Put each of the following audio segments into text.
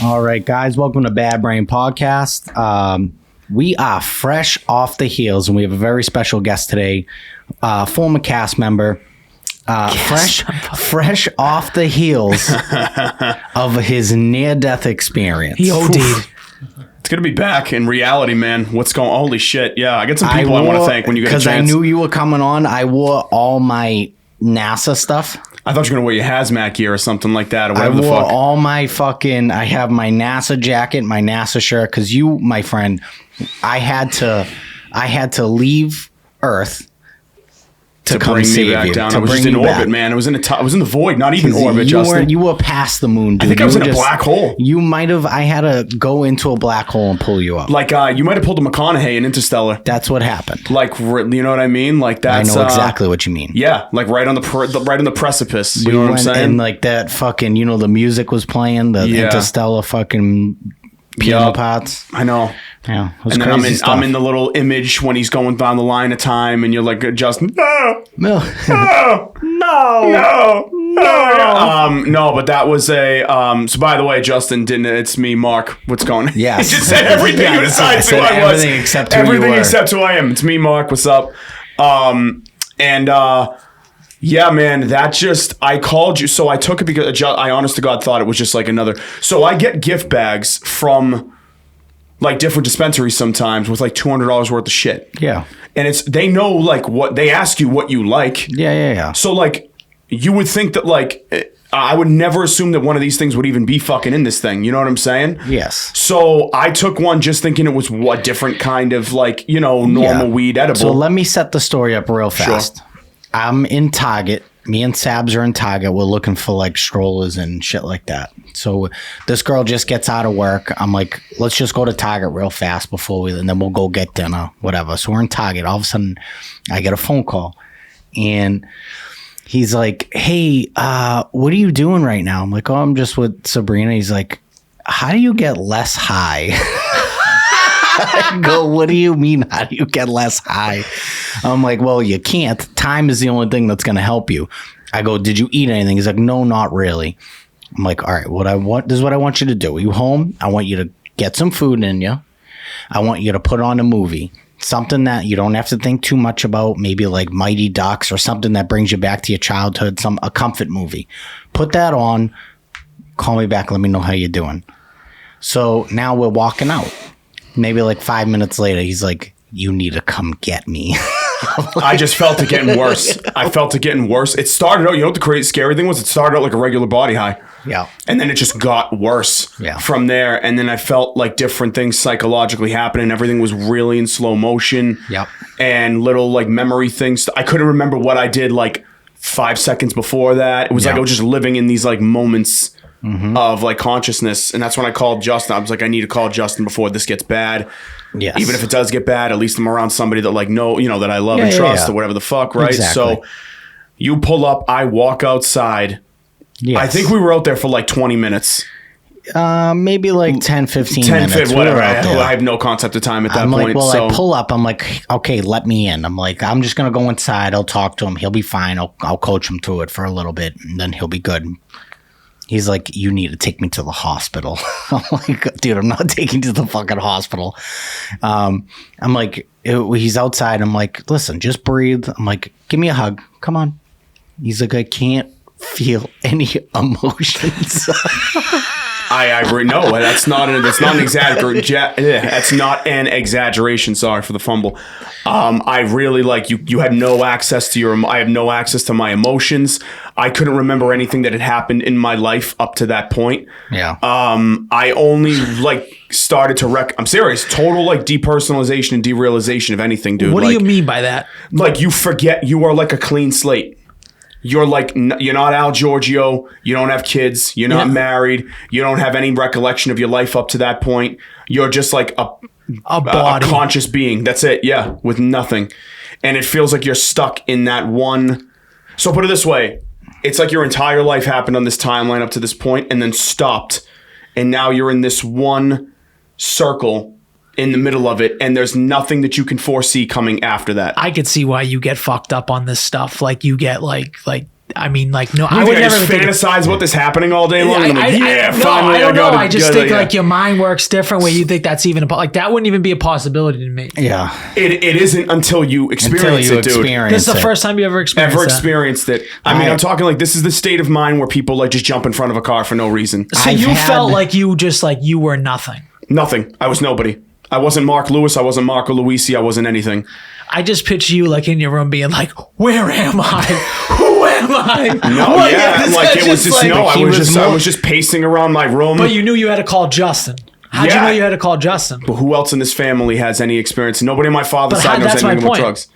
All right, guys, welcome to Bad Brain Podcast. We are fresh off the heels, and we have a very special guest today, former cast member, fresh off the heels of his near-death experience. He OD'd. It's good to be back in reality, man. What's going on? Holy shit. Yeah, I got some people I want to thank when you get a chance. Because I knew you were coming on, I wore all my NASA stuff. I thought you were going to wear your hazmat gear or something like that, or whatever the fuck. I wore all my fucking... I have my NASA jacket, my NASA shirt, because you, my friend, I had to leave Earth to come bring save me back you, down. to I was bring just in you orbit, back. man. I was in the void, not even orbit, Justin. You were past the moon, dude. I think I was in a black hole. You might have. I had to go into a black hole and pull you up. Like you might have pulled a McConaughey in Interstellar. That's what happened. Like, you know what I mean? Like that's. I know exactly what you mean. Yeah, like right on the precipice. You know what I'm saying? And like that fucking, you know, the music was playing, the Interstellar fucking piano parts. I know. Yeah, and then I'm in the little image when he's going down the line of time, and you're like, Justin, no. But that was a. So by the way, Justin didn't. It's me, Mark. What's going on? Yeah, he just said everything. You decided who I was. Everything except who everything you were. Except who I am. It's me, Mark. What's up? Yeah, man, I called you. So I took it because I honest to God thought it was just like another. So I get gift bags from like different dispensaries sometimes with like $200 worth of shit. Yeah. And they know like what they ask you what you like. Yeah. So like you would think that like I would never assume that one of these things would even be fucking in this thing. You know what I'm saying? Yes. So I took one just thinking it was a different kind of like, you know, normal weed edible. So let me set the story up real fast. Sure. I'm in Target. Me and Sabs are in Target. We're looking for like strollers and shit like that. So this girl just gets out of work. I'm like, let's just go to Target real fast and then we'll go get dinner, whatever. So we're in Target. All of a sudden, I get a phone call, and he's like, "Hey, what are you doing right now?" I'm like, "Oh, I'm just with Sabrina." He's like, "How do you get less high?" I go, "What do you mean? How do you get less high?" I'm like, "Well, you can't. Time is the only thing that's going to help you." I go, "Did you eat anything?" He's like, "No, not really." I'm like, "All right, this is what I want you to do. Are you home? I want you to get some food in you. I want you to put on a movie. Something that you don't have to think too much about, maybe like Mighty Ducks or something that brings you back to your childhood, a comfort movie. Put that on. Call me back. Let me know how you're doing." So now we're walking out. Maybe like 5 minutes later, he's like, "You need to come get me." I just felt it getting worse. It started out, you know what the crazy scary thing was? It started out like a regular body high. Yeah. And then it just got worse from there. And then I felt like different things psychologically happening. Everything was really in slow motion. Yep. And little like memory things. I couldn't remember what I did like 5 seconds before that. It was like I was just living in these like moments of like consciousness. And that's when I called Justin. I was like, I need to call Justin before this gets bad. Yes. Even if it does get bad, at least I'm around somebody that like that I love and trust or whatever the fuck, right? Exactly. So you pull up, I walk outside. Yes. I think we were out there for like 20 minutes. Maybe like 10, 15 minutes. Whatever. I have no concept of time at that point. I pull up. I'm like, okay, let me in. I'm like, I'm just going to go inside. I'll talk to him. He'll be fine. I'll coach him through it for a little bit, and then he'll be good. He's like, "You need to take me to the hospital." I'm like, "Dude, I'm not taking you to the fucking hospital." I'm like, he's outside. I'm like, "Listen, just breathe." I'm like, "Give me a hug. Come on." He's like, "I can't feel any emotions. No, that's not an that's not an exaggeration. Sorry for the fumble. I really like you had no access to I have no access to my emotions. I couldn't remember anything that had happened in my life up to that point. Yeah. I only started to I'm serious. Total depersonalization and derealization of anything, dude. What do you mean by that? You forget you are like a clean slate. You're you're not Al Giorgio. You don't have kids. You're not married. You don't have any recollection of your life up to that point. You're just like a body. A conscious being. That's it. Yeah. With nothing. And it feels like you're stuck in that one. So put it this way. It's like your entire life happened on this timeline up to this point and then stopped. And now you're in this one circle in the middle of it, and there's nothing that you can foresee coming after that. I could see why you get fucked up on this stuff. You get no, I would never fantasize about this happening all day long. I don't know. I just think your mind works different where you think that's even that wouldn't even be a possibility to me. Yeah, it isn't until you experience it, dude. This is the first time you ever experienced it. I mean, I'm talking this is the state of mind where people just jump in front of a car for no reason. So you felt like you just you were nothing. Nothing. I was nobody. I wasn't Marc Lewis. I wasn't Marco Luisi. I wasn't anything. I just picture you in your room being like, "Where am I? Who am I?" No, it was just I was just pacing around my room. But you knew you had to call Justin. How'd you know you had to call Justin? But who else in this family has any experience? Nobody on my father's side knows anything about drugs.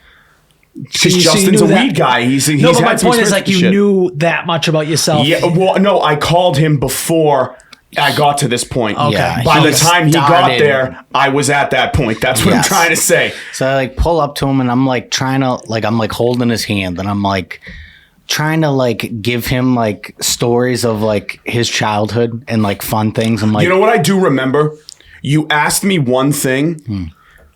Because Justin's a weed guy. But my point is you knew that much about yourself. Yeah. Well, no, I called him before I got to this point. Okay. Yeah, by the time he got there, I was at that point. That's what I'm trying to say. So I pull up to him and I'm trying to I'm holding his hand and I'm trying to give him stories of his childhood and fun things. I'm you know what I do remember? You asked me one thing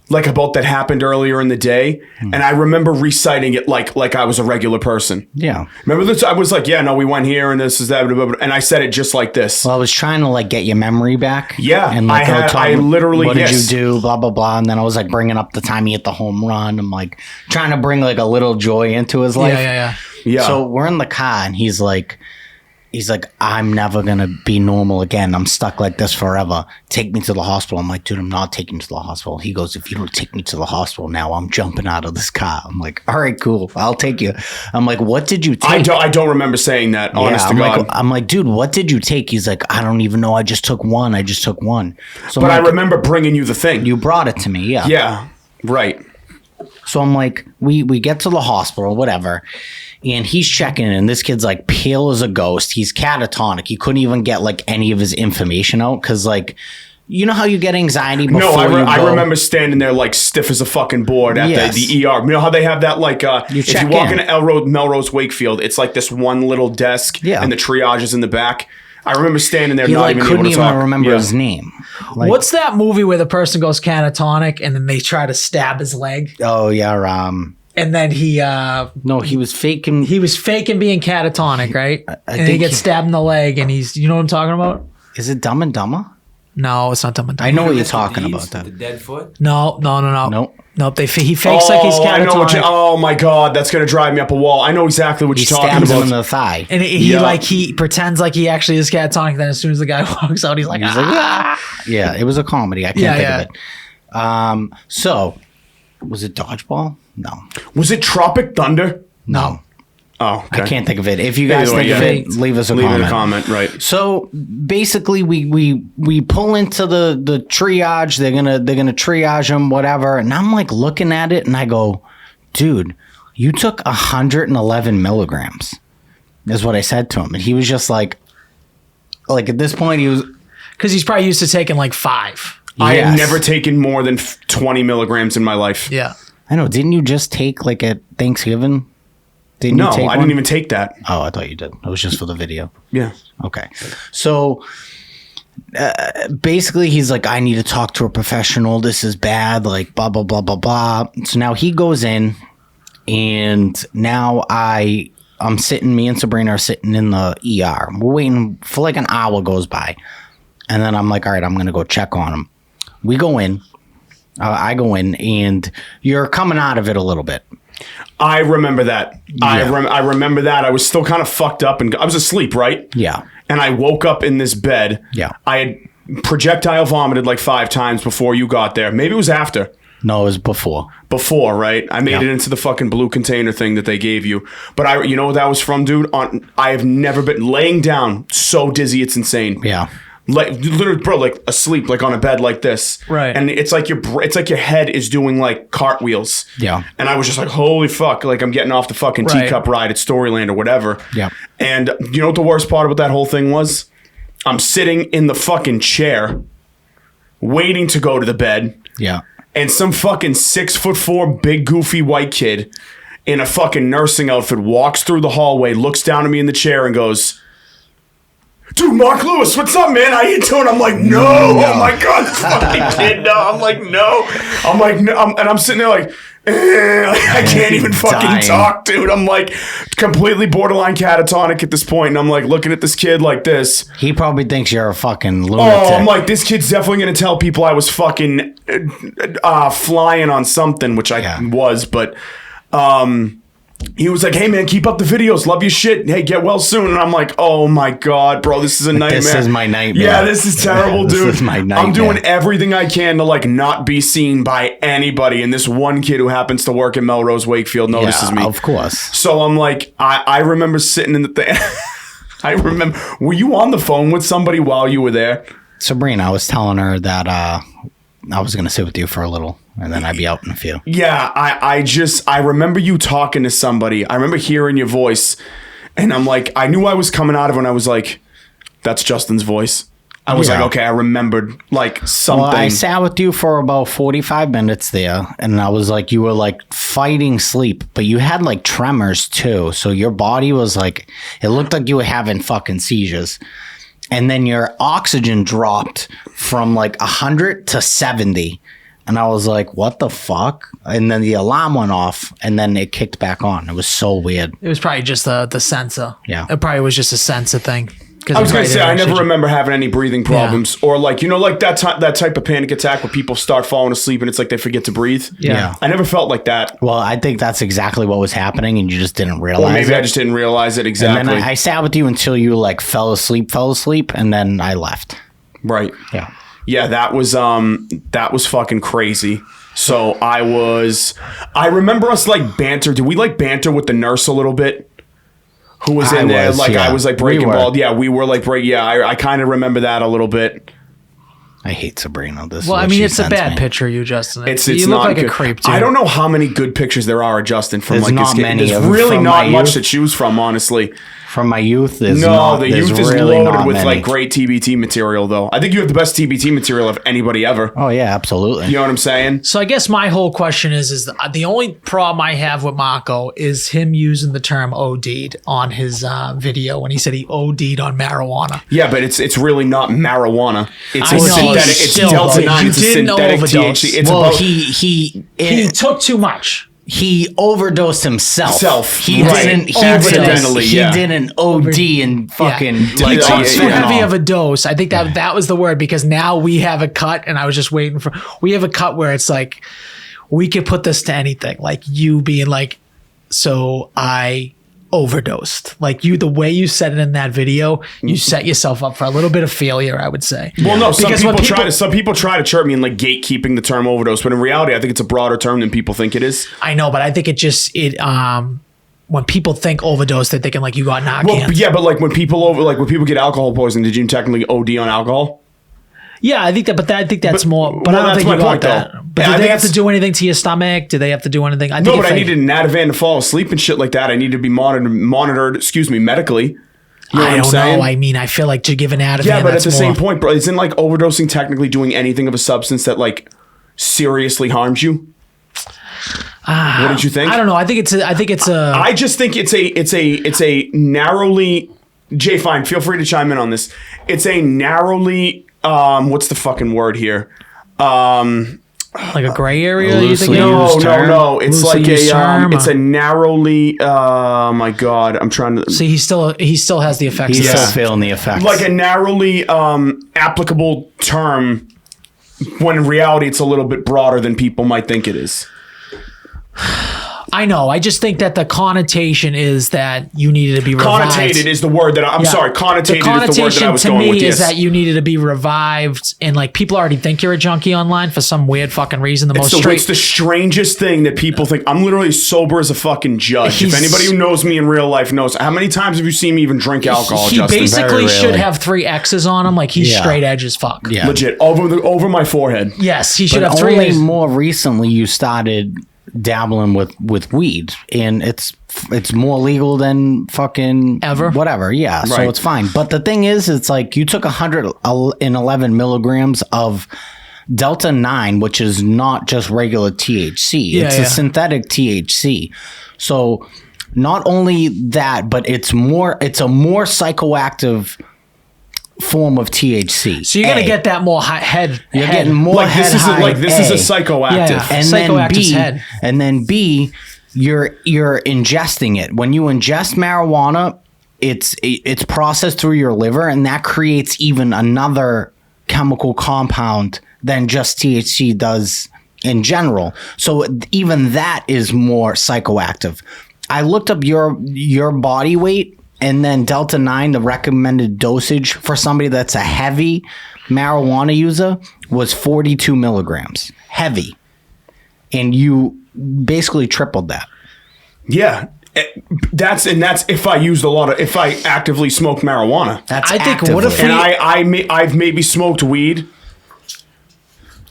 about that happened earlier in the day, and I remember reciting it like I was a regular person. Yeah. Remember this? I was we went here and this is that, blah, blah, blah, and I said it just like this. Well, I was trying to get your memory back. Yeah. And I literally, what did you do? Blah, blah, blah. And then I was bringing up the time he hit the home run. I'm trying to bring a little joy into his life. Yeah. So we're in the car and he's like, I'm never going to be normal again. I'm stuck like this forever. Take me to the hospital. I'm like, dude, I'm not taking you to the hospital. He goes, if you don't take me to the hospital now, I'm jumping out of this car. I'm like, all right, cool. I'll take you. I'm like, what did you take? I don't remember saying that, honest to God. I'm like, dude, what did you take? He's like, I don't even know. I just took one. So but I remember bringing you the thing. You brought it to me, yeah. Yeah, right. So I'm like, we get to the hospital, whatever. And he's checking in, and this kid's pale as a ghost. He's catatonic. He couldn't even get any of his information out because you know how you get anxiety before I remember standing there stiff as a fucking board at the ER. You know how they have that if you walk into Melrose Wakefield, it's this one little desk and the triage is in the back. I remember standing there not even couldn't able to even talk. remember his name. What's that movie where the person goes catatonic and then they try to stab his leg? Oh yeah, and then he no, he was faking. He was faking being catatonic, right? I and he gets stabbed in the leg, and you know what I'm talking about? Is it Dumb and Dumber? No, it's not Dumb and Dumber. I know what you're talking about. That the dead foot. No. Nope. Nope. He fakes like he's catatonic. I know oh my God, that's gonna drive me up a wall. I know exactly what you're talking about. He stabs him in the thigh, and he pretends like he actually is catatonic. Then as soon as the guy walks out, he's like, yeah, it was a comedy. I can't think of it. So was it Dodgeball? No. Was it Tropic Thunder? No. Oh, okay. I can't think of it. If you guys think of it, leave us a comment. Leave a comment, right. So basically we pull into the triage. They're gonna triage him, whatever. And I'm looking at it and I go, dude, you took 111 milligrams, is what I said to him. And he was just like at this point he was, because he's probably used to taking 5. I have never taken more than 20 milligrams in my life. Yeah. I know. Didn't you just take at Thanksgiving? No, I didn't even take that. Oh, I thought you did. It was just for the video. Yeah. Okay. So basically he's like, I need to talk to a professional. This is bad. Blah, blah, blah, blah, blah. So now he goes in and now I'm sitting, me and Sabrina are sitting in the ER. We're waiting for an hour goes by. And then I'm like, all right, I'm going to go check on him. We go in. I go in and you're coming out of it a little bit. I remember that. Yeah. I remember that. I was still kind of fucked up and I was asleep, right? Yeah. And I woke up in this bed. Yeah. I had projectile vomited like 5 times before you got there. Maybe it was after. No, it was before. Before, right? I made it into the fucking blue container thing that they gave you. But you know what that was from, dude? I have never been laying down so dizzy, it's insane. Yeah. Like literally, bro, like asleep, like on a bed like this, Right? And it's like your head is doing like cartwheels, Yeah. And I was just like, holy fuck, like I'm getting off the fucking teacup ride at Storyland or whatever. Yeah. And you know what the worst part about that whole thing was? I'm sitting in the fucking chair, waiting to go to the bed, Yeah. and some fucking 6'4" big goofy white kid in a fucking nursing outfit walks through the hallway, looks down at me in the chair, and goes, "Dude, Marc Lewis, what's up, man? How you doing?" I'm like, no. Oh my god, this fucking kid, no. I'm like, no. And I'm sitting there like, I can't even fucking Dying. talk, dude. I'm like completely borderline catatonic at this point, and I'm like looking at this kid like this. He probably thinks you're a fucking lunatic. Oh, I'm like, this kid's definitely gonna tell people I was fucking flying on something, which I was, but he was like, "Hey man, keep up the videos. Love your shit. Hey, get well soon." And I'm like, "Oh my god, bro, this is a nightmare. This is my nightmare. Yeah, this is terrible, dude. This is my nightmare. I'm doing everything I can to like not be seen by anybody." And this one kid who happens to work in Melrose Wakefield notices me. Of course. So I'm like, I remember sitting in the thing. I remember. Were you on the phone with somebody while you were there? Sabrina, I was telling her that I was going to sit with you for a little, and then I'd be out in a few. Yeah, I remember you talking to somebody. I remember hearing your voice, and I'm like, I knew I was coming out of it, and I was like, that's Justin's voice. I was like, okay, I remembered like something. Well, I sat with you for about 45 minutes there, and I was like, you were like fighting sleep, but you had like tremors too. So your body was like, it looked like you were having fucking seizures. And then your oxygen dropped from like 100 to 70. And I was like, what the fuck? And then the alarm went off, and then it kicked back on. It was so weird. It was probably just the sensor. Yeah. It probably was just a sensor thing. I was going to say, I never remember having any breathing problems or like, you know, like that type of panic attack where people start falling asleep and it's like they forget to breathe. Yeah. I never felt like that. Well, I think that's exactly what was happening, and you just didn't realize Or maybe it. I just didn't realize it exactly. And then I sat with you until you like fell asleep, and then I left. Right. Yeah. Yeah, that was fucking crazy. So I remember us like banter. Did we like banter with the nurse a little bit? Who was in there? I was like breaking ball. Yeah, we were like break. Yeah, I kind of remember that a little bit. I hate Sabrina. Well, I mean, it's a bad picture, you Justin. It's you not look like good. a creep too. I don't know how many good pictures there are of Justin from There's like not his kid. many There's of- really from not my much youth. to choose from, honestly. From my youth, the youth is really loaded with many. like great TBT material, though. I think you have the best TBT material of anybody ever. Oh yeah, absolutely. You know what I'm saying? So I guess my whole question is the only problem I have with Marco is him using the term OD'd on his video when he said he OD'd on marijuana. Yeah, but it's really not marijuana. It's I a know, synthetic. it's It's still, Delta though, 9. you It's a didn't synthetic overdose. THC. It's well, about He took too much. he overdosed himself. He Right. didn't. He Accidentally, He yeah. didn't OD and fucking He like took yeah, too yeah. heavy of a dose. I think that was the word, because now we have a cut, and I was just waiting for. We have a cut where it's like we could put this to anything, like you being like, so I overdosed. Like you, the way you said it in that video, you set yourself up for a little bit of failure, I would say. Well, no, Because some people try to chirp me and like gatekeeping the term overdose, but in reality, I think it's a broader term than people think it is. I know, but I think when people think overdose, they're thinking like you got Narcan. Well, yeah, but like when people get alcohol poisoning, did you technically OD on alcohol? Yeah, I think that, but I think that's more. But well, I don't that's think my you got point, that. though. But Yeah, I do they think have to it's- do anything to your stomach? Do they have to do anything? I think No, if but I they- needed an Ativan to fall asleep and shit like that. I need to be monitored. Excuse me, medically. You know what I I'm don't saying? know. I mean, I feel like to give an Ativan. Yeah, but at that's the same more- point, bro, isn't like overdosing technically doing anything of a substance that like seriously harms you? What did you think? I don't know. I think it's a. I just think it's a narrowly. Jay, fine. Feel free to chime in on this. It's a narrowly. What's the fucking word here? like a gray area. You think? loosely used term. No. It's Loosely like used term, it's a narrowly. Oh my god, I'm trying to. See, he still has the effects. He's of still this. feeling the effects. Like a narrowly applicable term, when in reality it's a little bit broader than people might think it is. I know. I just think that the connotation is that you needed to be revived. Connotated is the word that I'm sorry. Connotated is the word that I was going with. The connotation to me is Yes. that you needed to be revived, and like people already think you're a junkie online for some weird fucking reason. It's the strangest thing that people think. I'm literally sober as a fucking judge. If anybody who knows me in real life knows, how many times have you seen me even drink alcohol, He Justin? basically should have 3 X's on him. Like he's straight edge as fuck. Yeah. Legit over my forehead. Yes, he should But have 3 only X's. more recently you started dabbling with weed, and it's more legal than fucking Ever? whatever. Yeah, so Right. it's fine. But the thing is, it's like you took 111 milligrams of Delta 9, which is not just regular THC. It's a synthetic THC. So not only that, but it's a more psychoactive form of THC. So you're gonna get that more head. You're getting more Like head this is high. this is a psychoactive. Yeah. And Psychoactive's then B, head. and then B, you're ingesting it. When you ingest marijuana, it's processed through your liver, and that creates even another chemical compound than just THC does in general. So even that is more psychoactive. I looked up your body weight, and then Delta 9, the recommended dosage for somebody that's a heavy marijuana user was 42 milligrams. Heavy. And you basically tripled that. Yeah. That's if I used if I actively smoked marijuana. That's I think, actively. what if And I've maybe smoked weed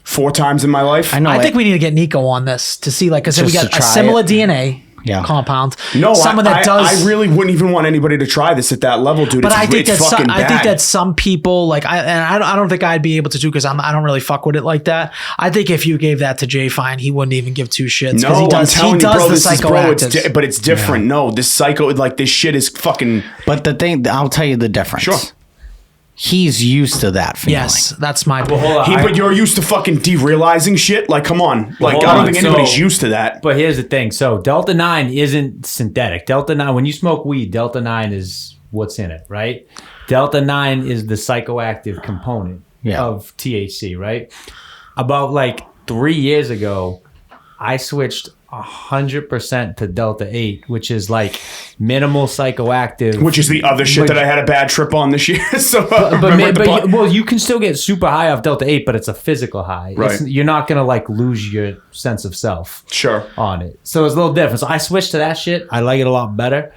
4 times in my life. I know. I think we need to get Nico on this to see, like I said, we Just got to a try similar it. DNA compound. No, someone that does. I really wouldn't even want anybody to try this at that level, dude. But It's, I think it's fucking bad. I think that some people like I don't think I'd be able to do because I don't really fuck with it like that. I think if you gave that to Jay Fine, he wouldn't even give 2 shits. No, I'm telling you, bro. This is psychoactives. but it's different. No, this this shit is fucking. But the thing, I'll tell you the difference. Sure. He's used to that feeling. Yes, that's my point. Hold on. But you're used to fucking derealizing shit. Like, come on. Like, hold I don't on. think So- anybody's used to that. But here's the thing. So Delta 9 isn't synthetic. Delta 9, when you smoke weed, Delta 9 is what's in it, right? Delta 9 is the psychoactive component of THC, right? About like 3 years ago, I switched 100% to Delta 8, which is like minimal psychoactive. Which is the other shit that I had a bad trip on this year. So, But you can still get super high off Delta 8, but it's a physical high. Right. You're not going to like lose your sense of self Sure. on it. So it's a little different. So I switched to that shit. I like it a lot better.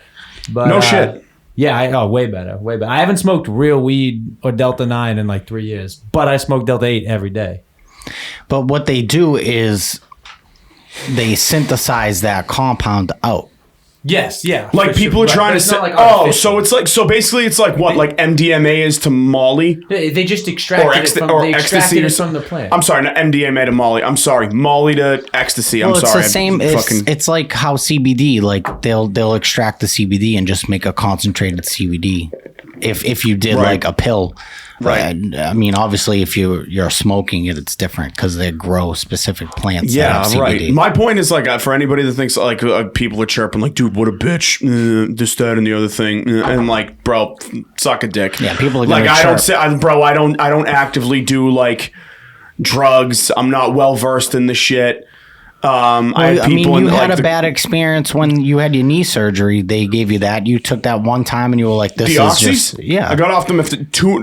But No shit. Yeah, way better. Way better. I haven't smoked real weed or Delta 9 in like 3 years, but I smoke Delta 8 every day. But what they do is they synthesize that compound out. Yes, yeah. Like for people are sure. trying to But it's say, not like so it's like, so basically it's like what, like MDMA is to Molly They just or, extracted it from, they ecstasy extracted or it something. from the plant. I'm sorry, not MDMA to Molly. I'm sorry, Molly to ecstasy. I'm Well, it's sorry. the same. It's like how CBD, like they'll extract the CBD and just make a concentrated CBD. If you did Right. like a pill, Right. I mean, obviously, if you're smoking it, it's different because they grow specific plants. that Yeah, have CBD. right. My point is like for anybody that thinks like people are chirping like, dude, what a bitch, this, that, and the other thing, and like, bro, suck a dick. Yeah, people are like, gonna I don't chirp. say, I don't actively do like drugs. I'm not well versed in the shit. I had people you in had like a bad experience when you had your knee surgery. They gave you that. You took that one time, and you were like, "This the is oxys. just I got off them after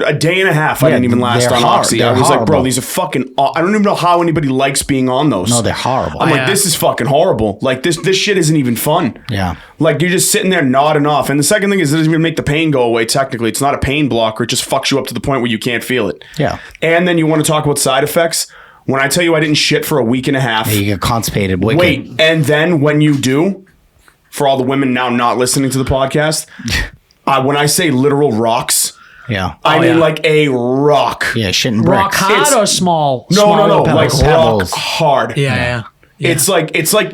a day and a half. I Yeah, didn't even last they're on oxy. they're I was like, bro, horrible. these are fucking. I don't even know how anybody likes being on those. No, they're horrible. I'm like, Yeah. this is fucking horrible. Like this shit isn't even fun. Yeah. Like you're just sitting there nodding off. And the second thing is it doesn't even make the pain go away. Technically, it's not a pain blocker. It just fucks you up to the point where you can't feel it. Yeah. And then you want to talk about side effects. When I tell you I didn't shit for a week and a half. You get constipated. Wicked. Wait, and then when you do, for all the women now not listening to the podcast, when I say literal rocks, Yeah. I mean like a rock. Yeah. Shitting bricks. Rock hard It's- or small? No, smaller like pebbles? rock Pebbles. hard. Yeah. It's like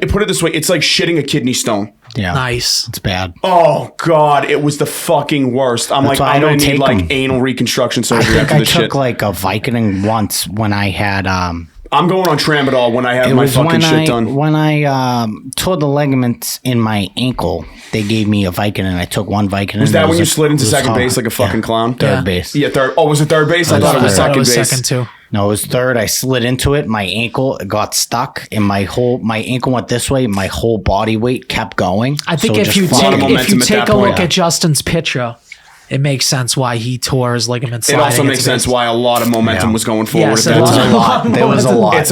put it this way, it's like shitting a kidney stone. Yeah. Nice. It's bad. Oh God, it was the fucking worst. I'm That's like, why I I'm gonna don't need take like them. anal reconstruction I surgery think after I this took shit. like a Vicodin once when I had I'm going on Tramadol when I have it my was fucking when shit done. when I tore the ligaments in my ankle. They gave me a Vicodin. I took one Vicodin. Was that It when you a- slid into it was second hard. base like a fucking Yeah. clone? Third Yeah. base. Yeah, third. Oh, was it third base? I It thought it was was third. second It was base. second too. No, it was third. I slid into it. My ankle got stuck, and my ankle went this way. My whole body weight kept going. I think So it if you just take a look at Justin's picture, it makes sense why he tore his ligament sliding. It also makes sense why a lot of momentum was going forward Yes, at it that was time. a lot. There was a lot. It's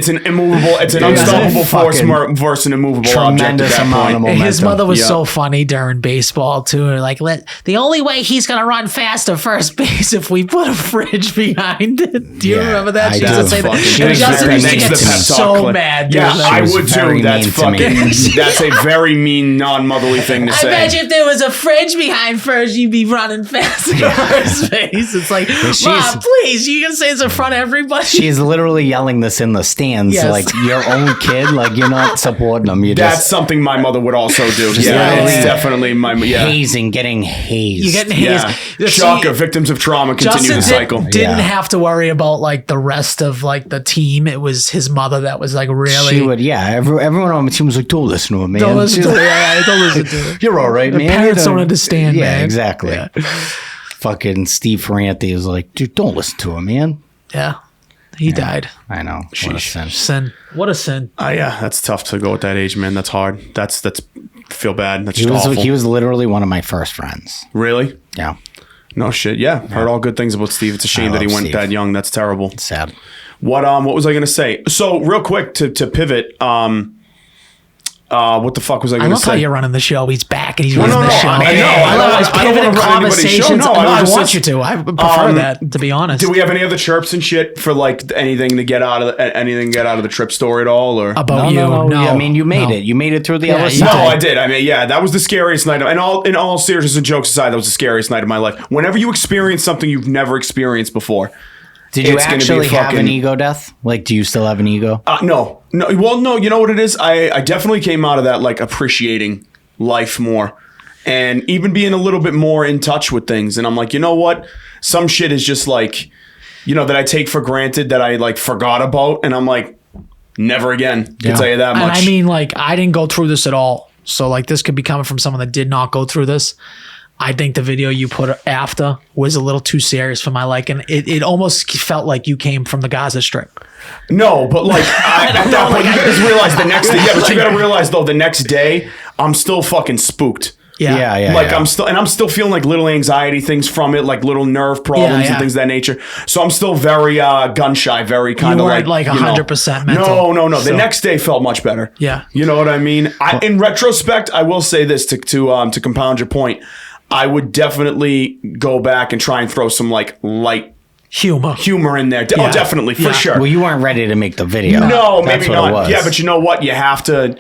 an immovable, it's an Yeah. unstoppable force Fucking versus an immovable object at tremendous that amount of point. And his mother was Yeah. so funny during baseball too. Like, the only way he's gonna run faster first base if we put a fridge behind it. Do you Yeah, remember that? I She used to do. say that. She And was Justin very used to mean get to me. so mad. Dude. Yeah, Like, I was would very too. That's mean to me. fucking. That's a very mean, non-motherly thing to I say. bet you if there was a fridge behind first, you'd be running faster first base. It's like, Mom, please, you can say this in front of everybody. She's literally yelling this in the stands, Yes. like your own kid. Like you're not supporting them. You're That's just something my mother would also do. Just Yeah, literally it's definitely my getting hazed. You're getting hazed. Yeah, See, shocker. Victims of trauma continue Justin the cycle. didn't Yeah. have to worry about like the rest of like the team. It was his mother that was like really. She would, yeah. Everyone on the team was like, "Don't listen to him, man. Don't listen She's to it. like, Yeah, don't listen to it. You're all right, The man. parents don't understand, yeah, man. exactly. Yeah. Fucking Steve Ferranti was like, "Dude, don't listen to him, man." Yeah. He died. I know. What a sin. Sin. What a sin. Yeah, that's tough to go at that age, man. That's hard. That's feel bad. That's He just was awful. he was literally one of my first friends. Really? Yeah, No shit. Yeah, heard all good things about Steve. It's a shame I that he love went Steve. that young. That's terrible. sad. What was I gonna say? So real quick to pivot. What the fuck was I I gonna love how say? you're running the show. He's back and he's No, running no, the no, show. I know. I love his I don't pivoting wanna run anybody's show. conversations. No, No, I I was want just- you to. I prefer that, to be honest. Do we have any other chirps and shit for like anything to get out of the trip story at all? Or About you? No. I mean, you made it. You made it through the other you side. no, I did. I mean, yeah, that was the scariest night. And in all seriousness and jokes aside, that was the scariest night of my life. Whenever you experience something you've never experienced before. Did you It's gonna be actually have fucking- an ego death? Like, do you still have an ego? No. Well, no. You know what it is? I definitely came out of that like appreciating life more, and even being a little bit more in touch with things. And I'm like, you know what? Some shit is just like, that I take for granted that I like forgot about, and I'm like, never again. Can tell you that And much. I mean, like, I didn't go through this at all. So, like, this could be coming from someone that did not go through this. I think the video you put after was a little too serious for my liking. It almost felt like you came from the Gaza Strip. No, but like at that point, you guys realize the next day. Yeah, but you gotta realize though, the next day, I'm still fucking spooked. Yeah. Like I'm still feeling like little anxiety things from it, like little nerve problems Yeah. and things of that nature. So I'm still very gun shy, very kind of weren't, like, 100% mental. No. The So- next day felt much better. Yeah. You know what I mean? In retrospect, I will say this to compound your point. I would definitely go back and try and throw some like light humor in there. Yeah. Oh, definitely for Yeah. sure. Well, you weren't ready to make the video. No, That's maybe what it not. was. Yeah, but you know what? You have to.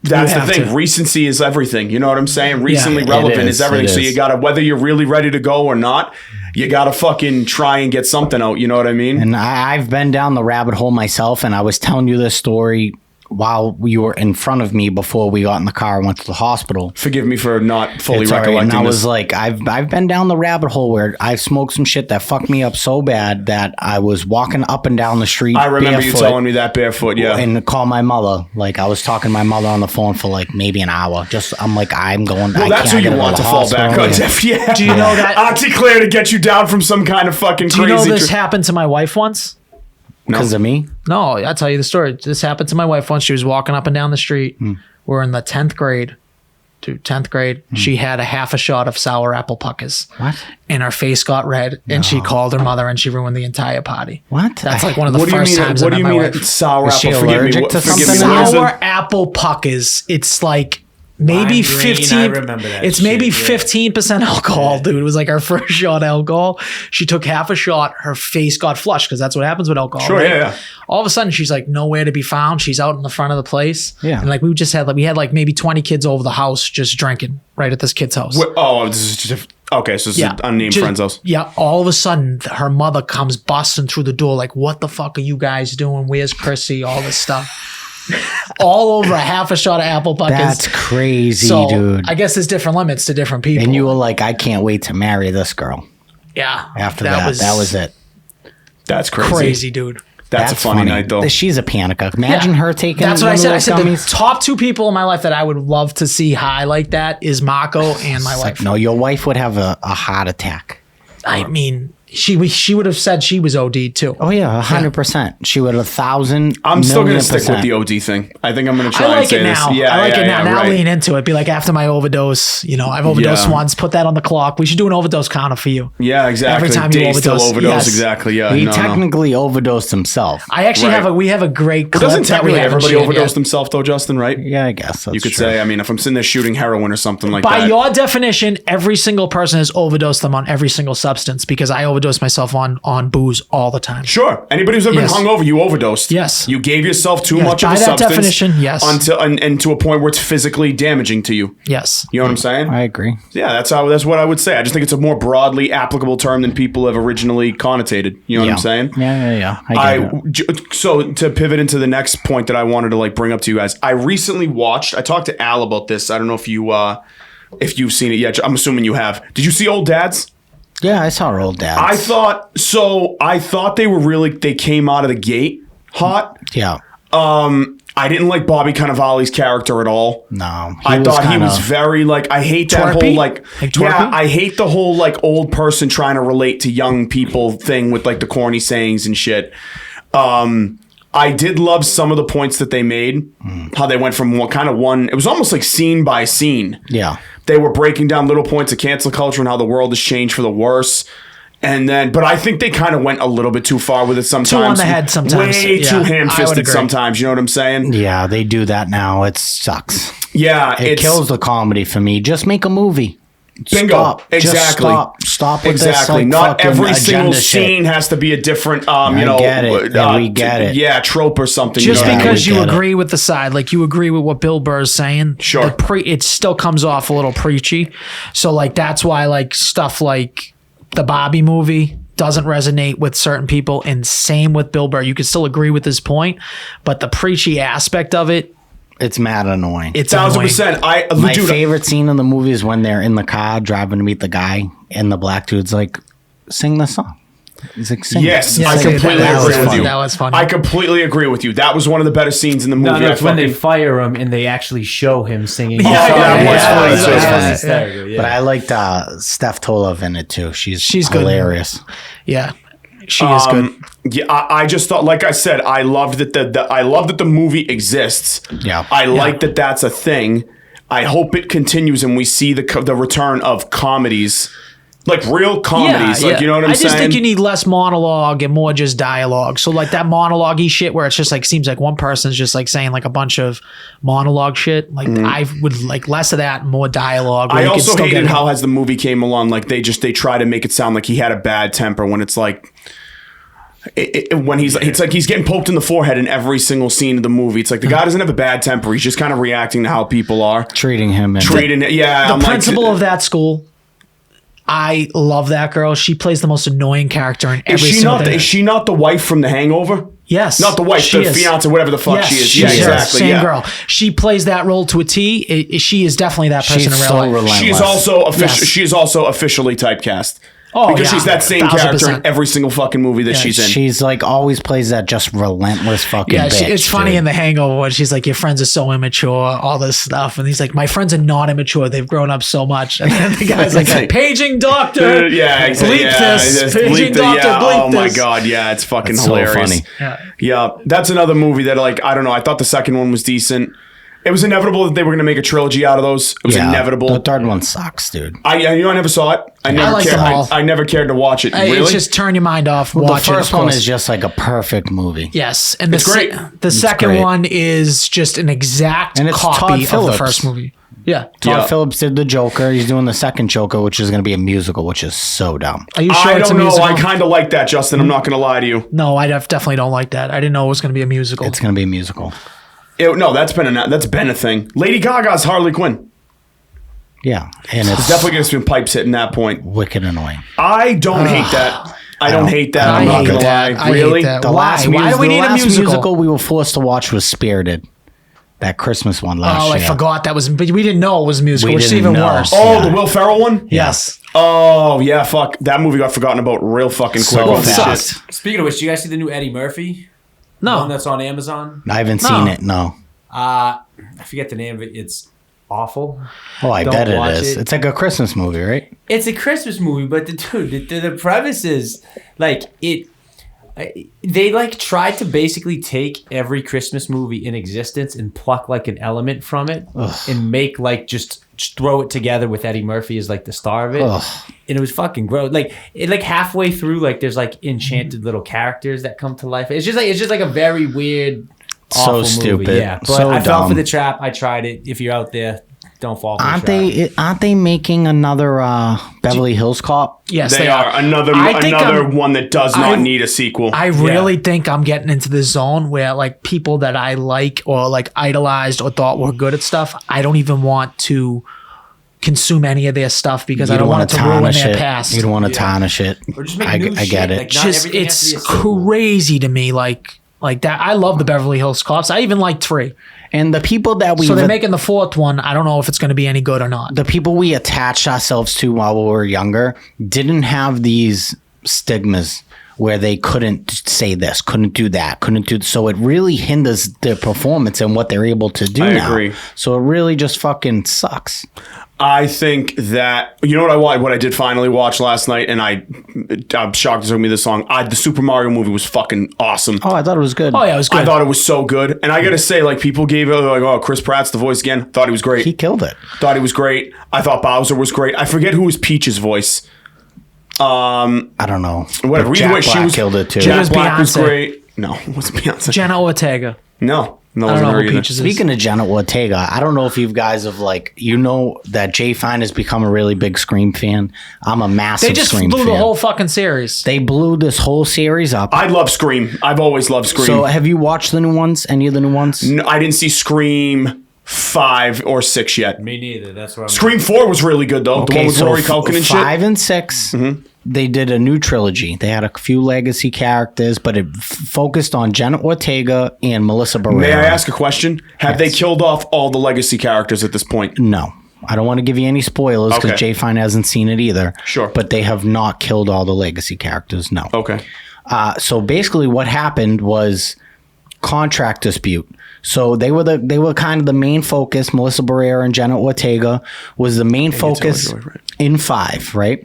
That's the have thing. to. Recency is everything. You know what I'm saying? Recently it relevant is, is everything. it So is. you gotta, whether you're really ready to go or not, you gotta fucking try and get something out. You know what I mean? And I've been down the rabbit hole myself, and I was telling you this story while you were in front of me before we got in the car and went to the hospital. Forgive me for not fully It's all right. recollecting And I this. was like, I've been down the rabbit hole where I've smoked some shit that fucked me up so bad that I was walking up and down the street. I remember you barefoot telling me that barefoot. Yeah. And call my mother. Like I was talking to my mother on the phone for like maybe an hour. I'm like, I'm going. Well, that's who you want to fall back on. Yeah. Do you know that? Auntie Claire to get you down from some kind of fucking Do you crazy. know this happened to my wife once? Because of me. No, I'll tell you the story. This happened to my wife once. She was walking up and down the street. We're in the 10th grade. She had a half a shot of sour apple puckers. What? And her face got red, and she called her mother, and she ruined the entire party. What? That's like one of the What do you first mean? times What I do you met my mean? wife. Sour Is she apple. Forgive me. allergic What, to forgive me. something? What is Sour it? apple puckers. It's like maybe Lime green, 15. I remember that It's maybe shit, yeah. 15% alcohol, dude. It was like our first shot of alcohol. She took half a shot. Her face got flushed because that's what happens with alcohol. Sure, right? yeah. All of a sudden, she's like nowhere to be found. She's out in the front of the place. Yeah. And like we had like maybe 20 kids over the house just drinking right at this kid's house. Oh, this is just okay. So this is an unnamed Just- friend's house. Yeah. All of a sudden, her mother comes busting through the door like, "What the fuck are you guys doing? Where's Chrissy?" All this stuff. All over a half a shot of apple buckets. That's crazy, So dude. I guess there's different limits to different people. And you were like, I can't wait to marry this girl. yeah. After that was it. That's crazy. Crazy, dude. That's a funny night though. She's a panica. Imagine Yeah. her taking. That's what one I of said. I those said the gummies. top two people in my life that I would love to see high like that is Marco and my It's wife. like, no, your wife would have a heart attack. I mean, She would have said she was OD'd too. Oh yeah, 100%. She would 1,000. I'm still going to stick %. with the OD thing. I think I'm going to I try and like say it now. this. Yeah, I like it now. Now right. lean into it. Be like, after my overdose, I've overdosed Yeah. once. Put that on the clock. We should do an overdose counter for you. Yeah, exactly. Every time you Dave still overdose. overdose. Yes. Exactly. Yeah. He no. technically overdosed himself. I actually Right. we have a great clip Doesn't that we technically haven't everybody shared overdose yet. themselves though, Justin? Right? Yeah, I guess that's You could true. say. I mean, if I'm sitting there shooting heroin or something like By that. your definition, every single person has overdosed them on every single substance because I overdose myself on booze all the time. Sure. Anybody who's ever Yes. been hungover, you overdosed. Yes. You gave yourself too Yes, much of by a that substance. definition, yes. Until and to a point where it's physically damaging to you. Yes. You know what I'm saying? I agree. Yeah, that's what I would say. I just think it's a more broadly applicable term than people have originally connotated. You know what I'm saying? Yeah. I get it. So to pivot into the next point that I wanted to bring up to you guys, I recently watched. I talked to Al about this. I don't know if you've seen it yet. I'm assuming you have. Did you see Old Dads? Yeah, I saw her old dad. I thought they came out of the gate hot. Yeah. I didn't like Bobby Cannavale's character at all. No. I thought he was very I hate that Twerpy? whole Like twerpy? yeah, I hate the whole old person trying to relate to young people thing with the corny sayings and shit. I did love some of the points that they made, how they went from it was almost like scene by scene. Yeah. They were breaking down little points of cancel culture and how the world has changed for the worse. And then, but I think they kind of went a little bit too far with it sometimes. Too on the head sometimes. Way Yeah, too I would ham-fisted agree. sometimes. You know what I'm saying? Yeah, they do that now. It sucks. Yeah. It kills the comedy for me. Just make a movie. Bingo. Stop. Exactly. Just stop with Exactly. this. Not fucking every single agenda scene shit. has to be a different, get it. Yeah, we get it. Yeah, trope or something. Just you know what I because mean? you get it. agree with the side, like you agree with what Bill Burr's saying, Sure. it still comes off a little preachy. So that's why stuff like the Bobby movie doesn't resonate with certain people, and same with Bill Burr. You can still agree with his point, but the preachy aspect of it, It's mad annoying. it's annoying. 1,000%. My Dude, favorite scene in the movie is when they're in the car driving to meet the guy, and the black dude's like, sing the song. He's like, sing Yes, it. I Sing it. completely That was agree with funny. you. That was funny. I completely agree with you. That was one of the better scenes in the movie. No, it's when they fire him and they actually show him singing. Yeah, that was funny, That too. was Yeah. hysterical, yeah. But I liked Steph Tolev in it too. She's good. hilarious. Yeah, she is good. Yeah, I just thought, like I said, I loved that I love that the movie exists. Yeah. I like that that's a thing. I hope it continues and we see the return of comedies, like real comedies. You know what I'm I just saying? think you need less monologue and more just dialogue. So that monologue-y shit where it's just seems like one person's just saying a bunch of monologue shit. I would like less of that, and more dialogue. where I you could also still hated get- how as the movie came along, they try to make it sound like he had a bad temper when it's when it's like he's getting poked in the forehead in every single scene of the movie. It's like the guy doesn't have a bad temper. He's just kind of reacting to how people are Treating him and yeah. the principal of that school. I love that girl. She plays the most annoying character in every single thing. Is she not the wife from The Hangover? Yes. Not the wife, She the is. fiance, whatever the fuck Yes, she is. she Yeah, is. exactly. Same yeah. girl. She plays that role to a T. She is definitely that person she's in real so life. relentless. She is also Yes. she is also officially typecast. Oh, because yeah. she's that same 1000%. character in every single fucking movie that she's in. She's always plays that just relentless fucking Yeah, bitch. it's funny dude. in The Hangover when she's like, your friends are so immature, all this stuff. And he's like, my friends are not immature. They've grown up so much. And then the guy's like, paging doctor. Yeah, exactly. Bleep Yeah, this. just Paging bleep the- doctor, yeah. bleep Oh my this. god, yeah, it's fucking It's so hilarious. funny. Yeah, that's another movie that I don't know. I thought the second one was decent. It was inevitable that they were going to make a trilogy out of those. It was inevitable. The third one sucks, dude. I never saw it. I never like cared. them all. I never cared to watch it. It's Really? just turn your mind off. The Watch first it, of one course. is just a perfect movie. Yes, and It's great. The second great. one is just an exact And it's Todd copy of the Phillips. first movie. Yeah. Todd Yeah. Phillips did the Joker. He's doing the second Joker, which is going to be a musical, which is so dumb. Are you sure I it's a don't know. musical? I kind of like that, Justin. I'm not going to lie to you. No, I definitely don't like that. I didn't know it was going to be a musical. It's going to be a musical. No, that's been a thing. Lady Gaga's Harley Quinn. Yeah, and it's Definitely going to some pipes hitting that point. wicked annoying. I don't hate that. I don't hate that. I I'm not hate going to that. lie. I hate Really? that. The Why? last, Why do we the need a last musical? we were forced to watch was Spirited. That Christmas one last Oh, year. I forgot that was, but we didn't know it was a musical, We which is didn't even know. worse. Oh, Yeah. the Will Ferrell one? Yes. Oh, yeah, fuck. That movie got forgotten about real fucking quick. So off the fast. shit. Speaking of which, do you guys see the new Eddie Murphy? No. One that's on Amazon. I haven't No. seen it. No. I forget the name of it. It's awful. Oh, I Don't bet it watch is. it. It's like a Christmas movie, right? It's a Christmas movie, but the premise is like it. They like tried to basically take every Christmas movie in existence and pluck like an element from it and make like just throw it together with Eddie Murphy as like the star of it. And it was fucking gross. Like it like halfway through, like there's like enchanted little characters that come to life. It's just like a very weird, awful So movie. stupid. Yeah, but So I fell for dumb. the trap. I tried it. If you're out there, don't fall for the trap. Aren't they making another Beverly Hills Cop? Yes, They are another one that does not need a sequel. I really think I'm getting into the zone where like people that I like or like idolized or thought were good at stuff, I don't even want to consume any of their stuff because I don't want it to ruin their past. You don't want to tarnish it. Or just make new I get shit. it. Like, not Just everything has to it's be a sequel. crazy to me like that. I love the Beverly Hills Cops. I even liked 3. And the people that we So they're making the 4th one. I don't know if it's going to be any good or not. the people we attached ourselves to while we were younger didn't have these stigmas where they couldn't say this, couldn't do that, couldn't do. So it really hinders their performance and what they're able to do I now. agree. So it really just fucking sucks. I think that you know what I did finally watch last night, and I'm shocked it took me this long. The Super Mario movie was fucking awesome. Oh, I thought it was good. Oh yeah, it was good. I thought it was so good, and I gotta say, like people gave it like, oh, Chris Pratt's the voice again. Thought he was great. He killed it. Thought he was great. I thought Bowser was great. I forget who was Peach's voice. I don't know. Whatever. But Either way, Jack Black killed it too. Jack was Black was Beyonce. great. No, it wasn't Beyonce. Jenna Ortega. No, I don't wasn't know her who either. Peaches is. Speaking of Jenna Ortega, I don't know if you guys have that Jay Fine has become a really big Scream fan. I'm a massive They just Scream blew fan. the whole fucking series. They blew this whole series up. I love Scream. I've always loved Scream. So have you watched the new ones? Any of the new ones? No, I didn't see Scream 5 or 6 yet. Me neither. That's what I'm. Scream 4 was really good though. The one with Rory Culkin and shit. 5 and 6, they did a new trilogy. They had a few legacy characters, but it focused on Jenna Ortega and Melissa Barrera. May I ask a question? Have they killed off all the legacy characters at this point? No. I don't want to give you any spoilers because Okay. Jay Fine hasn't seen it either. Sure. But they have not killed all the legacy characters, no. Okay. So basically what happened was contract dispute. So they were kind of the main focus. Melissa Barrera and Jenna Ortega was the main focus right. in 5, right?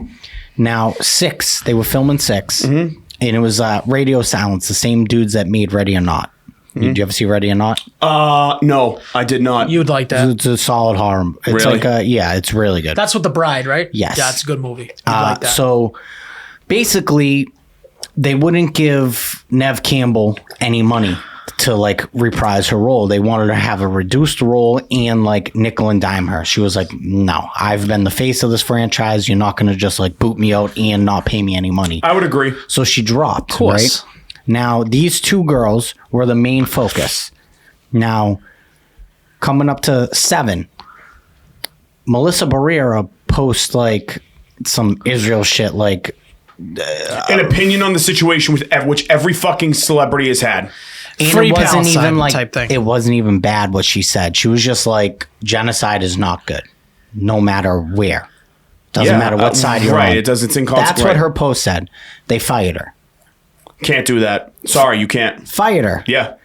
Now 6, they were filming 6, Mm-hmm. and it was Radio Silence, the same dudes that made Ready or Not. Did you ever see Ready or Not? No, I did not. You would like that. It's a solid horror. It's Really? it's really good. That's with the bride, right? Yes. Yeah, it's a good movie. You'd like that. So basically, they wouldn't give Neve Campbell any money to reprise her role. They wanted her to have a reduced role and nickel and dime her. She was like, no, I've been the face of this franchise. You're not going to just boot me out and not pay me any money. I would agree. So she dropped, Of course. right? Now, these 2 girls were the main focus. Now, coming up to 7, Melissa Barrera posts some Israel shit An opinion on the situation with which every fucking celebrity has had. and Free it wasn't Palestine even type thing. it wasn't even bad what she said. She was just genocide is not good, no matter where. Doesn't matter what side you're on. Right, it does. It's inconsequential. That's what her post said. They fired her. Can't do that. Sorry, you can't. Fired her. Yeah.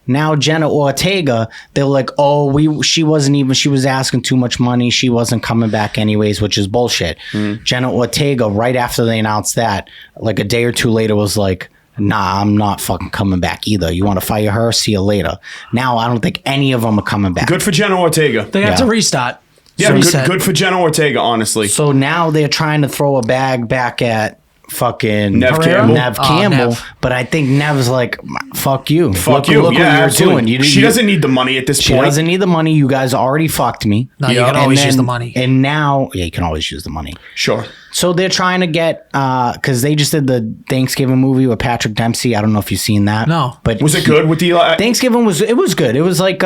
Now Jenna Ortega, they're like, oh, she was asking too much money. She wasn't coming back anyways, which is bullshit. Jenna Ortega, right after they announced that, a day or 2 later, was like, nah, I'm not fucking coming back either. You want to fire her? See you later. Now I don't think any of them are coming back. Good for Jenna Ortega. They have to restart. Yeah, Reset. good for Jenna Ortega, honestly. So now they're trying to throw a bag back at fucking Neve Campbell. Neve Oh, Campbell, Neve. but I think Nev's like, fuck you. Fuck Look you. what Yeah, you're absolutely. doing. She doesn't need the money at this She point. doesn't need the money. You guys already fucked me. No, you Yeah. can And always use the money. And now, yeah, you can always use the money. Sure. So they're trying to get, because they just did the Thanksgiving movie with Patrick Dempsey. I don't know if you've seen that. No. But Was it good with the Thanksgiving was good. It was like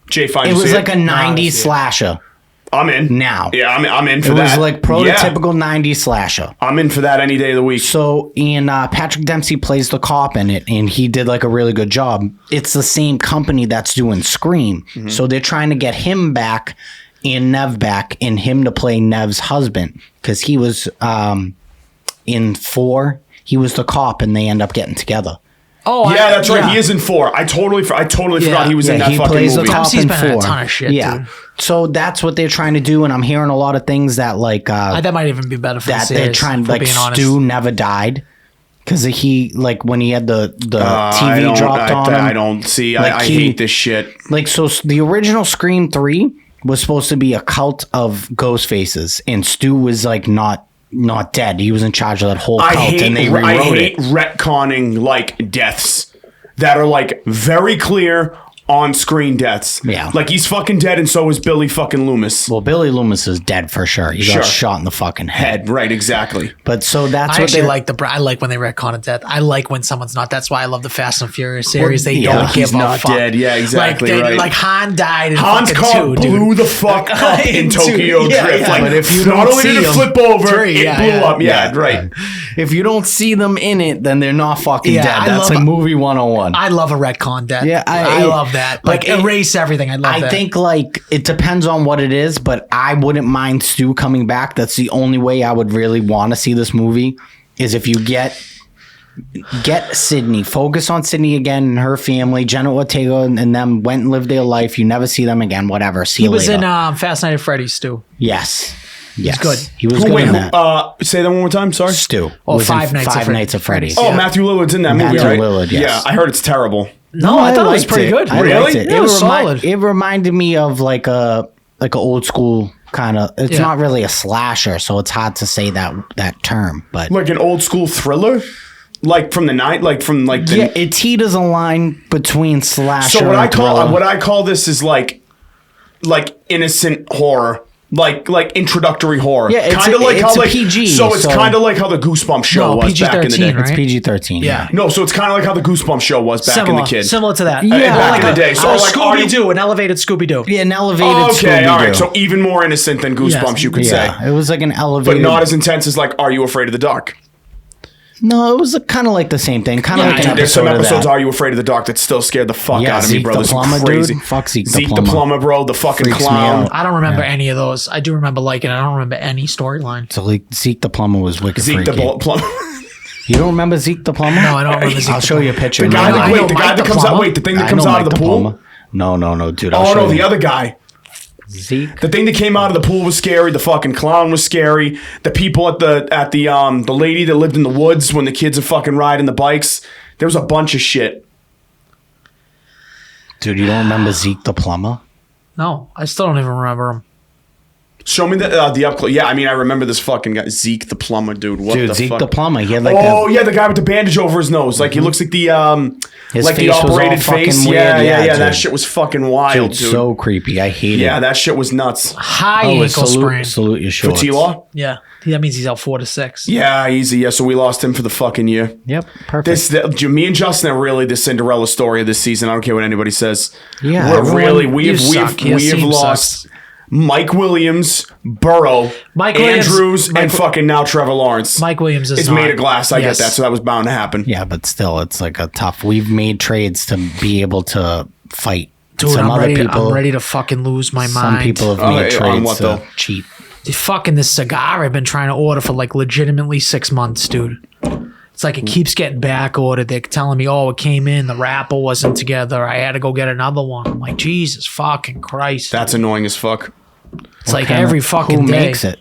Jay Fine? it you was see like a it? 90s slasher. I'm in now. Yeah, I'm in for It that. was like prototypical 90s slasher. I'm in for that any day of the week. So, and Patrick Dempsey plays the cop in it, and he did like a really good job. It's the same company that's doing Scream. So they're trying to get him back and Neve back and him to play Nev's husband because he was in 4. He was the cop, and they end up getting together. Oh, yeah, that's right. He is in 4. I totally forgot he was in that he fucking plays movie. the top He's in been in 4. a ton of shit, dude. So that's what they're trying to do, and I'm hearing a lot of things that like that might even be better for the that series, they're trying. for Like being honest. Stu never died because he like when he had the TV dropped on him. I don't see. Like I hate this shit. Like so, the original Scream 3 was supposed to be a cult of ghost faces, and Stu was like not dead. He was in charge of that whole cult, and they rewrote I hate it. retconning like deaths that are like very clear on-screen deaths. Yeah. Like he's fucking dead, and so is Billy fucking Loomis. Well, Billy Loomis is dead for sure. He got shot in the fucking head. Right, exactly. But so that's I what actually they I like when they retcon a death. I like when someone's not. That's why I love the Fast and Furious series. They yeah, don't give he's a not fuck. dead. Yeah, exactly, right. Like Han died in Han's fucking car 2, blew dude. the fuck up in In 2. Tokyo Yeah, Drift. yeah. Like, But if you not don't only did see it him- flip over, 3, it yeah, blew yeah. up. Yeah, right. if you don't see them in it, then they're not fucking Yeah, dead. I That's love- like movie 101. I love a retcon death. Yeah, I love that. but Like erase everything. I love that. I think like it depends on what it is, but I wouldn't mind Stu coming back. That's the only way I would really want to see this movie is if you get Sydney, focus on Sydney again and her family. Jenna Ortega and them went and lived their life. You never see them again. Whatever. See he you was later. in Fast Night at Freddy's too. Yes. good. He was good in that. Say that one more time. Sorry. Stu. Oh, was in Five Nights at Freddy's. Oh, Yeah. Matthew Lillard's in that movie, Matthew right? Lillard, yes. Yeah, I heard it's terrible. No, I thought it was liked pretty good. I Really? liked it. Yeah, it was solid. It reminded me of like a old school kind of. It's Yeah. not really a slasher, so it's hard to say that term. But Like an old school thriller, like from the night, like from like the. yeah, it teeters a line between slasher. So what I and call thriller. this is like innocent horror. Like introductory horror. Yeah, it's kind of like it's how a like PG, So it's so- kind of like how the Goosebumps show No, was back in the day. PG-13, right? It's PG-13. Yeah. No, so it's kind of like how the Goosebumps show was back in the kid. Similar to that. Yeah. Back in the day. So like, are you- Scooby Doo, an elevated Scooby Doo. Yeah, an elevated Okay, all right. Scooby-Doo. So even more innocent than Goosebumps, Yes. you could say, Yeah, it was like an but elevated. not as intense as like Are You Afraid of the Dark? No, it was kind of like the same thing. Kind of like an Dude, there's some episode of episodes that. Are You Afraid of the Dark that still scared the fuck Yeah, out of me, Zeke bro. the This is Plumber, crazy. dude. Fuck Zeke the Zeke the Plumber. Plumber, bro. The fucking Freaks me clown. out. I don't remember any of those. I do remember liking it. I don't remember any storyline. So like Zeke the Plumber was wicked Zeke the freaky. Plumber. You don't remember Zeke the Plumber? No, I don't remember Zeke I'll the show you a picture. The guy now. that, I wait, know the guy Mike that the comes out. Plumber. Wait, the thing that I comes know out of Mike the pool. Plumber. No, dude. I'll Oh show no, you. the other guy. Zeke. The thing that came out of the pool was scary. The fucking clown was scary. The people at the lady that lived in the woods when the kids are fucking riding the bikes. There was a bunch of shit. Dude, you don't remember Zeke the Plumber? No, I still don't even remember him. Show me the up close. Yeah, I mean, I remember this fucking guy, Zeke the Plumber, dude. What Dude, the Zeke fuck? the Plumber. He had like Oh yeah, the guy with the bandage over his nose. Like he looks like the His like the face was all operated fucking face. weird. Yeah, Yeah, That dude. shit was fucking wild, dude. so creepy. I hate Yeah, it. that shit was nuts. High Oh, ankle sprain. salute your For shorts. T-Law? Yeah, that means he's out 4 to 6. Yeah, easy. Yeah, so we lost him for the fucking year. Yep, perfect. Me and Justin are really the Cinderella story of this season. I don't care what anybody says. Yeah, We're everyone- really you suck. Your we have team lost sucks. Mike Williams, Burrow, Mike Williams- Andrews, Mike- and fucking now Trevor Lawrence. Mike Williams is It's not. made of glass. I Yes. get that, so that was bound to happen. Yeah, but still, it's like a tough. We've made trades to be able to fight. Dude, Some I'm other ready. people, I'm ready to fucking lose my Some mind. people have Oh, made hey, on trades what, to though? cheat. Fucking this cigar I've been trying to order for like legitimately 6 months, dude. It's like it keeps getting back ordered. They're telling me, oh, it came in, the wrapper wasn't together. I had to go get another one. I'm like, Jesus fucking Christ. That's annoying as fuck. It's like Kinda- every fucking who day. makes it?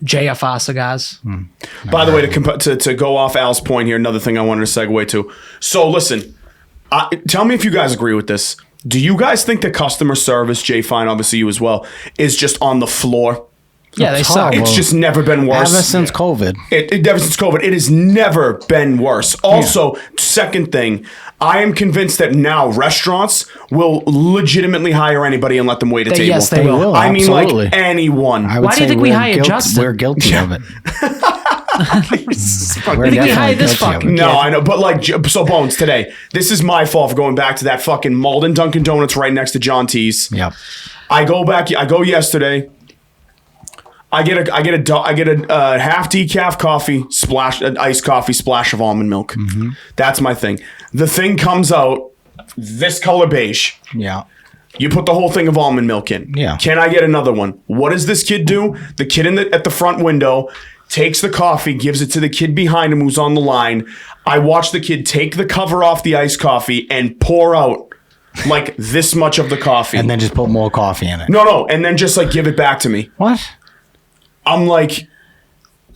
JFR cigars. By the way, to go off Al's point here, another thing I wanted to segue to. So listen, tell me if you guys agree with this. Do you guys think the customer service, Jay Fine, obviously you as well, is just on the floor? Yeah, they It's suck. horrible. It's just never been worse. Ever since COVID. Ever since COVID, it has never been worse. Also, second thing, I am convinced that now restaurants will legitimately hire anybody and let them wait a table. Yes, they will. I mean, absolutely. like anyone. I would Why do you say think we we're hired Justin? We're guilty of it. We're You think we definitely hired this guilty of fucking it. No, I know, but like, so Bones, today, this is my fault for going back to that fucking Malden Dunkin' Donuts right next to John T's. Yep. I go yesterday. I get a half decaf coffee, iced coffee, splash of almond milk. Mm-hmm. That's my thing. The thing comes out this color beige. Yeah. You put the whole thing of almond milk in. Yeah. Can I get another one? What does this kid do? The kid at the front window takes the coffee, gives it to the kid behind him who's on the line. I watch the kid take the cover off the iced coffee and pour out like this much of the coffee. And then just put more coffee in it. No. And then just like give it back to me. What? I'm like,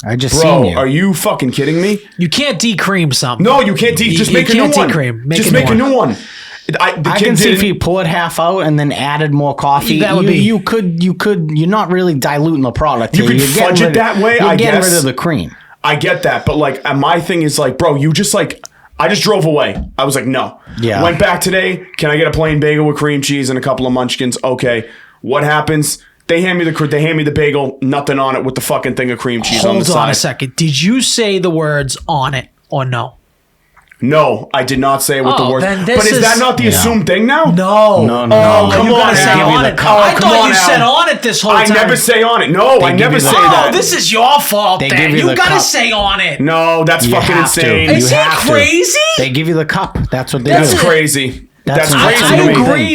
I just bro, seen you. are you fucking kidding me? You can't decream something. No, you can't. Just make a new one. Just make a new one. I can see if you poured half out and then added more coffee. That would be. You could. You're not really diluting the product. You could fudge it that way. You're I getting guess. rid of the cream. I get that, but like my thing is like, bro, you just like. I just drove away. I was like, no. Yeah. Went back today. Can I get a plain bagel with cream cheese and a couple of munchkins? Okay. What happens? They hand me the bagel, nothing on it with the fucking thing of cream cheese on the side. Hold on a second. Did you say the words on it or no? No, I did not say it with the words. Then But is that not the assumed thing now? No. No. Oh, come You on, gotta say Al. on it. Oh, I come thought on, you Al. said on it this whole I time. never say on it. No, I give never you say the- that. Oh, this is your fault They then. give you You the gotta cup. say on it. No, that's You fucking have to. insane. Is You he have to. crazy? They give you the cup. That's what they That's do. crazy. That's That's crazy I to me. agree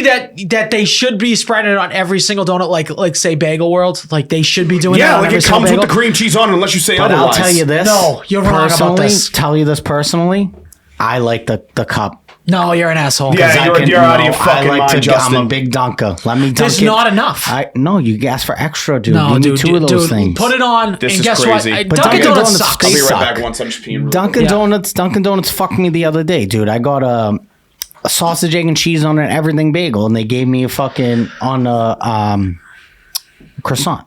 that they should be spreading it on every single donut, like say Bagel World, like they should be doing that Yeah, on like every it single comes with bagel. the cream cheese on it unless you say But otherwise. I'll tell you this. No, you're wrong about personally, this. Tell you this personally. I like the cup. No, you're an asshole. Yeah, 'Cause you're out of your I fucking like mind, I'm Justin. a big dunker. Let me dunk There's it. not enough. No, you ask for extra, dude. No, you need dude, two of those things. put it on, This and is guess crazy. what? But Dunkin' Dunkin' Donuts Donuts, sucks. I'll be they right suck. back once I'm just peeing. Dunkin' Yeah. Donuts fucked me the other day, dude. I got a sausage, egg, and cheese on an everything bagel, and they gave me a fucking on a croissant.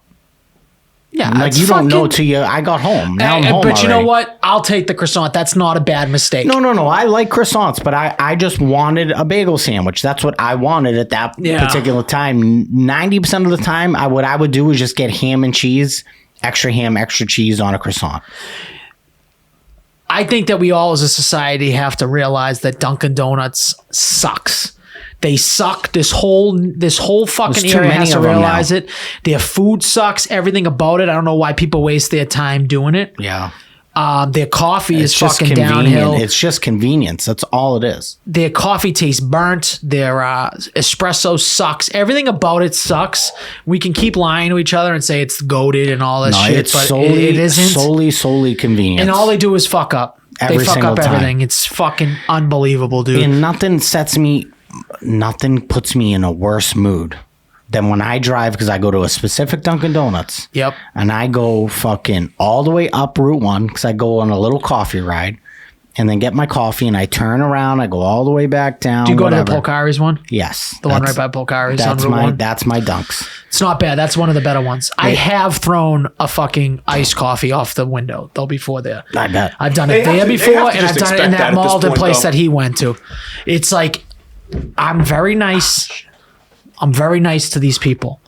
Yeah, Like it's you don't know fucking- till you. I got home. Now I'm home. But you know already. what? I'll take the croissant. That's not a bad mistake. No. I like croissants, but I just wanted a bagel sandwich. That's what I wanted at that Yeah. particular time. 90% of the time, what I would do is just get ham and cheese, extra ham, extra cheese on a croissant. I think that we all as a society have to realize that Dunkin' Donuts sucks. They suck. This whole fucking There's too area many has to of them realize now. it. Their food sucks. Everything about it. I don't know why people waste their time doing it. Yeah. Their coffee It's is just fucking convenient. downhill. It's just convenience. That's all it is. Their coffee tastes burnt. Their espresso sucks. Everything about it sucks. We can keep lying to each other and say it's goated and all this No, shit, it's but solely, it isn't. solely convenience. And all they do is fuck up. Every they fuck single up time. everything. It's fucking unbelievable, dude. And nothing puts me in a worse mood than when I drive, because I go to a specific Dunkin' Donuts. Yep. And I go fucking all the way up Route 1 because I go on a little coffee ride and then get my coffee and I turn around. I go all the way back down. Do you go whatever. to the Polcari's one? Yes. The one right by Polcari's on Route 1? That's my dunks. It's not bad. That's one of the better ones. I have thrown a fucking iced coffee off the window, though, before there. I bet. I've done They it have there to- they before, have to and I've just done it in expect that that at this Malden point, place though. that he went to. It's like, I'm very nice. I'm very nice to these people.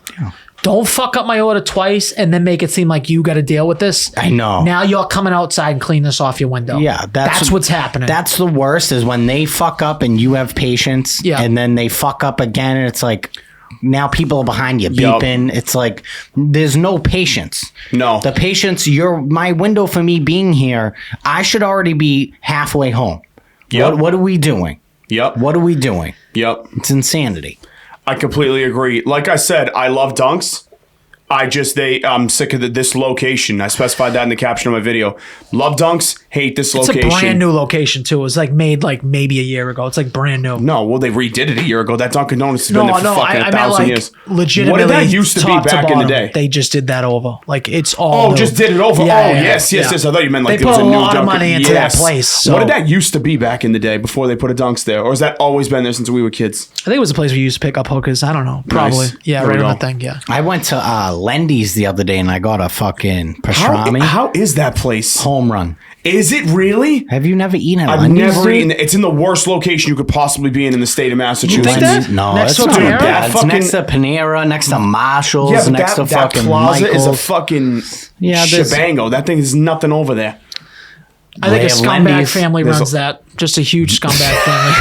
Don't fuck up my order twice and then make it seem like you got to deal with this. I know. Now you're coming outside and clean this off your window. Yeah, that's what's happening. That's the worst, is when they fuck up and you have patience, Yeah. and then they fuck up again, and it's like now people are behind you Yup. beeping. It's like there's no patience. No. The patience. My window for me being here. I should already be halfway home. Yep. What are we doing? Yep. What are we doing? Yep. It's insanity. I completely agree. Like I said, I love dunks. I'm sick of this location. I specified that in the caption of my video. Love dunks, hate this it's location. a brand new location, too. It was like made like maybe a year ago. It's like brand new. No, well, they redid it a year ago. That Dunkin' Donuts has been there for fucking I meant 1,000 like years. legitimately. What did that used to be top back in the bottom. day? They just did that over. Like it's all. Oh, new. just did it over. Yeah, oh, yeah, yes. yeah. I thought you meant like They there was put a a new lot of Dunkin'. money into that place, so- What did that used to be back in the day before they put a Dunks there? Or has that always been there since we were kids? I think it was a place we used to pick up hookers. I don't know. Probably. Nice. Yeah, There we right on go. the thing. Yeah. I went to Lendy's the other day and I got a fucking pastrami How is that place? home run. Is it really? Have you never eaten at I've Lendy's? never dude? eaten it. It's in the worst location you could possibly be in the state of Massachusetts. think that? No, Next it's to not Panera? bad. It's Fucking- next to Panera, next to Marshalls, Yeah, but next to that fucking plaza Michael's. is a fucking there's- shebango. That thing is nothing over there. I think a They have scumbag Lendy's. family There's runs that. Just a huge scumbag family.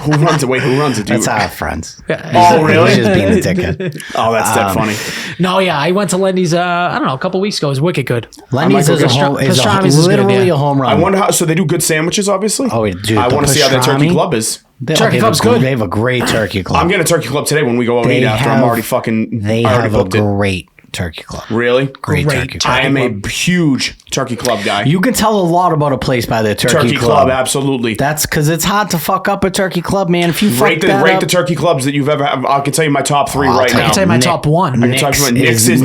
Who runs it? Wait, who runs it? That's our friends. Oh, really? He's just being a dickhead. Oh, that's that funny. No, yeah, I went to Lendy's. I don't know, a couple weeks ago. It was wicked good. Lendy's go is, get pastrami's is good, literally yeah. a home run. I wonder how. So they do good sandwiches, obviously. Oh, dude, I the want to see how their turkey pastrami? club is. Turkey club's good. They have a great turkey club. I'm getting a turkey club today when we go out and eat after. I'm already fucking. They I already have a booked it. great Turkey Club. Really? Great Turkey Club. I am a huge Turkey Club guy. You can tell a lot about a place by their Turkey Club, absolutely. That's because it's hard to fuck up a Turkey Club, man. If you rate the Turkey Clubs that you've ever had. I can tell you my top 3 right now. I can tell you my top 1. Nick's is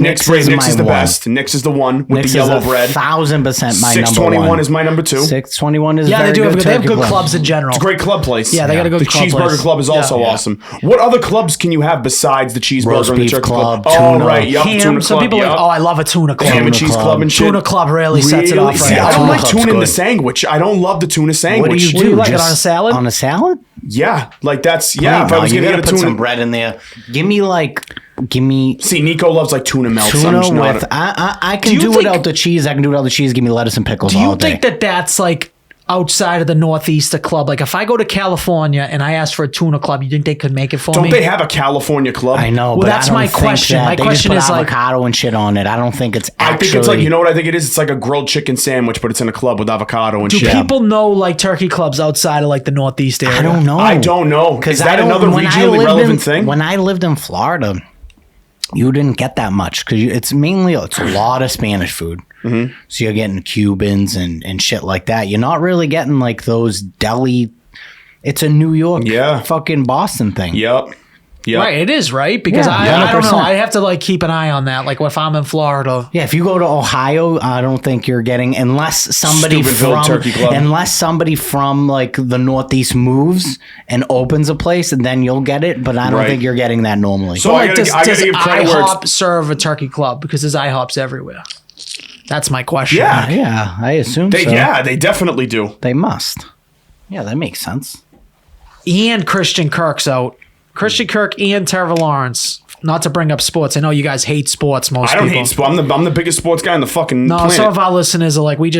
the best. Nick's is the one with the yellow bread. 1,000% my number 1. 621 is my number 2. 621 is they do. They have good club. clubs in general. It's a great club place. Yeah, they got a good the club Cheeseburger place. Club is also awesome. What other clubs can you have besides the Cheeseburger Roast and the Beef Turkey Club? Club, Oh, tuna. right. Yep, Ham. Tuna Some Club. people are like, I love a tuna club. Ham and Cheese Club and shit. Tuna Club really sets it off. See, Right. I don't like Club's tuna in the good. sandwich. I don't love the tuna sandwich. What do you do? What do you like it Just on a salad? On a salad? Yeah, like that's if I was you gonna gotta get a put some tuna. bread in there. Give me See, Nico loves like tuna melt. tuna with. I can do without the cheese. I can do without the cheese. Give me lettuce and pickles. Do you all day. think that that's like outside of the Northeast a club? Like if I go to California and I ask for a tuna club, you think they could make it for me? Don't they have a California club? I know, Well, but that's I don't my think question. that. My They question just is, put like- avocado and shit on it. I don't think it's. I Actually, think it's like, you know what I think it is? It's like a grilled chicken sandwich, but it's in a club with avocado and Do shit. people know like turkey clubs outside of like the Northeast area? I don't know. I don't know. Is that another regionally relevant thing? When I lived in Florida, you didn't get that much because it's a lot of Spanish food. Mm-hmm. So you're getting Cubans and shit like that. You're not really getting like those deli. It's a New York, fucking Boston thing. Yep. Right, it is, right? Because I don't know. 100%. I have to like keep an eye on that. Like if I'm in Florida. Yeah, if you go to Ohio, I don't think you're getting unless somebody from like the Northeast moves and opens a place, and then you'll get it. But I don't think you're getting that normally. So I gotta give credit where IHOP serve a turkey club? Because there's IHOPs everywhere. That's my question. Yeah, I assume so. Yeah, they definitely do. They must. Yeah, that makes sense. And Christian Kirk's out. Christian Kirk and Trevor Lawrence. Not to bring up sports. I know you guys hate sports. Most I don't people. hate sports. I'm the biggest sports guy on the fucking No, planet. some of our listeners are like, we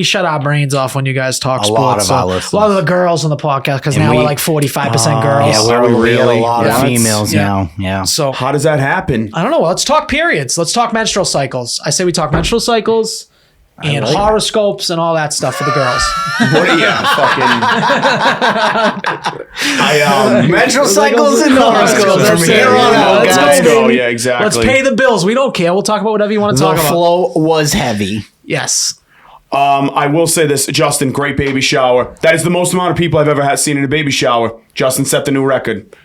shut our brains off when you guys talk sports. lot of our listeners. A lot of the girls on the podcast, because now we're like 45% girls. Yeah, we get a lot of females Yeah. now. Yeah. So How does that happen? I don't know. Let's talk periods. Let's talk menstrual cycles. I say we talk menstrual cycles and horoscopes and all that stuff for the girls. Menstrual cycles and horoscopes. From here on out. Let's go. Yeah, exactly. Let's pay the bills. We don't care. We'll talk about whatever you want to The talk about. flow was heavy. Yes. I will say this, Justin, great baby shower. That is the most amount of people I've ever seen in a baby shower. Justin set the new record.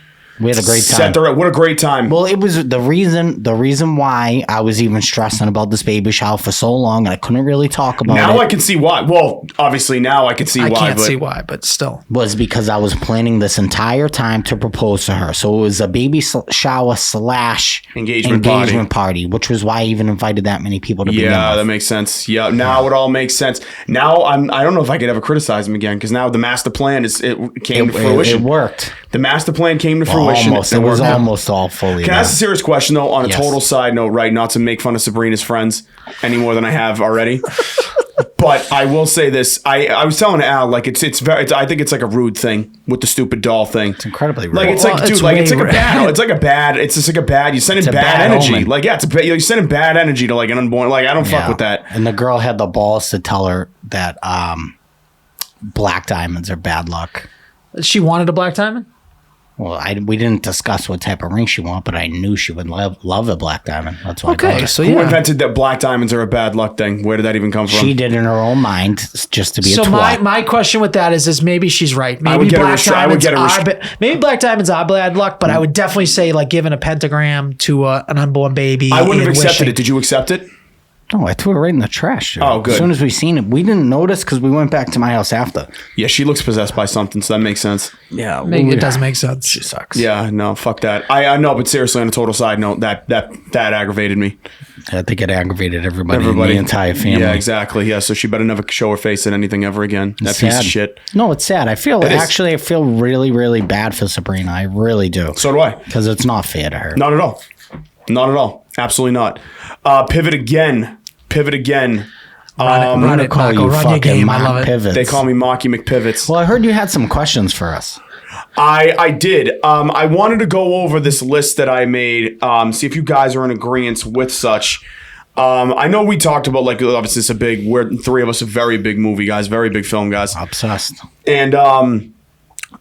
We had a great time. What a great time. Well, it was the reason why I was even stressing about this baby shower for so long, and I couldn't really talk about now it. I can see why. Well, obviously now I can see why. I can't but see why, but still. Was because I was planning this entire time to propose to her. So it was a baby shower / engagement party, which was why I even invited that many people to begin with. that makes sense. Yeah, now it all makes sense. Now I don't know if I could ever criticize him again, because now the master plan came to fruition. It worked. The master plan came to fruition. Almost. It was almost all fully. Can I ask a serious question though? On a Yes. total side note, right? Not to make fun of Sabrina's friends any more than I have already. But I will say this: I was telling Al, like it's I think it's like a rude thing with the stupid doll thing. It's incredibly rude. Like it's Well, like, dude, it's like way it's like a rude. bad. It's just like a bad. You're sending bad bad energy. omen. Like you're sending bad energy to like an unborn. Like I don't fuck with that. And the girl had the balls to tell her that black diamonds are bad luck. She wanted a black diamond? Well, we didn't discuss what type of ring she wanted, but I knew she would love a black diamond. That's why. I got her. So Who yeah. invented that black diamonds are a bad luck thing? Where did that even come from? She did in her own mind just to be So a twat. my question with that is maybe she's right. Maybe would get a black restri- I would diamonds get a are restri- maybe black diamonds are bad luck, but I would definitely say like giving a pentagram to an unborn baby. I wouldn't have and accepted wishing. it. Did you accept it? No, I threw it right in the trash. Dude. Oh, good. As soon as we seen it, we didn't notice because we went back to my house after. Yeah, she looks possessed by something, so that makes sense. Yeah, It does make sense. She sucks. Yeah, no, fuck that. I know, but seriously, on a total side note, that aggravated me. I think it aggravated everybody in the entire family. Yeah, exactly. Yeah, so she better never show her face at anything ever again. That piece of shit. No, it's sad. I feel is. I feel really, really bad for Sabrina. I really do. So do I. Because it's not fair to her. Not at all. Not at all. Absolutely not. Pivot again. Run it, call Marco, you run your fucking game. I Mark love it. Pivots. They call me Marky McPivots. Well, I heard you had some questions for us. I did. I wanted to go over this list that I made, see if you guys are in agreement with such. I know we talked about, like, obviously we're three of us are very big movie guys, very big film guys. Obsessed. And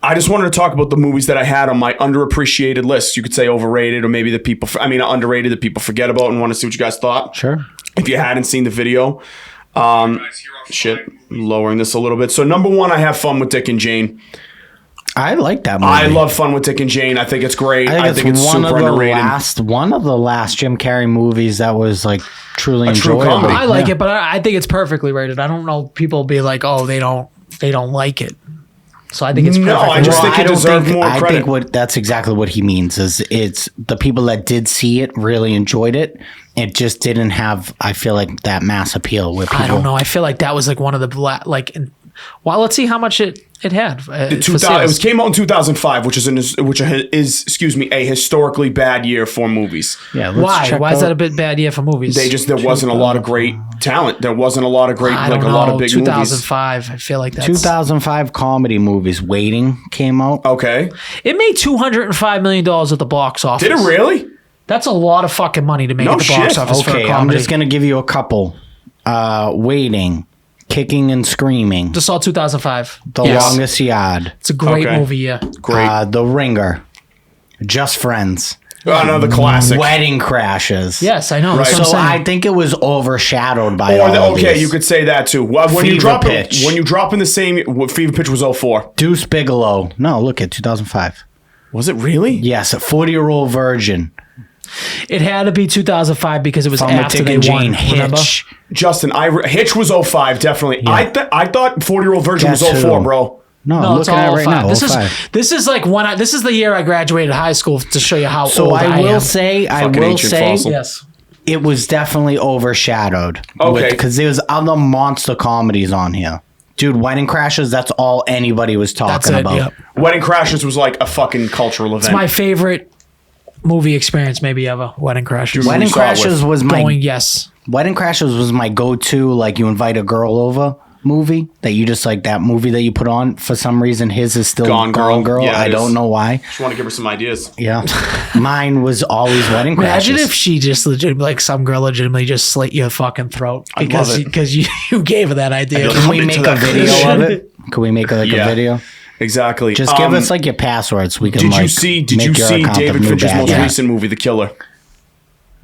I just wanted to talk about the movies that I had on my underappreciated list. You could say overrated, or maybe underrated that people forget about, and want to see what you guys thought. Sure. If you hadn't seen the video, lowering this a little bit. So number 1, I have Fun with Dick and Jane. I like that movie. I love Fun with Dick and Jane. I think it's great. I think it's super underrated. One of the last Jim Carrey movies that was like truly enjoyable. comedy. I like it, but I think it's perfectly rated. I don't know. People be like, oh, they don't like it. So I think it's perfect. No, I just think it deserves more credit. I think that's exactly what he means. Is it's the people that did see it really enjoyed it. It just didn't have, I feel like, that mass appeal with people. I don't know. I feel like that was like one of the well, let's see how much it had. It came out in 2005, which is a historically bad year for movies. Yeah. Why is that a bit bad year for movies? There wasn't a lot of great talent. There wasn't a lot of great, a lot of big 2005, movies. I feel like that's 2005 comedy movies. Waiting came out. Okay. It made $205 million at the box office. Did it really? That's a lot of fucking money to make at the box office for a comedy. I'm just gonna give you a couple. Waiting. Kicking and Screaming. Just saw 2005. The Longest Yard. It's a great movie, yeah. Great. The Ringer. Just Friends. Another classic. Wedding Crashes. Yes, I know. Right. So I think it was overshadowed by all of these. Okay, you could say that too. When you drop in the same, Fever Pitch was 04. Deuce Bigelow. No, look at 2005. Was it really? Yes, a 40-year-old virgin. It had to be 2005 because it was after they won. Hitch. Justin, Hitch was 05, definitely. Yeah. I thought 40-Year-Old Virgin was 04, bro. No, I'm looking at it right now. This is like this is the year I graduated high school to show you how old I am. I will say, yes, it was definitely overshadowed. Okay. Because there's other monster comedies on here. Dude, Wedding Crashes, that's all anybody was talking about. Yep. Wedding Crashes was like a fucking cultural event. It's my favorite movie experience maybe ever. Wedding Crashes. Wedding Crashes was my Wedding Crashes was my go-to, like you invite a girl over movie that you just like, that movie that you put on. For some reason his is still Gone Girl. Yeah, I don't know why. Just want to give her some ideas. Yeah. Mine was always Wedding Crashes. Imagine if she just some girl legitimately just slit your fucking throat because you gave her that idea. Can we make a video of it? Can we make a video? Exactly. Just give us like your passwords. We can. Did you see David Fincher's most recent movie, The Killer?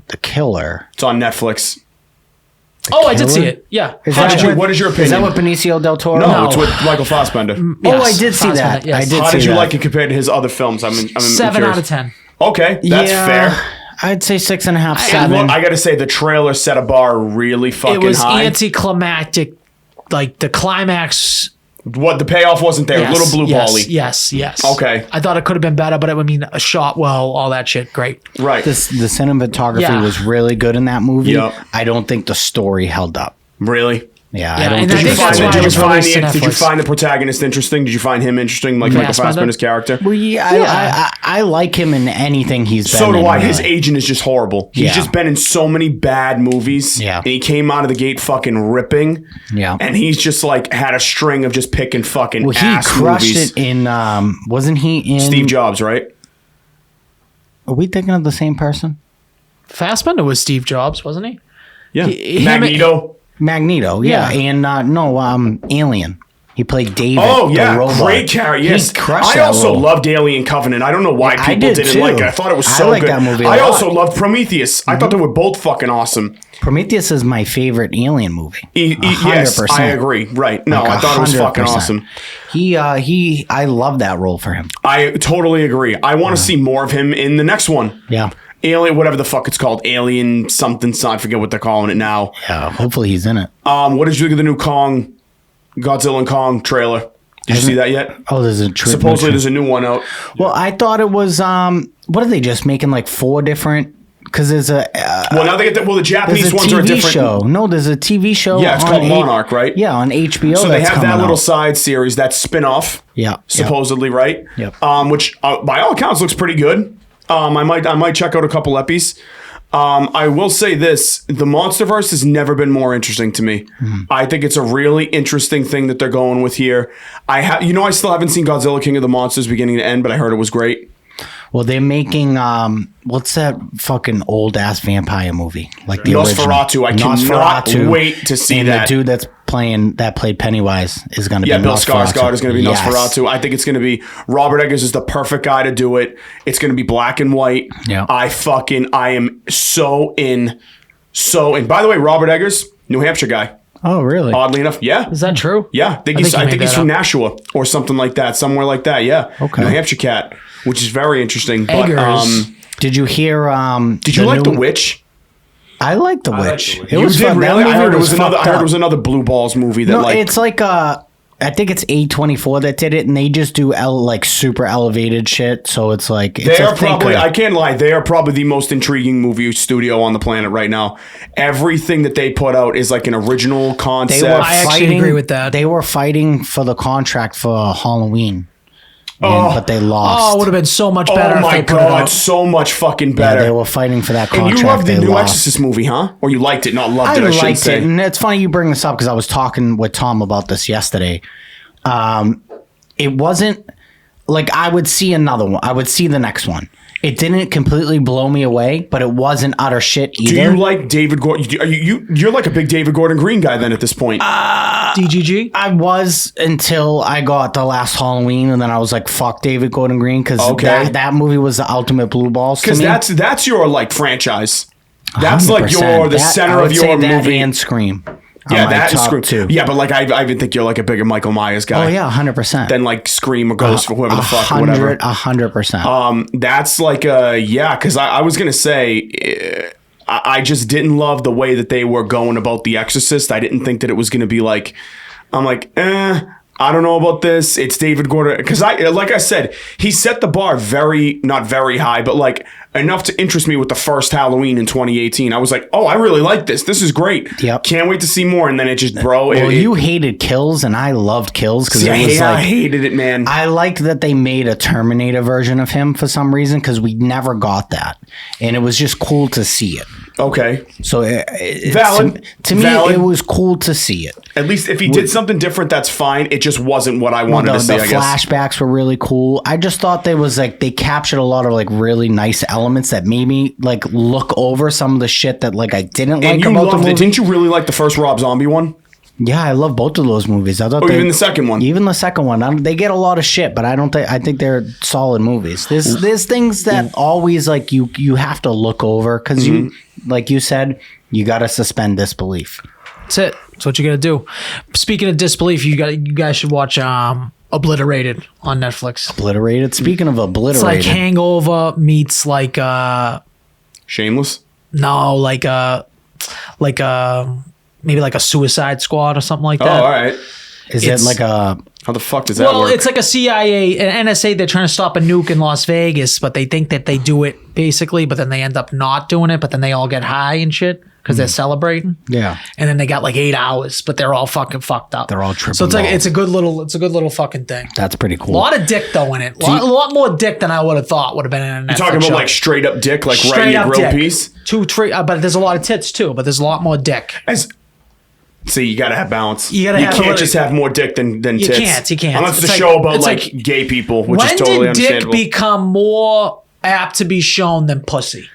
The Killer. It's on Netflix. I did see it. Yeah. What is your opinion? Is that with Benicio del Toro? No, it's with Michael Fassbender. Yes, I did see that. Yes. How did you like it compared to his other films? I'm 7 out of 10. Okay, that's fair. I'd say 6.5, 7. I got to say, the trailer set a bar really fucking high. It was anticlimactic. Like the climax. What, the payoff wasn't there? Little blue Polly. Yes. Okay. I thought it could have been better, but a shot well, all that shit, great. Right. The cinematography was really good in that movie. Yep. I don't think the story held up. Really? Yeah. I don't Did you find the protagonist interesting? Did you find him interesting, like Michael Fassbender's character? Well, I like him in anything he's been in. So do I. Really. His agent is just horrible. He's just been in so many bad movies. Yeah. And he came out of the gate fucking ripping. Yeah. And he's just like had a string of just picking fucking ass movies. He crushed it in, wasn't he in... Steve Jobs, right? Are we thinking of the same person? Fassbender was Steve Jobs, wasn't he? Yeah. Magneto, yeah. And Alien. He played David. Oh, yeah. The robot. Great character. Yes. I also loved Alien Covenant. I don't know why people didn't like it. I thought it was so good. That movie I also loved Prometheus. Mm-hmm. I thought they were both fucking awesome. Prometheus is my favorite Alien movie. 100%. Yes, I agree. Right. No, I thought it was fucking awesome. I love that role for him. I totally agree. I want to see more of him in the next one. Yeah. Alien, whatever the fuck it's called, Alien something. I forget what they're calling it now. Yeah, hopefully he's in it. What did you think of the new Godzilla and Kong trailer? Did you see that yet? Oh, there's a supposedly there's a new one out. Well, I thought it was what are they just making like 4 different? Because there's a now they get the Japanese ones are a different show. No, there's a TV show. Yeah, it's called Monarch, right? Yeah, on HBO. So they have that little side series, that spin-off. Yeah, supposedly, right? Yep. Which by all accounts looks pretty good. I might check out a couple epies. I will say this: the MonsterVerse has never been more interesting to me. I think it's a really interesting thing that they're going with here. I still haven't seen Godzilla King of the Monsters beginning to end, but I heard it was great. Well, they're making what's that fucking old ass vampire movie? Like the Nosferatu. I cannot wait to see and that. The dude that played Pennywise is going to be Bill Nosferatu. Skarsgård is going to be Nosferatu. I think it's going to be Robert Eggers is the perfect guy to do it. It's going to be black and white. Yeah. I am so in. By the way, Robert Eggers, New Hampshire guy. Oh, really? Oddly enough, yeah. Is that true? Yeah, I think he's from Nashua or something like that, somewhere like that. Yeah, okay. New Hampshire cat, which is very interesting. Eggers. But did you hear? Did you like The Witch? I like The Witch. It was fun. Really? I heard it was another Blue Balls movie that it's like I think it's A24 that did it, and they just do like super elevated shit. So it's like they are probably. I can't lie. They are probably the most intriguing movie studio on the planet right now. Everything that they put out is like an original concept. I actually agree with that. They were fighting for the contract for Halloween. But they lost. Oh, it would have been so much better. Oh my god, so much fucking better. Yeah, they were fighting for that contract. And you loved the new Exorcist movie, huh? Or you liked it, not loved it, I should say. And it's funny you bring this up because I was talking with Tom about this yesterday. It wasn't like I would see another one. I would see the next one. It didn't completely blow me away, but it wasn't utter shit either. Do you like David Gordon? You're like a big David Gordon Green guy then at this point. DGG? I was until I got the last Halloween, and then I was like, fuck David Gordon Green, because that movie was the ultimate blue balls to me. Because that's your like franchise. That's 100%. Like the center of your movie. And Scream. Yeah, that is Scream too. Yeah, but like I even think you're like a bigger Michael Myers guy. Oh yeah, 100%. Than like Scream or Ghost or whoever the fuck, or whatever. 100%. That's like because I was gonna say I just didn't love the way that they were going about The Exorcist. I didn't think that it was gonna be like, I'm like, I don't know about this. It's David Gordon because like I said, he set the bar not very high, but like enough to interest me with the first Halloween in 2018. I was like, oh, I really like this. This is great. Yep. Can't wait to see more. And then it just you hated Kills, and I loved Kills because I hated it, man. I liked that they made a Terminator version of him for some reason because we never got that, and it was just cool to see it. Okay. So valid. To me, it was cool to see it. At least if he did something different, that's fine. It just wasn't what I wanted to see, I guess. The flashbacks were really cool. I just thought they captured a lot of like really nice elements that made me like look over some of the shit that like I didn't like about the movie. Didn't you really like the first Rob Zombie one? Yeah, I love both of those movies. I thought even the second one. Even the second one. They get a lot of shit, but I think they're solid movies. There's things that always like you have to look over because you, like you said, you got to suspend disbelief. That's it. That's what you got to do. Speaking of disbelief, you guys should watch Obliterated on Netflix. Obliterated. Speaking of Obliterated, it's like Hangover meets like Shameless. No, like maybe like a Suicide Squad or something like that. Oh, all right. Is it like a... How the fuck does that work? Well, it's like a CIA and NSA. They're trying to stop a nuke in Las Vegas, but they think that they do it basically, but then they end up not doing it, but then they all get high and shit because they're celebrating. Yeah. And then they got like 8 hours, but they're all fucking fucked up. They're all tripping. So it's a good little fucking thing. That's pretty cool. A lot of dick though in it. A lot more dick than I would have thought would have been in a Netflix You're talking about show. like straight up dick, like right in your grill piece? 2, 3, but there's a lot of tits too, but there's a lot more dick. See, you gotta have balance. You can't just have more dick than tits. You can't. Unless it's a show about like gay people, which is totally understandable. When did dick become more apt to be shown than pussy?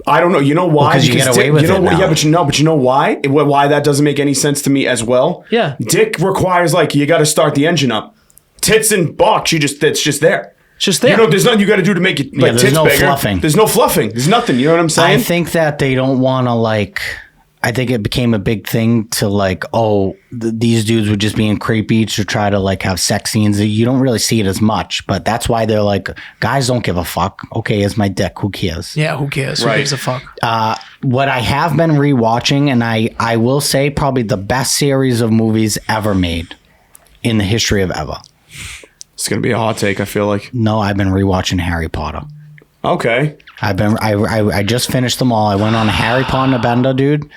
I don't know. You know why? Because you get away with it now. Yeah, but you know why? Why that doesn't make any sense to me as well? Yeah. Dick requires like you got to start the engine up. Tits and box, it's just there. It's just there. You know, there's nothing you got to do to make it like tits bigger. Fluffing. There's no fluffing. There's nothing. You know what I'm saying? I think that they don't want to like. I think it became a big thing to like, these dudes were just being creepy to try to like have sex scenes. You don't really see it as much, but that's why they're like, guys don't give a fuck. Okay, it's my dick. Who cares? Yeah, who cares? Right. Who gives a fuck? What I have been rewatching, and I will say probably the best series of movies ever made in the history of ever. It's going to be a hot take, I feel like. No, I've been rewatching Harry Potter. Okay. I just finished them all. I went on a Harry Potter bender, dude.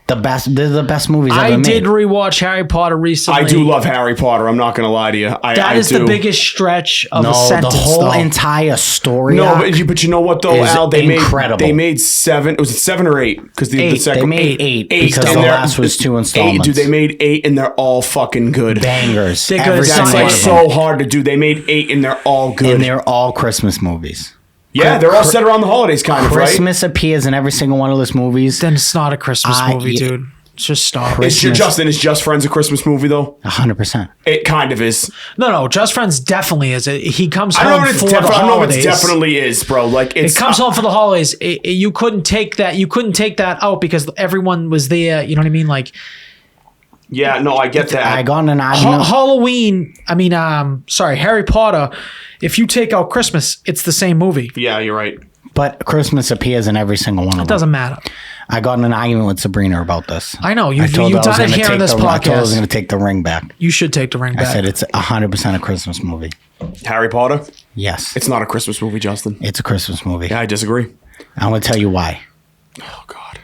They're the best movies ever made. I did rewatch Harry Potter recently. I do love Harry Potter. I'm not going to lie to you. That is the biggest stretch of a sentence. The whole entire story. No, but you know what though, Al? Incredible. They made 7. Was it 7 or 8? Because the second they made 8 because the last was 2 installments. 8, dude, they made 8 and they're all fucking good. Bangers. That's like so hard to do. They made 8 and they're all good. And they're all Christmas movies. Yeah, they're all set around the holidays, kind of, right? Christmas appears in every single one of those movies. Then it's not a Christmas movie, dude. Just stop. Justin, is Just Friends a Christmas movie, though? 100%. It kind of is. No. Just Friends definitely is. He comes I home don't know if for the holidays. I don't know if it definitely is, bro. Like it comes home for the holidays. You couldn't take that. You couldn't take that out because everyone was there. You know what I mean? Like, yeah, no, I get that. I got in an argument. Halloween. I mean, Harry Potter. If you take out Christmas, it's the same movie. Yeah, you're right. But Christmas appears in every single one of them. It doesn't matter. I got in an argument with Sabrina about this. I know. You've done it here in this podcast. I told her I was going to take the ring back. You should take the ring back. I said it's 100% a Christmas movie. Harry Potter? Yes. It's not a Christmas movie, Justin. It's a Christmas movie. Yeah, I disagree. I'm going to tell you why. Oh, God.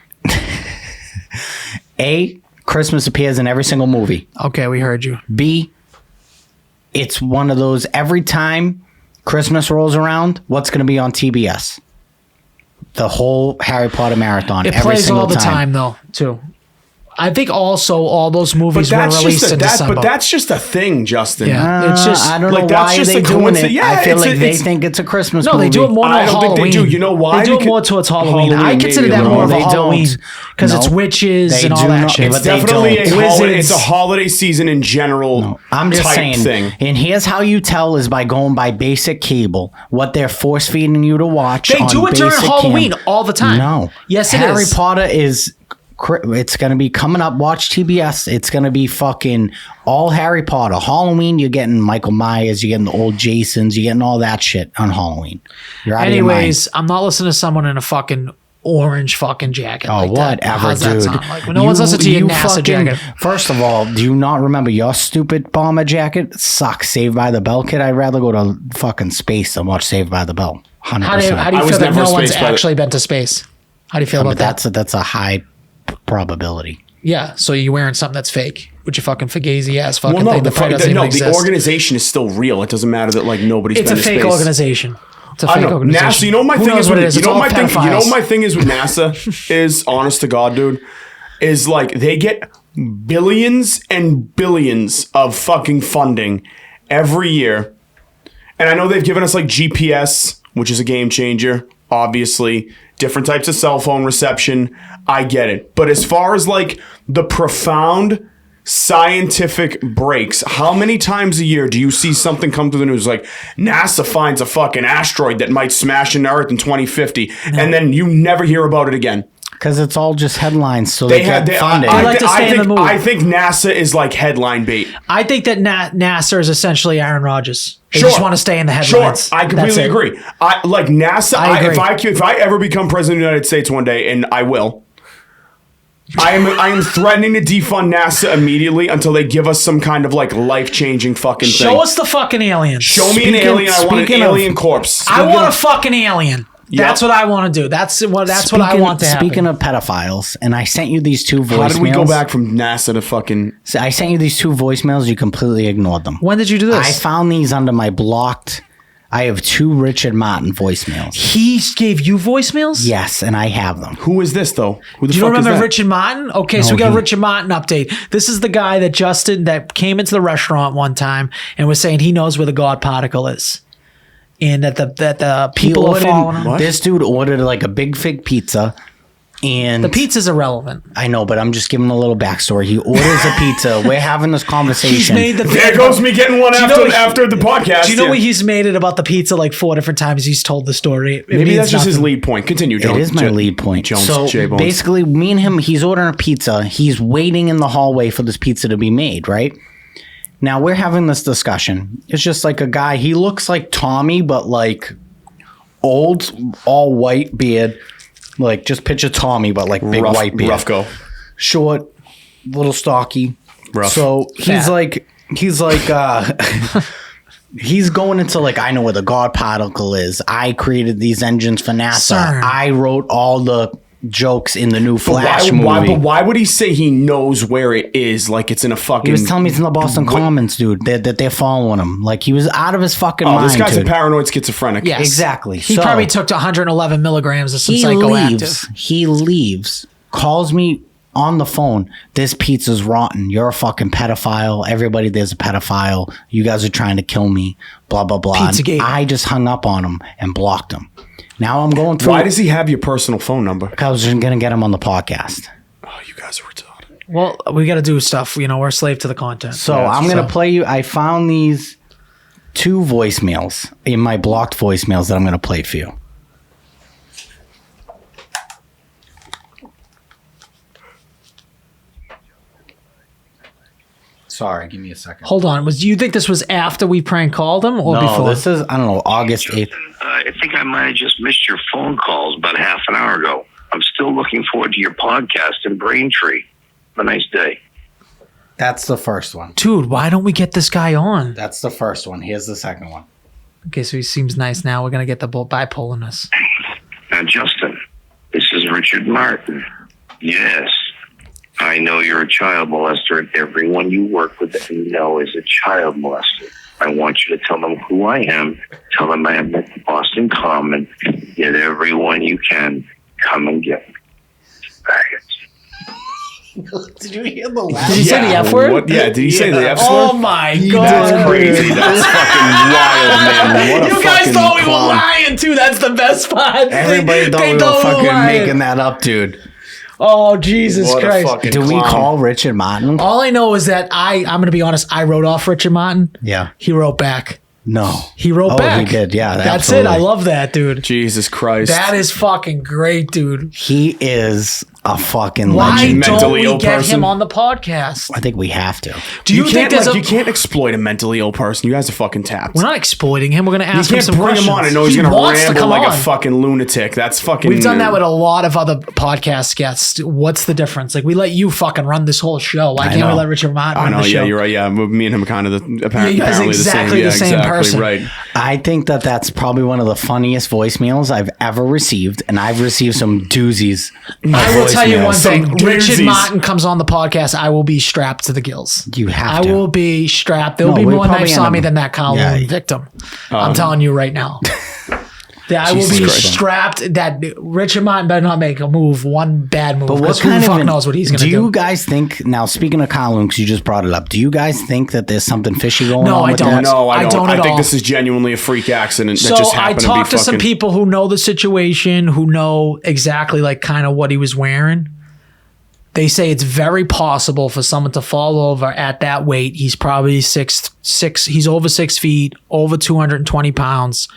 A, Christmas appears in every single movie. Okay, we heard you. B, it's one of those every time Christmas rolls around, what's going to be on TBS? The whole Harry Potter marathon. It every plays single all the time, though, too. I think also all those movies were released in December. But that's just a thing, Justin. Yeah, it's just I don't know why they doing it. Yeah, I feel like they think it's a Christmas movie. No, they do it more than Halloween. I don't think they do. You know why? They do it more towards Halloween. I consider that more of a Halloween because it's witches and all that shit. It's definitely it's a holiday season in general. No, I'm just saying. Thing. And here's how you tell is by going by basic cable, what they're force feeding you to watch. They do it during Halloween all the time. No, yes, it is. Harry Potter is. It's going to be coming up. Watch TBS. It's going to be fucking all Harry Potter. Halloween, you're getting Michael Myers. You're getting the old Jasons. You're getting all that shit on Halloween. You're out Anyways, I'm not listening to someone in a fucking orange fucking jacket. Oh, like whatever, that. How's dude. That sound? Like, no one's listening to your NASA jacket. First of all, do you not remember your stupid bomber jacket? It sucks. Saved by the Bell, kid. I'd rather go to fucking space than watch Saved by the Bell. 100%. How do you feel that no one's actually been to space? How do you feel about that? That's a high probability. Yeah, so you're wearing something that's fake with your fucking fugazi ass fucking well, no, thing. The organization is still real. It doesn't matter that like nobody's been to space. It's a fake organization. It's a fake organization. NASA, you know what my thing is with you know what my thing is with NASA is, honest to God, dude, is like they get billions and billions of fucking funding every year. And I know they've given us like GPS, which is a game changer, obviously. Different types of cell phone reception. I get it. But as far as like the profound scientific breaks, how many times a year do you see something come through the news like NASA finds a fucking asteroid that might smash into Earth in 2050, and then you never hear about it again? Because it's all just headlines, so they get funding. I think NASA is like headline bait. I think that NASA is essentially Aaron Rodgers. They just want to stay in the headlines. Sure, I completely agree. I like NASA. If I ever become president of the United States one day, and I will, I am threatening to defund NASA immediately until they give us some kind of like life-changing fucking thing. Show us the fucking aliens. Show me an alien. I want an alien corpse. I want a fucking alien. That's what I want to do. That's what I want to happen. Speaking of pedophiles, and I sent you these two voicemails. How did we go back from NASA to fucking... So I sent you these two voicemails. You completely ignored them. When did you do this? I found these under my blocked... I have two Richard Martin voicemails. He gave you voicemails? Yes, and I have them. Who is this, though? Who the Do you fuck remember is that? Richard Martin? Okay, no, so we got a Richard Martin update. This is the guy that came into the restaurant one time and was saying he knows where the God particle is. And that the people are following him. This dude ordered like a big fig pizza, and the pizza's irrelevant. I know, but I'm just giving a little backstory. He orders a pizza. We're having this conversation. There goes me getting one after the podcast. Do you know what he's made it about the pizza like 4 different times? He's told the story. Maybe that's just his lead point. Continue, Jones. It is my lead point. Jones, so J-Bones. Basically, me and him, he's ordering a pizza. He's waiting in the hallway for this pizza to be made, right? Now, we're having this discussion. It's just like a guy. He looks like Tommy, but like old, all white beard. Like, just picture Tommy, but like big white beard. Rough go. Short, little stocky. Rough. So he's like, he's going into like, I know where the God particle is. I created these engines for NASA. CERN. I wrote all the jokes in the new Flash movie. But why would he say he knows where it is? Like it's in a fucking... He was telling me it's in the Boston Commons, dude. That they're following him. Like he was out of his fucking mind. This guy's dude. a paranoid schizophrenic. Yes. Exactly. He probably took 111 milligrams of some psychoactive. He leaves, calls me on the phone. This pizza's rotten. You're a fucking pedophile. Everybody there's a pedophile. You guys are trying to kill me. Blah, blah, blah. Pizzagate. I just hung up on him and blocked him. Now I'm going through. Why does he have your personal phone number? Because I was just going to get him on the podcast. Oh, you guys are retarded. Well, we got to do stuff. We're a slave to the content. So I'm going to play you. I found these 2 voicemails in my blocked voicemails that I'm going to play for you. Sorry, give me a second. Hold on. Do you think this was after we prank called him or before? No, this is, I don't know, August 8th. I think I might have just missed your phone calls about half an hour ago. I'm still looking forward to your podcast in Braintree. Have a nice day. That's the first one. Dude, why don't we get this guy on? That's the first one. Here's the second one. Okay, so he seems nice now. We're going to get the bipolarness. Now, Justin, this is Richard Martin. Yes, I know you're a child molester, and everyone you work with that you know is a child molester. I want you to tell them who I am. Tell them I am at the Boston Common. Get everyone you can. Come and get me. Faggots. Did you hear the laugh? Did he say the F word? Did he say the F word? Oh my God. That's crazy. That's fucking wild, man. What a You guys fucking thought we were clown. lying too. That's the best part. Everybody thought we were fucking making that up, dude. Oh, Jesus What a Christ. fucking Did we clown. call Richard Martin? All I know is that I'm going to be honest. I wrote off Richard Martin. Yeah. He wrote back. No. He wrote back. He did, yeah. That's absolutely. it. I love that, dude. Jesus Christ. That is fucking great, dude. He is a fucking Why legend. don't Mentally we ill get person? him on the podcast? I think we have to. Do you, think there's you can't exploit a mentally ill person. You guys are fucking tapped. We're not exploiting him. We're going to You ask him can't some bring questions. him on and know he's He going to wants ramble come like on. a fucking lunatic. That's fucking. We've done that with a lot of other podcast guests. What's the difference? Like, we let you fucking run this whole show. Why can't we know. let Richard Martin I run know. the Yeah, show? you're right. Yeah, me and him are kind of you apparently guys the same. exactly Yeah, the same exactly person. right. I think that's probably one of the funniest voicemails I've ever received, and I've received some doozies. I will tell you one thing. Some Richard doozies. Martin comes on the podcast, I will be strapped to the gills. You have I to. will be strapped. There'll No, be we more probably knives end on me up- than that Kowloon Yeah. victim. I'm telling you right now. That I will Jesus be Christ. strapped. That Richard Martin better not make a move, one bad move. But what Because who kind the of fuck knows what he's going to do do? you guys think, now speaking of Kowloon, because you just brought it up, do you guys think that there's something fishy going No, on I with don't. that? No, I I don't. don't I at think all. this is genuinely a freak accident that So just I happened talked to to be some fucking. people who know the situation, who know exactly like kind of what he was wearing. They say it's very possible for someone to fall over at that weight. He's probably six. He's over 6 feet, over 220 pounds.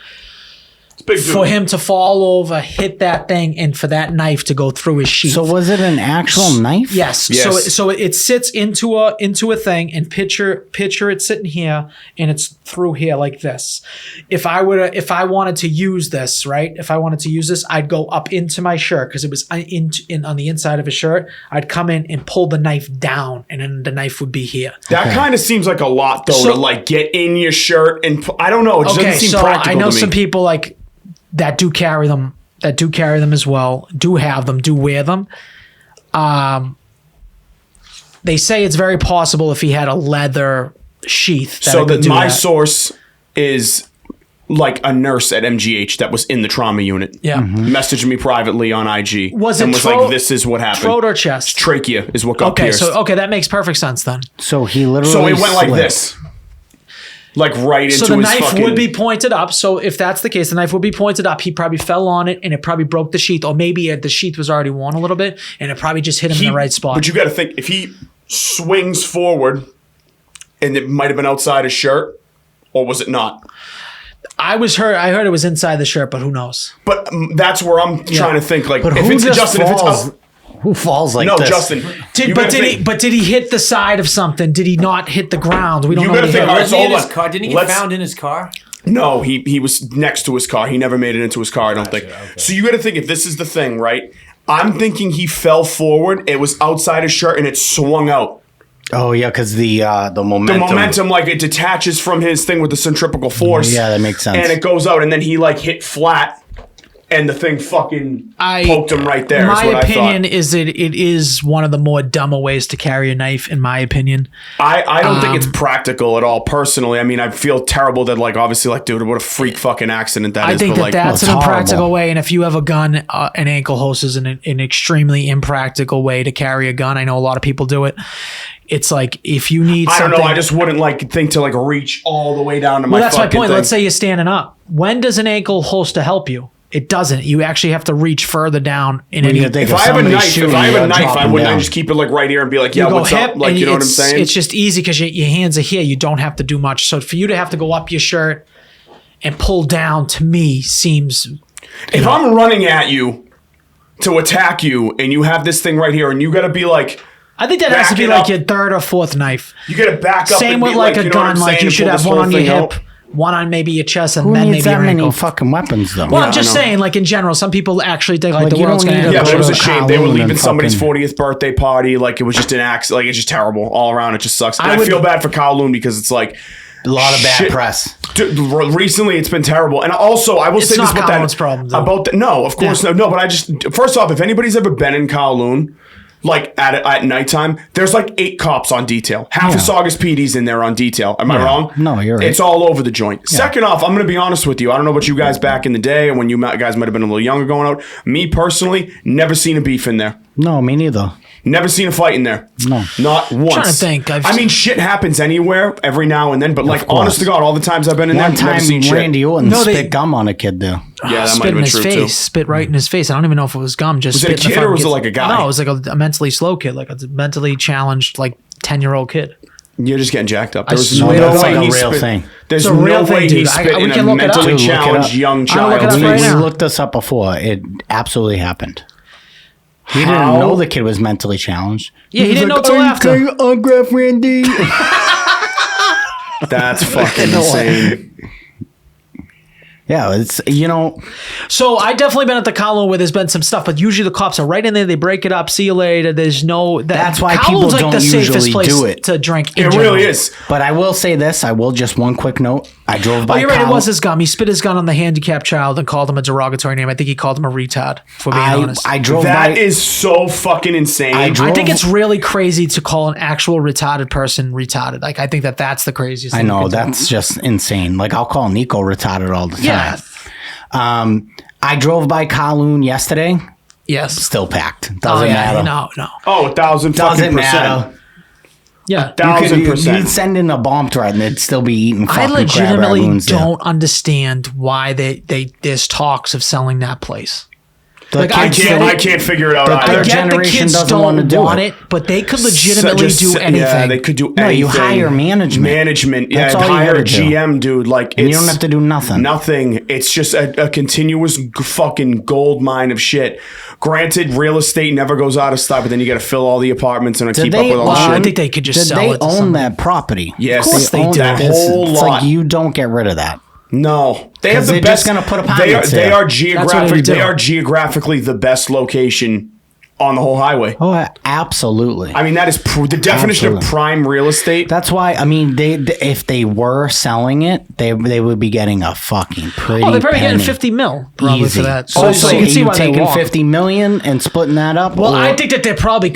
Big For dude. him to fall over, hit that thing, and for that knife to go through his sheath. So was it an actual knife? Yes. Yes. So it sits into a thing, and picture it sitting here, and it's through here like this. If I wanted to use this, right? If I wanted to use this, I'd go up into my shirt because it was in on the inside of his shirt. I'd come in and pull the knife down, and then the knife would be here. That kind of seems like a lot, though, So- to like get in your shirt and I don't know. It just Okay, doesn't seem so practical I know to me. some people like that do carry them as well, do have them, do wear them. They say it's very possible if he had a leather sheath. So it could that do my that. source is like a nurse at MGH that was in the trauma unit. Yeah. Messaged me privately on IG. Was it and was throat- like, this is what happened. Throat or chest? Trachea is what got Okay, pierced. so that makes perfect sense then. So he literally So it went like slipped. this. Like right into So the his knife fucking... would be pointed up. So if that's the case, the knife would be pointed up. He probably fell on it, and it probably broke the sheath, or maybe the sheath was already worn a little bit, and it probably just hit him in the right spot. But you got to think, if he swings forward and it might have been outside his shirt, or was it not? I heard it was inside the shirt, but who knows? But that's where I'm trying to think. Like, But if who it's just Justin, if it's falls? out, Who falls like no, this? Justin. Did he hit the side of something? Did he not hit the ground? We don't You know. gotta what he think, hit. all right, Wasn't he in hold his on. car? Didn't he get Let's- found in his car? No, he was next to his car. He never made it into his car, I don't think. So you got to think, if this is the thing, right? I'm thinking he fell forward. It was outside his shirt and it swung out. Oh yeah, because the The momentum. momentum, like it detaches from his thing with the centripetal force. Yeah, that makes sense. And it goes out, and then he like hit flat, and the thing fucking poked him right there. My is what opinion I thought. is that it is one of the more dumber ways to carry a knife, in my opinion. I don't think it's practical at all. Personally, I mean, I feel terrible that like obviously like dude, what a freak fucking accident that is. I think but, like, that's it's an impractical horrible. way. And if you have a gun, an ankle hose is an extremely impractical way to carry a gun. I know a lot of people do it. It's like if you need I don't something. know. I just wouldn't like think to like reach all the way down to my. Well, that's my fucking point. thing. Let's say you're standing up. When does an ankle holster help you? It doesn't. You actually have to reach further down in any. If I have a knife, I wouldn't just keep it like right here and be like, yeah, what's up? Like, you know what I'm saying? It's just easy because your hands are here. You don't have to do much. So for you to have to go up your shirt and pull down, to me, seems. If I'm running at you to attack you and you have this thing right here and you got to be like. I think that has to be like your third or fourth knife. You got to back up. Same with like a gun. Like you should have one on your hip. One on maybe your chest, and then maybe your ankle. Many fucking weapons, though. Well, I'm just saying, like in general, some people actually think like the world's going to end up. Yeah, but it was a shame. They were leaving somebody's 40th birthday party. Like it was just an accident. Like it's just terrible all around. It just sucks. And I feel bad for Kowloon because it's like a lot of bad press. Dude, recently, it's been terrible. And also, I will say this about that. Problem, no, of course no. But I just first off, if anybody's ever been in Kowloon. Like at nighttime, there's like 8 cops on detail. Half of Saugus PD's in there on detail. Am I wrong? No, you're right. It's all over the joint. Yeah. Second off, I'm going to be honest with you. I don't know about you guys back in the day and when you guys might have been a little younger going out. Me personally, never seen a beef in there. No, me neither. Never seen a fight in there. No. Not once. I'm trying to think. I mean, shit happens anywhere every now and then, but like, honest to God, all the times I've been in there, I've never seen shit. Randy Orton spit gum on a kid there. Yeah, that might have been true too. Spit right in his face. I don't even know if it was gum. Just was it a kid or was it like a guy? No, it was like a mentally slow kid, like a mentally challenged, like 10-year-old kid. You're just getting jacked up. There's no way he spit. There's no way he spit in a mentally challenged young child. We looked this up before. It absolutely happened. He didn't know the kid was mentally challenged. Yeah, he didn't know until after. Autograph Randy. That's fucking insane. Yeah, it's, So I definitely been at the Kowloon where there's been some stuff, but usually the cops are right in there. They break it up. See you later. There's no. That's why people don't usually do it. To drink. It really is. But I will say this. I will just one quick note. I drove by. Oh, you're right. It was his gum. He spit his gun on the handicapped child and called him a derogatory name. I think he called him a retard. For being honest, I drove by. That is so fucking insane. I think it's really crazy to call an actual retarded person retarded. Like I think that's the craziest thing. I know that's just insane. Like I'll call Nico retarded all the time. Yeah. I drove by Kowloon yesterday. Yes. Still packed. Doesn't matter. No. Oh, 1,000 fucking percent. Yeah. 1,000%. You'd send in a bomb threat and they'd still be eating fucking I legitimately crab don't understand why there's talks of selling that place. I can't figure it out. I get the kids don't want it, but they could legitimately do anything. Yeah, they could do anything. No, you hire management. Yeah, hire a GM, dude. Like, and you don't have to do nothing. Nothing. It's just a continuous fucking gold mine of shit. Granted, real estate never goes out of stock, but then you got to fill all the apartments and keep up with all the shit. I think they could just sell it. Did they own that property? Yes, of course they own do. that whole lot. It's like you don't get rid of that. No, they have the best. Just gonna put they are geographically the best location on the whole highway. Oh, absolutely. I mean, that is the definition of prime real estate. That's why. I mean, if they were selling it, they would be getting a fucking pretty. Oh, they're probably getting $50 million probably easy for that. So you can see why taking $50 million and splitting that up. Well, I think that they're probably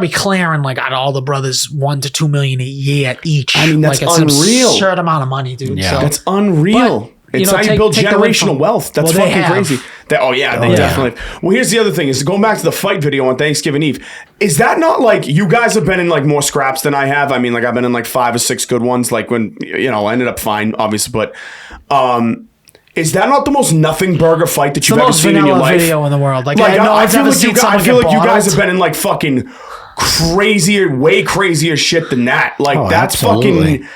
clearing like out all the brothers $1 to $2 million a year each. I mean, that's like unreal. An absurd amount of money, dude. Yeah, that's unreal. It's how you build generational wealth. That's fucking crazy. They definitely. Well, here's the other thing: is going back to the fight video on Thanksgiving Eve. Is that not like you guys have been in like more scraps than I have? I mean, like I've been in like 5 or 6 good ones. Like when I ended up fine, obviously, but. Is that not the most nothing burger fight that you've ever seen in your life? Video in the work. Like I feel like you guys have been in like fucking way crazier shit than that. Like that's absolutely. fucking.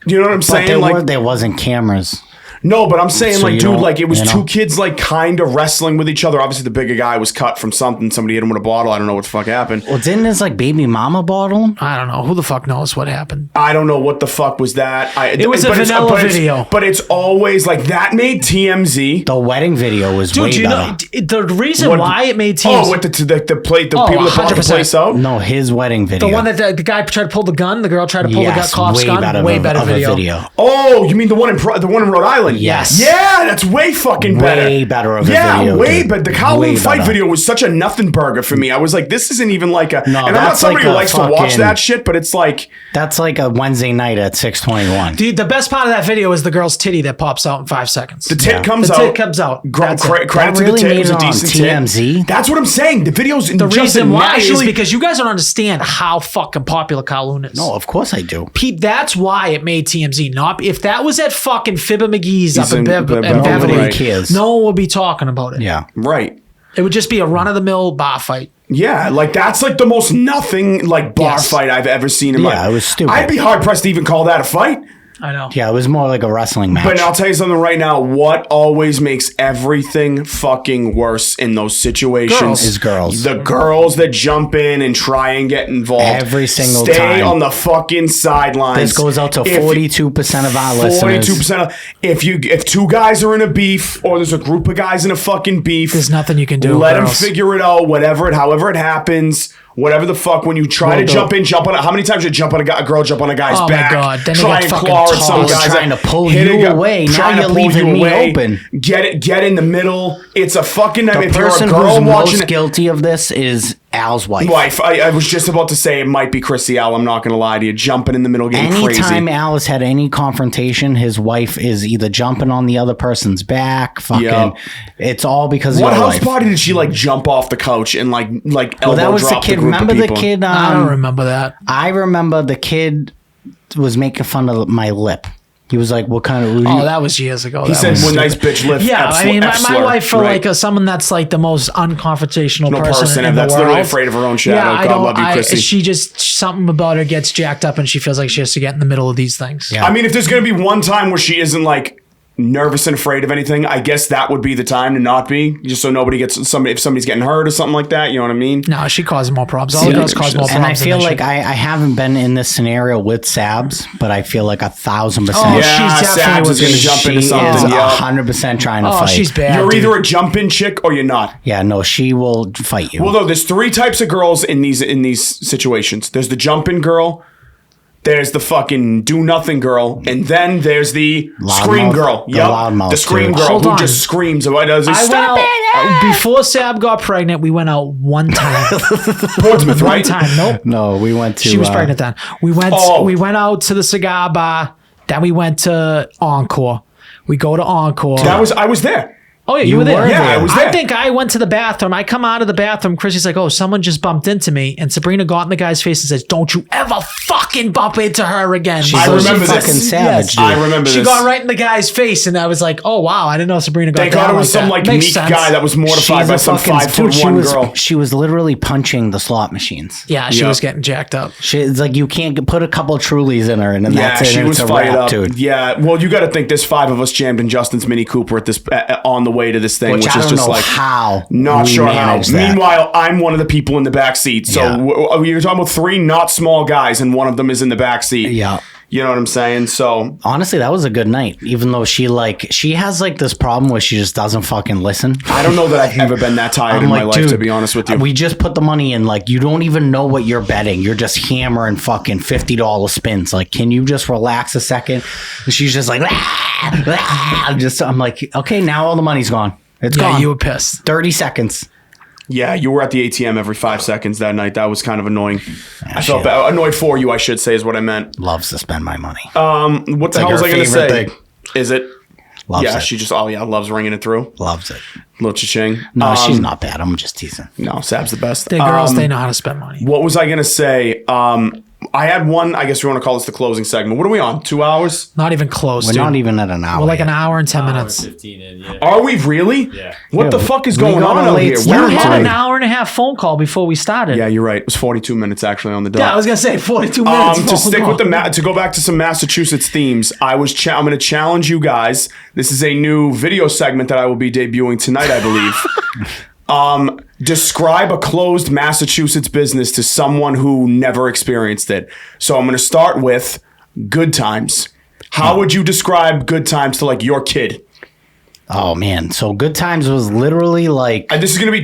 You know what I'm saying? There wasn't cameras. No, but I'm saying like, dude, like it was 2 kids like kind of wrestling with each other. Obviously, the bigger guy was cut from something. Somebody hit him with a bottle. I don't know what the fuck happened. Well, didn't his like baby mama bottle him? I don't know. Who the fuck knows what happened? I don't know what the fuck was that. It was a vanilla video. But it's always like that made TMZ. The wedding video was way better. The reason why it made TMZ. Oh, with the plate, the people that brought the place out? No, his wedding video. The one that the guy tried to pull the gun, the girl tried to pull the cop's gun. Way better video. Oh, you mean the one in Rhode Island? Yes. Yeah. Yeah, that's way fucking better. Way better of a video. Yeah, way better. The Kowloon fight video was such a nothing burger for me. I was like, this isn't even like a... No, and I'm not somebody who likes to watch that shit, but it's like... That's like a Wednesday night at 6:21. Dude, the best part of that video is the girl's titty that pops out in 5 seconds. The tit comes out. The tit comes out. Credit to the tit. It was a decent TMZ. Tit. That's what I'm saying. The video's the reason why is because you guys don't understand how fucking popular Kowloon is. No, of course I do. Pete, that's why it made TMZ. Not if that was at fucking Fibber McGee's he's up in Beverly. Nobody cares. No one would be talking about it. Yeah. Right. It would just be a run-of-the-mill bar fight. Yeah, like that's like the most nothing like bar fight I've ever seen in my life. Yeah, it was stupid. I'd be hard pressed to even call that a fight. I know. Yeah, it was more like a wrestling match. But I'll tell you something right now. What always makes everything fucking worse in those situations is girls. The girls that jump in and try and get involved Every single Stay time. on the fucking sidelines. This goes out to 42% of our listeners. 42% of if two guys are in a beef or there's a group of guys in a fucking beef, There's nothing you can do. let them girls. figure it out. However it happens. Whatever the fuck, when you try to jump on how many times you jump on a girl jump on a guy's Oh my back, God, then they try get and fucking claw at some tossed. guys, Trying to pull hit you a guy- away. Now trying to you're pull leaving you me away. open. Get in the middle. It's a fucking The nightmare. If you're a person girl who's watching most guilty of this is Al's wife. I was just about to say it might be Chrissy Al. I'm not going to lie to you. Jumping in the middle, getting Anytime crazy. Al has had any confrontation, his wife is either jumping on the other person's back. Fucking, Yeah. It's all because of What your house wife. party did she like jump off the couch and like elbow Well, that was the drop kid. group Remember of the people? kid? I don't remember that. I remember the kid was making fun of my lip. He was like, "What kind of?" Oh, that was years ago. He That said, was "Well, stupid. nice bitch lift." Yeah, I mean, my wife for right. like someone that's like the most unconfrontational No person person, in and the that's world. literally afraid of her own shadow. Yeah, God love you, Chrissy. She just something about her gets jacked up, and she feels like she has to get in the middle of these things. Yeah. I mean, if there's going to be one time where she isn't like nervous and afraid of anything, I guess that would be the time to not be, just so nobody gets if somebody's getting hurt or something like that. You know what I mean? No, she causes more problems. All the girls cause more problems. And I feel than they like should. I haven't been in this scenario with Sabs, but I feel like 1,000%. Oh, Yeah, she's definitely Sabs was is going to jump into She something. is Yeah. 100% trying to Oh, fight. she's bad. You're dude. either a jump-in chick or you're not. Yeah, no, she will fight you. Well, no, there's three types of girls in these situations. There's the jump-in girl. There's the fucking do-nothing girl, and then there's the scream Loudmouth. girl. The Yep, loudmouth, the scream too. girl Hold who on. just screams. What does he? I went Stop out before Sab got pregnant. We went out one time. Portsmouth, One right? time. Nope. no, we went to. She was pregnant then. We went. Oh. We went out to the cigar bar. Then we went to Encore. We go to Encore. I was there. Oh yeah, you were there. were Yeah, there. I was I there. think I went to the bathroom. I come out of the bathroom. Chrissy's like, "Oh, someone just bumped into me," and Sabrina got in the guy's face and says, "Don't you ever fucking bump into her again." I remember this. fucking savage, Yes. dude. I remember She this. got right in the guy's face, and I was like, "Oh wow, I didn't know Sabrina got." They down thought it was some that. like Makes meek sense. guy that was mortified by some 5'1" girl. She was literally punching the slot machines. Yeah, she Yeah. was getting jacked up. It's like you can't put a couple of Trulies in her, and then Yeah, that's it. she and was it's a fired wrap, up. dude. Yeah, well, you got to think there's 5 of us jammed in Justin's Mini Cooper at this on the way to this thing, Which which I is don't just know like how. not we sure how. managed that. Meanwhile, I'm one of the people in the back seat. So Yeah. you're talking about 3 not small guys, and one of them is in the back seat. Yeah. You know what I'm saying? So Honestly, that was a good night. Even though she has like this problem where she just doesn't fucking listen. I don't know that I've ever been that tired I'm in my like, life, dude, to be honest with you. We just put the money in. Like, you don't even know what you're betting. You're just hammering fucking $50 spins. Like, can you just relax a second? And she's just like, I'm like, okay, now all the money's gone. It's Yeah, gone. you were pissed. 30 seconds. Yeah, you were at the ATM every 5 seconds that night. That was kind of annoying. I she- felt bad. Annoyed for you, I should say, is what I meant. Loves to spend my money. What the like hell was her I going to say? favorite thing. Is it? Loves Yeah, it. she just, loves ringing it through. Loves it. Little cha-ching. No, she's not bad. I'm just teasing. No, Sab's the best. They're girls. They know how to spend money. What was I going to say? I had one, I guess we want to call this the closing segment. What are we on? 2 hours? Not even close. We're dude. not even at an hour. We're like an yet. hour and 10 minutes. 15 in, yeah. Are we really? Yeah. What the Yeah, fuck is we going got on a out late here? start Where You am had I? an hour and a half phone call before we started. Yeah, you're right. It was 42 minutes actually on the dot. Yeah, I was gonna say 42 minutes. To phone stick call. with to go back to some Massachusetts themes, I'm going to challenge you guys. This is a new video segment that I will be debuting tonight, I believe. Describe a closed Massachusetts business to someone who never experienced it. So I'm going to start with Good Times. How would you describe Good Times to like your kid? Oh, man. So Good Times was literally like... And this is going to be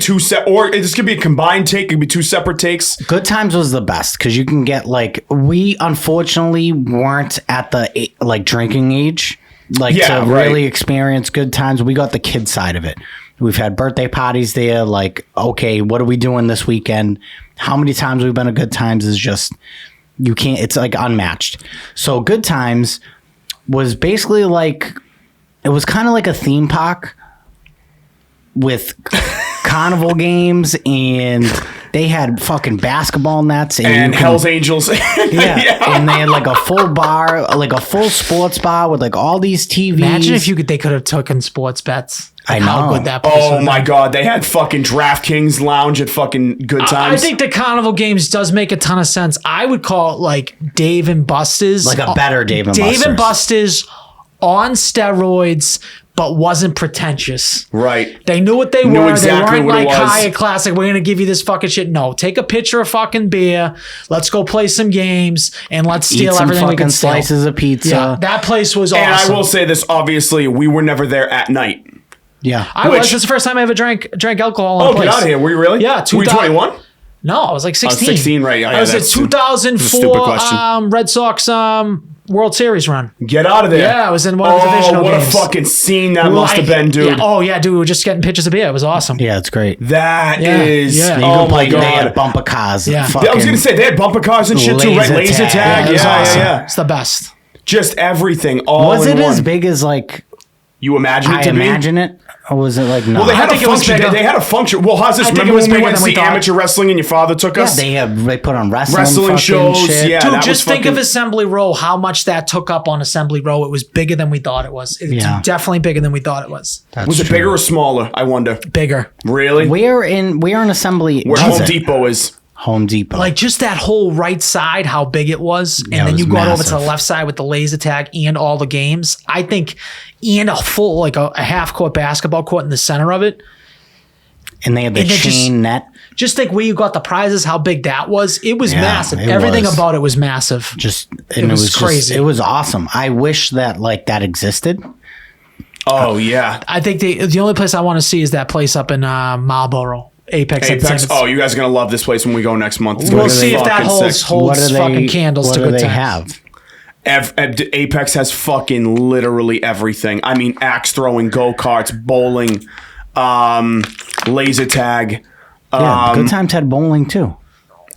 this could be a combined take. It could be 2 separate takes. Good Times was the best because you can get like... We unfortunately weren't at the like drinking age. Like Yeah, to right. really experience Good Times. We got the kid side of it. We've had birthday parties there. Like, okay, what are we doing this weekend? How many times we've been to Good Times is just... You can't... It's like unmatched. So Good Times was basically like... It was kind of like a theme park with carnival games, and they had fucking basketball nets and Hell's Angels. Yeah, and they had like a full bar, like a full sports bar with like all these TVs. Imagine if they could have taken sports bets. I know. How good that place Oh would my be. God, they had fucking DraftKings lounge at fucking Good I Times. think the carnival games does make a ton of sense. I would call it like Dave and Buster's. Like a better Dave and Buster's. Dave and Buster's on steroids, but wasn't pretentious. Right. They knew what they Knew were. exactly they weren't what it like was. high classic. We're gonna give you this fucking shit. No, take a pitcher of fucking beer. Let's go play some games and let's Eat steal some everything we fucking can steal. slices of pizza. Yeah, that place was And awesome. I will say this, obviously, we were never there at night. Yeah. I was. It's the first time I ever drank alcohol in a Oh, place. get out of here. Were you really? Yeah, Were you 2000 21? No, I was like 16. 16, right. Yeah, I was at that's a stupid 2004 question. Red Sox World Series run. Get out of there. Yeah, I was in one of the divisional what games. a fucking scene that must have been, dude. Yeah, oh, yeah, dude. We were just getting pictures of beer. It was awesome. Yeah, it's great. That Yeah, is. yeah. You Oh, my They had God. bumper cars. Yeah. Fucking, I was going to say, they had bumper cars and shit too, right? Laser Laser tag. tag. it was Yeah, awesome. yeah. It's the best. Just everything all was in it one. as big as like You imagine it I to be? imagine it? Or was it like no? Well, they had I a think it was function. bigger. They had a function. Well, how's this? I think Remember it was when we bigger went to than we see thought. amateur wrestling and your father took yeah, us? they put on Wrestling fucking shows, shit. yeah. Dude, that just was think of fucking- Assembly Row, how much that took up on Assembly Row. It was bigger than we thought it was. It's Yeah. definitely bigger than we thought it was. That's Was it true. bigger or smaller? I wonder. Bigger. Really? Where in assembly? Where does Home it? Depot is. Home Depot. Like just that whole right side, how big it was. Yeah, And it then was you got over to massive. the left side with the laser tag and all the games. I think, and a full, like a half court basketball court in the center of it. and they had the and then chain just- net. Just think where you got the prizes, how big that was. It was Yeah, massive. it Everything was. about it was massive. Just and it was was crazy. It was awesome. I wish that like that existed. Oh, yeah. I think the only place I want to see is that place up in Marlboro. Apex. Apex. Oh, you guys are going to love this place when we go next month. It's We'll gonna be see if that fucking holds sick. fucking candles what to do good they times. have? Apex has fucking literally everything. I mean, axe throwing, go-karts, bowling, laser tag. Yeah, Good Times had bowling too.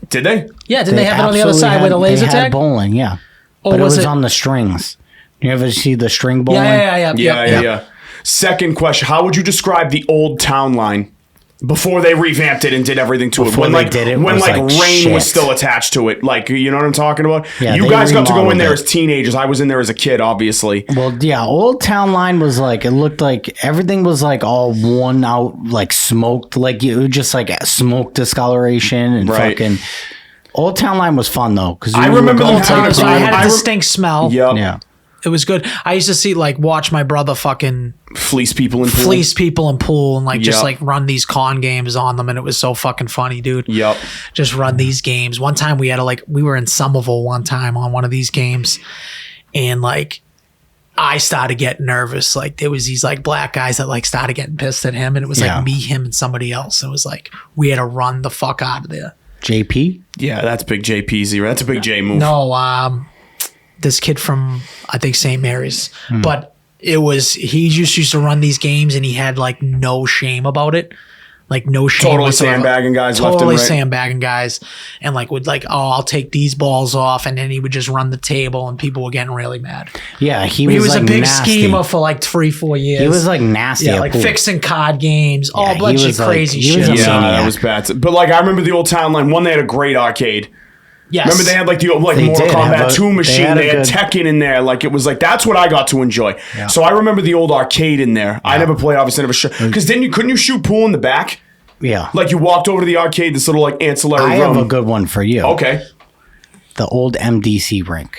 Did they? Yeah, didn't they have it on the other absolutely side with a laser they had tag? bowling, yeah. Or But it was was it- on the strings. You ever see the string bowling? Yeah. Second question: how would you describe the old town line before they revamped it and did everything to Before it? When they like did it, when was like like rain was shit. still attached to it, like you know what I'm talking about? Yeah, you they guys got to go in remodeled there it. as teenagers. I was in there as a kid, obviously. Well, yeah, Old Town Line was like, it looked like everything was like all worn out, like smoked, like it was just like smoke discoloration and Right. fucking. Old Town Line was fun though, because I remember Old Old Town Town, so I had I a rem- distinct smell. Yep. Yeah, It was good. I used to see watch my brother fucking Fleece people in pool. fleece people in pool and just Yep. like run these con games on them, and it was so fucking funny, dude. Yep. Just run these games. One time we had we were in Somerville one time on one of these games, and like I started getting nervous. Like there was these like black guys that like started getting pissed at him, and it was Yeah. like me, him, and somebody else. It was like we had to run the fuck out of there. JP. Yeah, that's big JPZ. That's a big J move. No, this kid from I think St. Mary's, but he just used to run these games and he had like no shame about it, like no shame. Totally whatsoever. sandbagging guys left and Totally right. sandbagging guys, and like would like I'll take these balls off, and then he would just run the table, and people were getting really mad. Yeah, he He was was like a big nasty. schemer for like 3-4 years. He was like nasty. yeah, at like pool. fixing card games, all he bunch of was, like- crazy he was shit. a Yeah, maniac. that was bad. But like I remember the Old Town Line. One, they had a great arcade. Yes. Remember they had like the old, like They Mortal did have Kombat a- 2 they machine. had a They had good- Tekken in there. Like it was like that's what I got to enjoy. Yeah. So I remember the old arcade in there. I never played, obviously never sure. Because then couldn't you shoot pool in the back? Yeah, Like you walked over to the arcade, this little like ancillary I room. have a good one for you. Okay. The old MDC rink.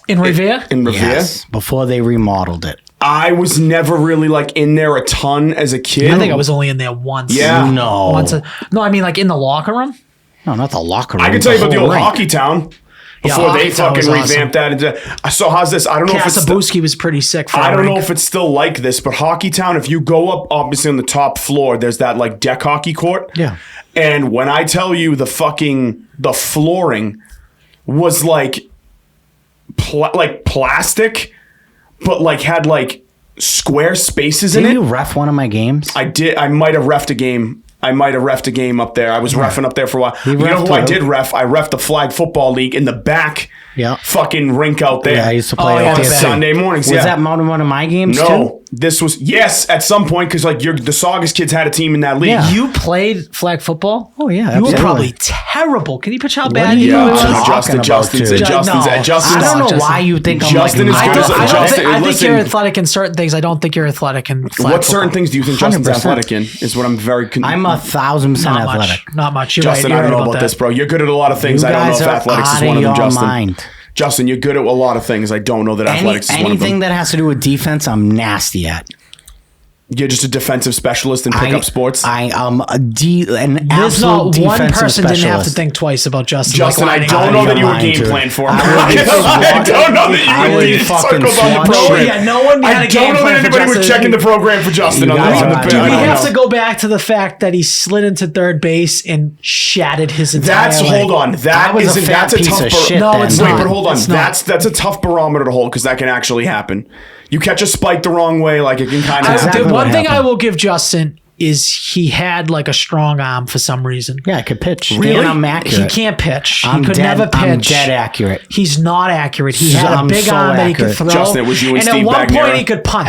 in Revere. In Revere. Yes, before they remodeled it. I was never really like in there a ton as a kid. I think I was only in there once. Yeah. No, No, I mean like in the locker room. no, not the locker room. I can tell you about the whole old rink. Hockey Town. Yeah, Before Hockey they Town fucking was awesome. revamped that into. So how's this? I don't know if it's Kasabuski was pretty sick for I a don't know rink. if it's still like this, but Hockey Town, if you go up obviously on the top floor, there's that like deck hockey court. Yeah. And when I tell you the flooring was like plastic, but like had like square spaces in Did it. you ref one of my games? I did. I might have refed a game. Up there. I was reffing up there for a while. You know reffed who I too. did ref? I reffed the flag football league in the back. Yeah. Fucking rink out there. Yeah, I used to play Oh, out yeah, there I bet. too. Sunday mornings. Was yeah. that one of my games No, too? This was at some point because like the Saugus kids had a team in that league. Yeah. You played flag football? Oh yeah, You were absolutely. probably terrible. Can you picture how What bad are you you talking were? about, Justin's dude? No. I don't know why you think Justin I'm is like good as a- I Justin, think listen. you're athletic in certain things. I don't think you're athletic in flag What certain football. things do you think Justin's 100%. athletic in? Is what I'm very. I'm 1,000% Not athletic. much. Not much. You're Justin, right. I You're don't know right about that. this, bro. You're good at a lot of things. You I don't know guys if are athletics is out one of of them, your Justin. mind. Justin, you're good at a lot of things. I don't know that athletics is one of them. Anything that has to do with defense, I'm nasty at. You're just a defensive specialist in pickup sports. I am an There's absolute not one defensive person didn't have to specialist. think twice about Justin. Justin, I lining don't up. know that you were Lying game to plan for him. I would be I don't know that I you would were be getting fucking circles on the swatted. program. Yeah, no one had I a don't game know plan that for anybody was Justin. checking the program for Justin. You on guys the are on out the of Do we I have know. to go back to the fact that he slid into third base and shattered his entire That's leg? hold on. That was a isn't. fat That's a piece tough. of shit No, then. it's Wait, not. but hold on. It's not. That's a tough barometer to hold because that can actually happen. You catch a spike the wrong way, like it can kind of Exactly happen. The what one thing I happened. will give Justin is he had like a strong arm for some reason. Yeah, I could pitch. Really? And I'm He accurate. can't pitch. He I'm could dead, never pitch. I'm dead accurate. He's not accurate. He had a I'm big so arm that he could accurate. throw. Justin, it was you and and Steve at one Bagnera. point he could punt.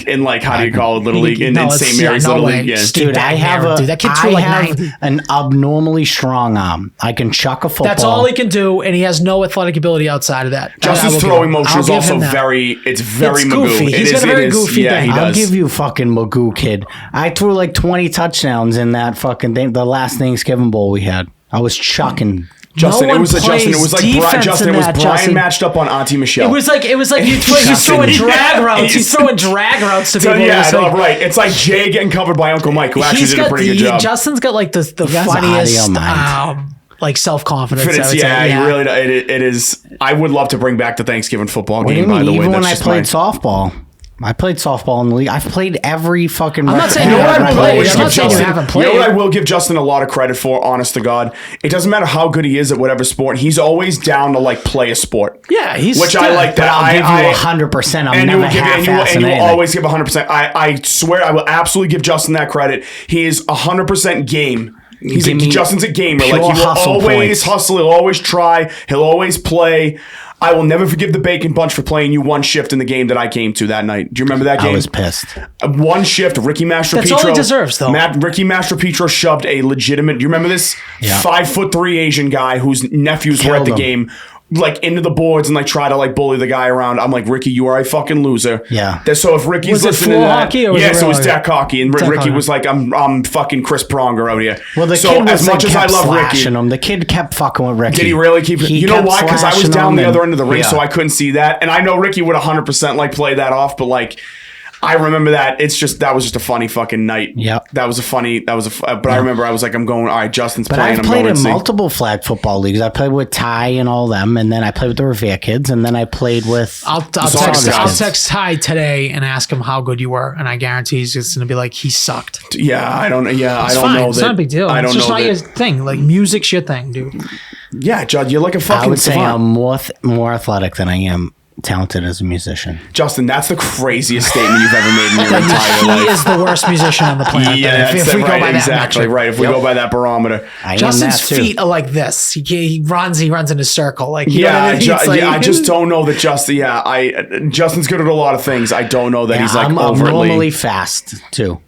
In like how do you call it, Little League? In No, St. it's- Mary's no Little way. League. Yeah. Steve Dude, I have Bagnera, dude. That kid threw I like have 90. an abnormally strong arm. I can chuck a football. That's all he can do, and he has no athletic ability outside of that. Justin's I will give throwing him- motion I'll is give also him that. very. It's very It's Magoo. goofy. It He's is- got a very it is- goofy Yeah, thing. he I'll does. give you fucking Magoo, kid. I threw like 20 touchdowns in that fucking thing, the last Thanksgiving Bowl we had. I was chucking. Justin, No it one was like plays defense Justin. in It was that, Brian Justin. matched up on Auntie Michelle. It was like he's throwing drag routes. He's throwing drag routes to So, people. yeah, It's no, like- right. It's like Jay getting covered by Uncle Mike, who actually he's did a got pretty good job. Justin's got like the guys are out of funniest your mind. like self confidence. Yeah, he really. It is. I would love to bring back the Thanksgiving football What do game. you By mean? the way, Even when that's I just played my- softball. I played softball in the league. I've played every fucking. I'm not record- saying You know you what I haven't will played. always I'm give not saying you Justin? haven't You know played. what I will give Justin a lot of credit for, honest to God? It doesn't matter how good he is at whatever sport. He's always down to like play a sport. Yeah, he's Which I good. like But that. I'll give you 100%. I'm and never you will give and you will, half-assing and you will anything. always give 100%. I swear I will absolutely give Justin that credit. He is 100% game. Give me Justin's a gamer. pure Like he will hustle always points. hustle. He'll always try. He'll always play. I will never forgive the Bacon Bunch for playing you one shift in the game that I came to that night. Do you remember that game? I was pissed. One shift, Ricky Mastropetro. That's all he deserves, though. Ricky Mastropetro shoved a legitimate. Do you remember this? Yeah. 5'3" Asian guy whose nephews were at Killed the him. game, like into the boards and like try to like bully the guy around. I'm like, Ricky, you are a fucking loser. Yeah. So if Ricky's Was it listening to floor that, hockey or was it yes, it real was hockey? deck hockey, and Deck Ricky hockey. was like, I'm fucking Chris Pronger out here. Well, the so kid was as much as I kept love Ricky, slashing him. The kid kept fucking with Ricky. did he really keep? He You know kept why? Because I was slashing down him the other and- end of the ring, yeah. so I couldn't see that. And I know Ricky would 100% like play that off, but like. I remember that. It's just that was just a funny fucking night. Yep. That was a funny. But I remember I was like, I'm going. All right, Justin's But playing. I've I'm played going in to see. multiple flag football leagues. I played with Ty and all them, and then I played with the Revere kids, and then I played with. I'll Saugus kids. text Ty today and ask him how good you were, and I guarantee he's just going to be like, he sucked. Yeah, I don't. Yeah, It's I don't fine. know It's that. not a big deal. I don't It's just know not your that. thing. Like music's your thing, dude. Yeah, Judd, you're like a fucking I would say savant. I'm more athletic than I am talented as a musician. Justin, that's the craziest statement you've ever made in your entire He life. is the worst musician on the planet. Yeah, if that's we go right. by that Exactly metric. right. If we go by that barometer. I Justin's am that too. feet are like this. He runs in a circle. Like you know what Yeah, I mean? It's like- I just don't know that Justin. Yeah, Justin's good at a lot of things. I don't know that Yeah, he's like I'm overtly. normally fast too.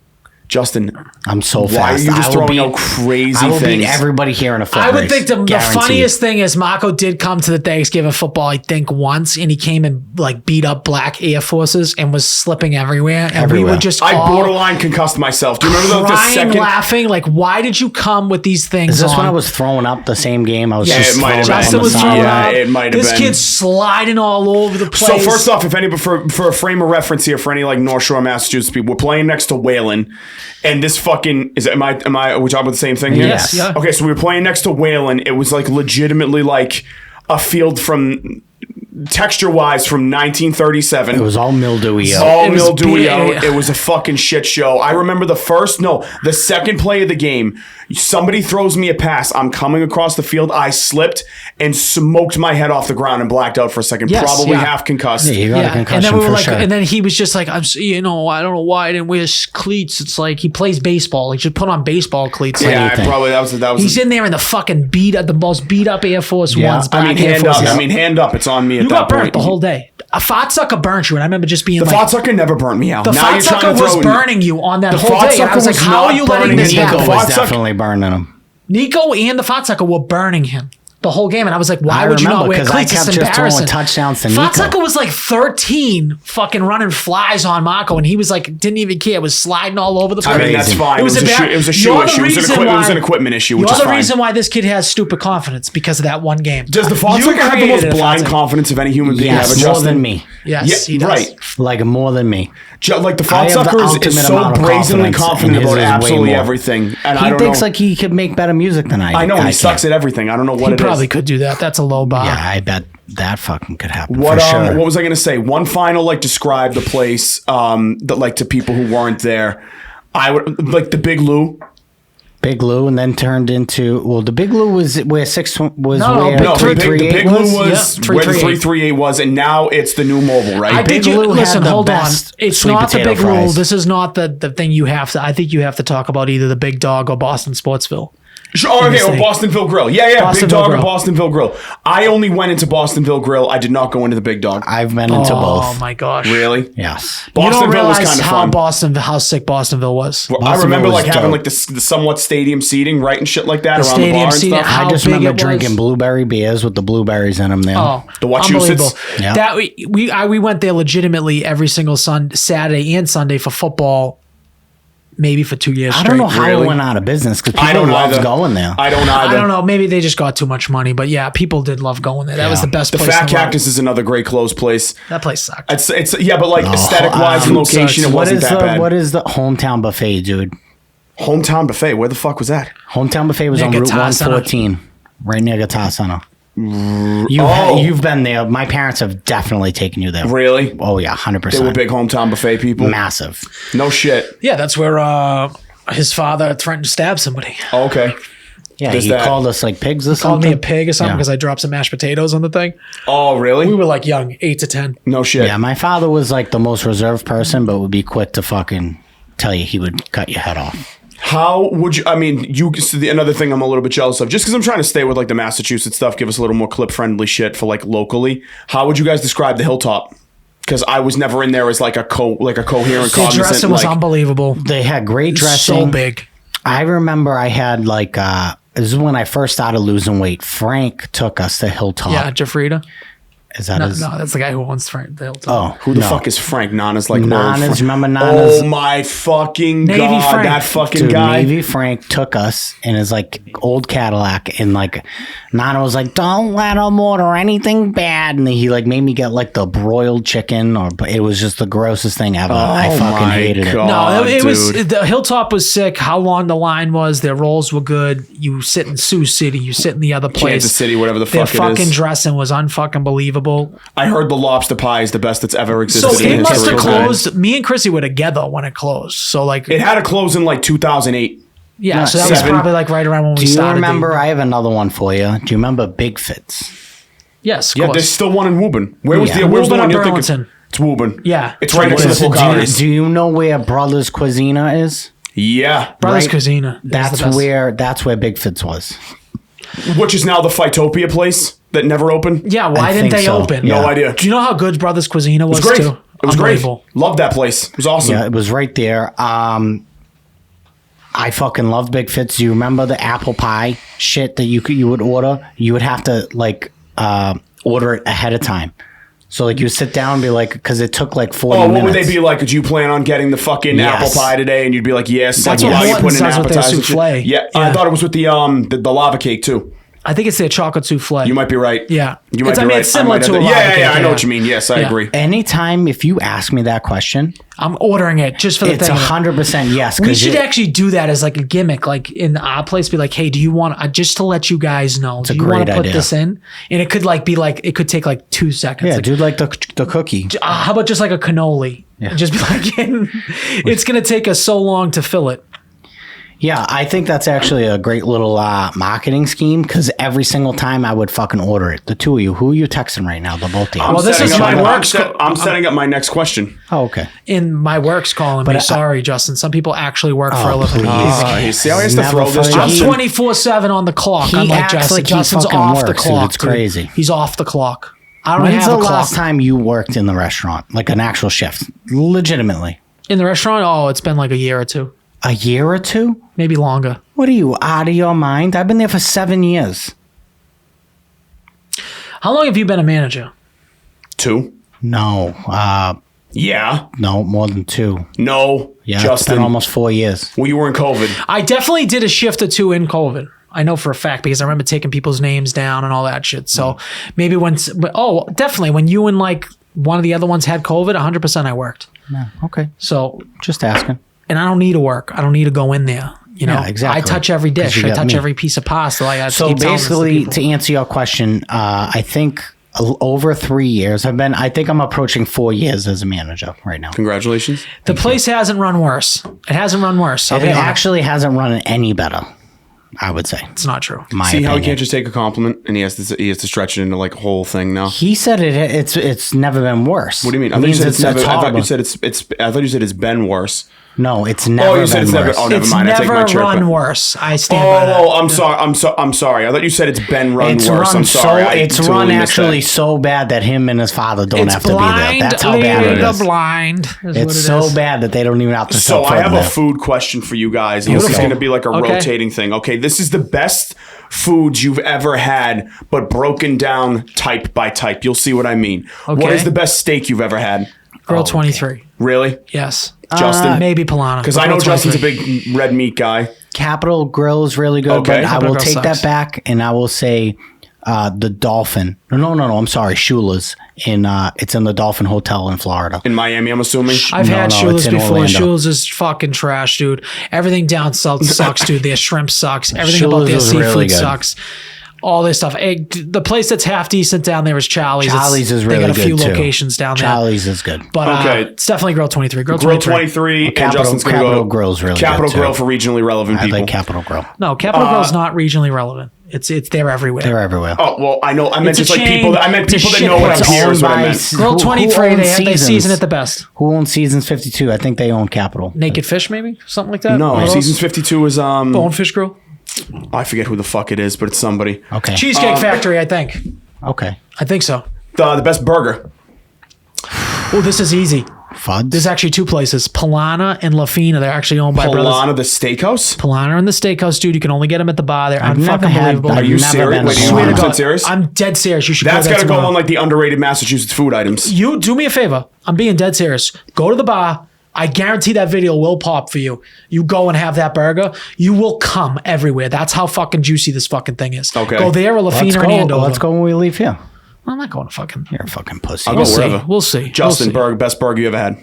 Justin, I'm so fast. why are you just I will throwing beat- out crazy I will things? beat everybody here in a foot I would race. think the Guaranteed. funniest thing is Marco did come to the Thanksgiving football, I think, once, and he came and like beat up black Air Forces and was slipping everywhere. And we Everywhere. would just I all borderline concussed myself. Do you remember the crying, second? laughing, like, why did you come with these things Is this on? when I was throwing up the same game? I was Yeah, just it might have throwing been. up Justin on was the throwing side. Yeah, up. it might have This been. kid's sliding all over the So place. first off, if any for a frame of reference here for any like North Shore, Massachusetts people, we're playing next to Whalen, and this fucking are we talking about the same thing here? Yes. Yeah. Okay, so we were playing next to Whalen. It was like legitimately like a field from texture wise from 1937. It was all mildewy. all It was mildewy big. out. It was a fucking shit show. I remember the second play of the game. Somebody throws me a pass. I'm coming across the field. I slipped and smoked my head off the ground and blacked out for a second. Yes, Probably yeah. half concussed. Yeah, you got a and concussion then we were for like, sure. and then he was just like, I don't know why I didn't wear cleats. It's like he plays baseball. He should put on baseball cleats. Like, Yeah, you think? probably that was. he's in there in the fucking the most beat up Air Force Yeah. Ones. I mean, black Air hand up. Forces. Hand up. It's on me at You that got burnt point. the whole day. A fat sucker burnt you, and I remember just being The like, fat sucker never burnt me out. the Now fat you're trying sucker to was throw burning you on that The whole fat day. And I was sucker like, was how are not you letting burning this Nico. happen? Nico The was fat sucker- definitely burning him. Nico and the fat sucker were burning him the whole game, and I was like, why I would you not remember, wear 'cause I cleats? kept It's just throwing embarrassing. touchdowns to Fat Nico. sucker was like 13 fucking running flies on Marco, and he was like, didn't even care. Was sliding all over the place. I mean, that's Crazy. fine. It was a shoe You're the issue. It was reason an why- equipment issue, which You're is the fine. reason why this kid has stupid confidence because of that one game. Does the fat You sucker have the most created it, blind Fat Sucker. confidence of any human being Yes, ever, more Justin? than me. Yes, he does. Right. Like more than me. Like the I fat have the sucker is ultimate so amount of brazenly confidence, confident and his about is way absolutely more. everything. And I He don't thinks know. like he could make better music than I do. I know, and he can't. sucks at everything. I don't know what He it probably is. could do that. That's a low bar. Yeah, I bet that fucking could happen. What for sure. what was I gonna say? One final like describe the place that like to people who weren't there. I would like the Big Lou. Big Lou, and then turned into the Big Lou was where six was No, where No, the 338 Big Lou was Yeah, where the 338. 338 was, and now it's the new mobile, right? I Big think Lou had listen, the hold on. best It's sweet not the potato big rule. fries. This is not the thing you have to. I think you have to talk about either the Big Dog or Boston Sportsville. Sure, okay, this or thing. Bostonville Grill. Yeah, Big Bostonville Dog Grill. or Bostonville Grill. I only went into Bostonville Grill. I did not go into the Big Dog. I've been into Oh both. my gosh! Really? Yes. You don't Bostonville was realize kind of how fun. how sick Bostonville was. Well, I Bostonville remember was like having dope. like the somewhat stadium seating, right, and shit like that The around the stadium bar and seating, stuff. how I just big remember it was. drinking blueberry beers with the blueberries in them there. Oh, The Wachusets? unbelievable! Yeah. That we went there legitimately every single Saturday and Sunday for football, maybe for 2 years I straight. don't know how Really? it went out of business because I people don't loved either. going there. I don't either. I don't know. Maybe they just got too much money, but yeah, people did love going there. That was Yeah. the best The place. Fat in the world. Cactus is another great closed place. That place sucked. It's yeah, but like aesthetic wise and location, sucks. it What wasn't is that bad. what is the hometown buffet, dude? Hometown Buffet. Where the fuck was that? Hometown buffet was Near on Route Guitar Center. 114, right near Guitar Center. Oh. You've been there. My parents have definitely taken you there. Really? Oh yeah, 100%. They were big hometown buffet people. Massive. No shit. Yeah, that's where his father threatened to stab somebody. Oh, okay. Yeah, Does he that- called us like pigs or Called something. me a pig or something Yeah. because I dropped some mashed potatoes on the thing. Oh, really? We were like young, 8 to 10. No shit. Yeah, my father was like the most reserved person, but would be quick to fucking tell you he would cut your head off. How would you? I mean, another thing I'm a little bit jealous of, just because I'm trying to stay with like the Massachusetts stuff, give us a little more clip friendly shit for like locally. How would you guys describe the Hilltop? Because I was never in there as like a coherent, The cognizant. dressing was like, unbelievable. They had great dressing. So big. I remember I had like this is when I first started losing weight. Frank took us to Hilltop. Yeah, Jafrida. Is that No, his? that's the guy who owns the Hilltop. Oh, who the no. fuck is Frank? Nana's like Nana's, old Frank. remember Nana's? Oh my fucking Navy god, Frank. that fucking Dude, guy. Navy Frank took us in his like old Cadillac, and like Nana was like, "Don't let him order anything bad," and he like made me get like the broiled chicken, but it was just the grossest thing ever. I Oh fucking my hated it. God. No, it was dude. the Hilltop was sick. How long the line was? Their rolls were good. You sit in Sioux City. You sit in the other place. Kansas City, whatever the Their fuck it fucking is. dressing was unfucking believable. I heard the lobster pie is the best that's ever existed. So in it must history. have closed. Me and Chrissy were together when it closed. So like, It had to close in like 2008. yeah. So that was 7. probably like right around when we Do you started. remember? dating. I have another one for you. Do you remember Big Fits? Yes, of Yeah, course. there's still one in Woburn. Where was Yeah. the where's the Woburn one or you're thinking? Burlington? It's Woburn. Yeah. It's right next to the Do you, Pocahontas. do you know where Brothers Cuisina is? Yeah. Brothers right? Cuisina. That's where Big Fits was. Which is now the Phytopia place that never opened. Yeah. Why I didn't think they so. open? No Yeah. idea. Do you know how good Brothers Cuisina was It was great. too? It was great. Unbelievable. Loved that place. It was awesome. Yeah, it was right there. I fucking love Big Fits. Do you remember the apple pie shit that you would order? You would have to like order it ahead of time. So like you sit down and be like, because it took like 40 Oh, minutes. what would they be like? Did you plan on getting the fucking Yes. apple pie today? And you'd be like, yes. That's like, what while you're Morton's putting an does with their appetizer. souffle. Yeah. Yeah. I thought it was with the lava cake too. I think it's their chocolate souffle. You might be right. Yeah. You might It's- be I mean, right. it's similar might to have a that. lava Yeah, cake, I know yeah. what you mean. Yes, I Yeah. agree. Anytime if you ask me that question, I'm ordering it just for the it's thing. 100% yes. We 'cause should you- actually do that as like a gimmick, like in our place. Be like, hey, do you want just to let you guys know? Do a you want great to put idea. this in? And it could like be like it could take like 2 seconds. Yeah, Like, dude, like the cookie. how about just like a cannoli? Yeah. Just be like, it's gonna take us so long to fill it. Yeah, I think that's actually a great little marketing scheme because every single time I would fucking order it. The two of you, who are you texting right now? The both of you. Well, this setting is up my work. I'm setting up my next question. Oh, okay. In my work's calling me. I- Sorry, Justin. Some people actually work for a Oh, living. please. You see how he has to Never throw this, forget. I'm Justin? 24/7 on the clock. He I'm like acts Justin. like he Justin's fucking off the works, dude. clock. It's crazy. He's off the clock. I don't When's have the a clock. last time you worked in the restaurant, like an actual shift, legitimately? In the restaurant? Oh, it's been like a year or two. A year or two? Maybe longer. What are you, out of your mind? I've been there for 7 years. How long have you been a manager? 2. No, Yeah. no, more than 2. No. Yeah, it's Justin. been almost 4 years. Well, you were in COVID. I definitely did a shift or 2 in COVID. I know for a fact because I remember taking people's names down and all that shit. So maybe definitely when you and like one of the other ones had COVID, 100% I worked. Yeah, okay, So, just asking. and I don't need to work. I don't need to go in there. You know, Yeah, exactly. I touch every 'Cause dish. you I got touch me. every piece of pasta. Like I So keep telling this to basically, people. to answer your question, I think over 3 years, I think I'm approaching 4 years as a manager right now. Congratulations. The place hasn't run worse. It hasn't run worse. I'll It be honest. actually hasn't run any better, I would say. It's not true. My See how he opinion. can't just take a compliment and he has to stretch it into like a whole thing now. He said it's never been worse. What do you mean? I It thought you means said it's never. I thought horrible. you said I thought you said it's been worse. No, it's never you been said it's never. worse. Oh, never It's mind. I take never my chair run back. worse. I stand by that. Oh, I'm sorry. I'm sorry. I thought you said it's been run It's worse. run I'm sorry. I it's totally run missed actually that. so bad that him and his father don't It's have to be blind. there. That's how bad it leading is. the blind. Is what It's it so is. bad that they don't even have to. So step I foot have in a there. food question for you guys. And this is Beautiful. going to be like a Okay. rotating thing. Okay, this is the best foods you've ever had, but broken down type by type. You'll see what I mean. What Okay. is the best steak you've ever had? Girl 23. Really? Yes. Justin? Maybe Polana. Because but I know Girl Justin's a 23. big red meat guy. Capital Grill is really good, Okay. but I Capital will Grill take sucks. that back and I will say the Dolphin. No. I'm sorry, Shula's it's in the Dolphin Hotel in Florida. In Miami, I'm assuming. I've No, had no, Shula's it's in before. Orlando. Shula's is fucking trash, dude. Everything down south sucks, dude. Their shrimp sucks. Everything about Shula's their was seafood really good. sucks. All this stuff. The place that's half decent down there is Charlie's. Charlie's is really They got a few good too. locations down there. Charlie's is good. But Okay. it's definitely Girl 23. Girl Grill 23. 23 and Capital- Justin's going to go. Capital Grill's really Capital good, too. Grill for regionally relevant I people. like Capital Grill. No, Capital Grill's not regionally relevant. It's they're everywhere. They're everywhere. Oh well, I know. I meant It's a just like chain. people. I meant It's a people that shit. know what It's I'm here owned is what I by meant. Girl Who 23, owns they Seasons? season it the best. Who owns Seasons 52? I think they own Capital. Naked Fish, maybe? Something like that? No, What else? Seasons 52 is Bonefish Grill? I forget who the fuck it is, but it's somebody. Okay. Cheesecake Factory, I think. Okay. I think so. The best burger. Oh, this is easy. Fuds. There's actually 2 places, Polana and La Fina. They're actually owned by brothers. Polana, the steakhouse. Polana and the Steakhouse, dude. You can only get them at the bar. They're I've never unfucking had. believable. I've Are you never serious? been Wait, to you Swear to Polana. Polana. God, serious? I'm dead serious. You should That's go got to go tomorrow. on like the underrated Massachusetts food items. You do me a favor. I'm being dead serious. Go to the bar. I guarantee that video will pop for you. You go and have that burger. You will come everywhere. That's how fucking juicy this fucking thing is. Okay. Go there or La Let's Fina or go. Andover. Let's go when we leave here. I'm not going to fucking. You're a fucking pussy. I'll We'll go see. wherever. We'll see. Justin, We'll see. best burger you ever had.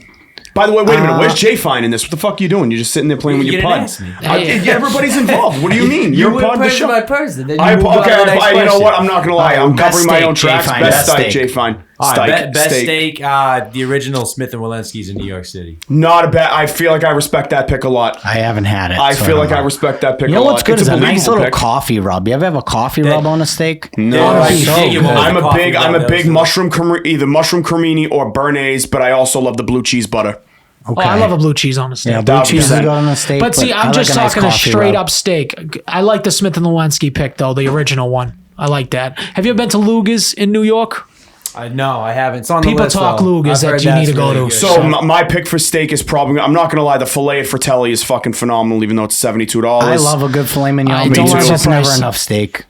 By the way, wait a minute. Where's Jay Fine in this? What the fuck are you doing? You're just sitting there playing with You your didn't pud. ask me. Everybody's involved. What do you mean? You're were part of the person show. by person. Then I, you moved on okay, to the next you know question. what? I'm not gonna lie. I'm Best covering my steak, own Jay tracks. Fine. Best Best steak, steak. Jay Fine. All right, Steak, best steak. steak, the original Smith & Wollensky's in New York City. Not a bad. I feel like I respect that pick a lot. I haven't had it. I so feel don't like know. I respect that pick You a know lot. what's good It's is a nice believable little pick. coffee rub. You ever have a coffee rub on a steak? No, I I- so dig him good. over I'm the a coffee big, rub, I'm a that big was mushroom, either mushroom cremini or béarnaise, but I also love the blue cheese butter. Okay. Oh, I love a blue cheese on a steak. Yeah, blue cheese is 1000%. good on a steak. But see, I I'm like just a nice talking a coffee straight rub. up steak. I like the Smith & Wollensky pick, though, the original one. I like that. Have you ever been to Luger's in New York? No, I haven't. It's on the People list, talk though. Luger's I've that heard you need that's to go really to. good. So my pick for steak is probably. I'm not gonna lie. The filet at Fratelli is fucking phenomenal, even though it's $72. I love a good filet I mignon. don't It's like just the never price. enough steak.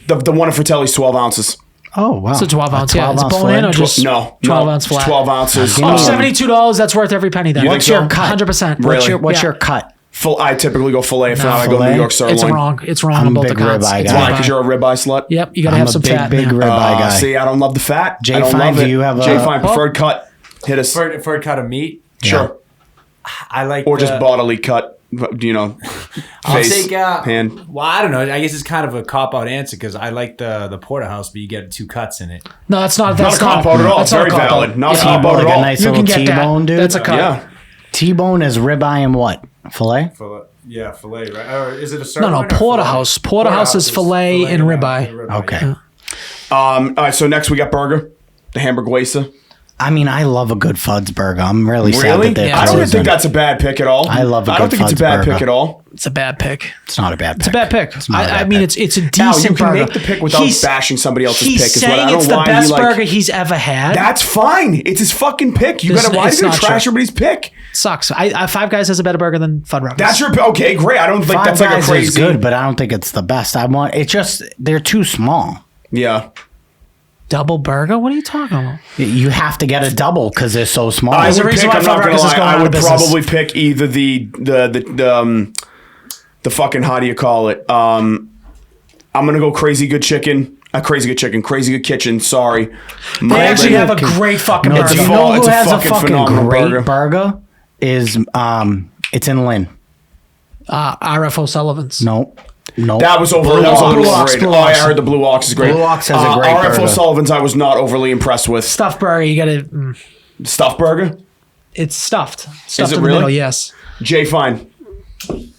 The one at Fratelli's 12 ounces. Oh wow, It's a 12 ounce. Yeah, it's 12 ounce bone in or fillet? just No, 12 ounce it's flat. 12 ounces. Give me Oh, some. $72. That's worth every penny then. You think What's your so? cut? 100%. Really? What's Yeah. your cut? I typically go filet. If not, I go Filet? New York sirloin. It's wrong. It's wrong I'm on a both big accounts. ribeye It's guy. Why? ribeye. Because you're a ribeye slut. Yep, you got to I'm have a some big, fat big in there. ribeye guy. See, I don't love the fat. Jay I don't Fine, love do it. you have a- Jay Fine preferred cut? Hit us. For a cut of meat, Sure. I like Or just the- bodily cut. You know, I'll face, take hand. Well, I don't know. I guess it's kind of a cop out answer because I like the porterhouse, but you get 2 cuts in it. No, that's not. Not That's a cop out at all. That's not Very a cop-out. valid. Not a Yeah. cop out Like at a all. nice You little can get T-bone, that. dude. That's a cut. Yeah. T-bone is ribeye and what? Filet? Yeah, fillet, right? Or is it a No, sirloin? no, or fillet? porterhouse. Porterhouse is fillet and ribeye. Okay. Yeah. All right. So next we got burger, the hamburguesa. I mean, I love a good Fudd's burger. I'm really sad that they're I don't closing. think that's a bad pick at all. I love a I don't good think it's a Fudd's bad pick burger. at all. It's a bad pick. It's not a bad pick. It's a bad pick. not a I bad mean, pick. it's a decent Now, you can burger. make the pick without bashing somebody else's he's pick. Is what saying I don't it's know the why best you like. burger he's ever had. That's fine. It's his fucking pick. You This- gotta. Why are it's you gonna not trash true. everybody's pick? Sucks. Five Guys has a better burger than Fudd Ruckers. That's your okay. Great. I don't think Five that's like a Guys crazy. is good, but I don't think it's the best. It's just they're too small. Yeah. double burger. What are you talking about? You have to get a double because they're so small. I There's a would reason pick. why I'm not Fudd gonna Ruckers is lie. going I out of would business. probably pick either the fucking, how do you call it? I'm gonna go Crazy Good Chicken. Crazy Good Chicken. Crazy Good Kitchen. Sorry. They actually have a great fucking No, burger. do you It's know a who has a fucking fucking phenomenal great burger? Is it's in Lynn. RF O'Sullivan's. No. That was over. Blue That was Ox. overrated. Blue Oh, Ox. I heard the Blue Ox is great. Blue Ox has a great RF burger. O'Sullivan's I was not overly impressed with. Stuffed burger. You gotta. Stuffed burger? It's stuffed. Stuffed it in the really? middle. Yes. Jay Fine. The It's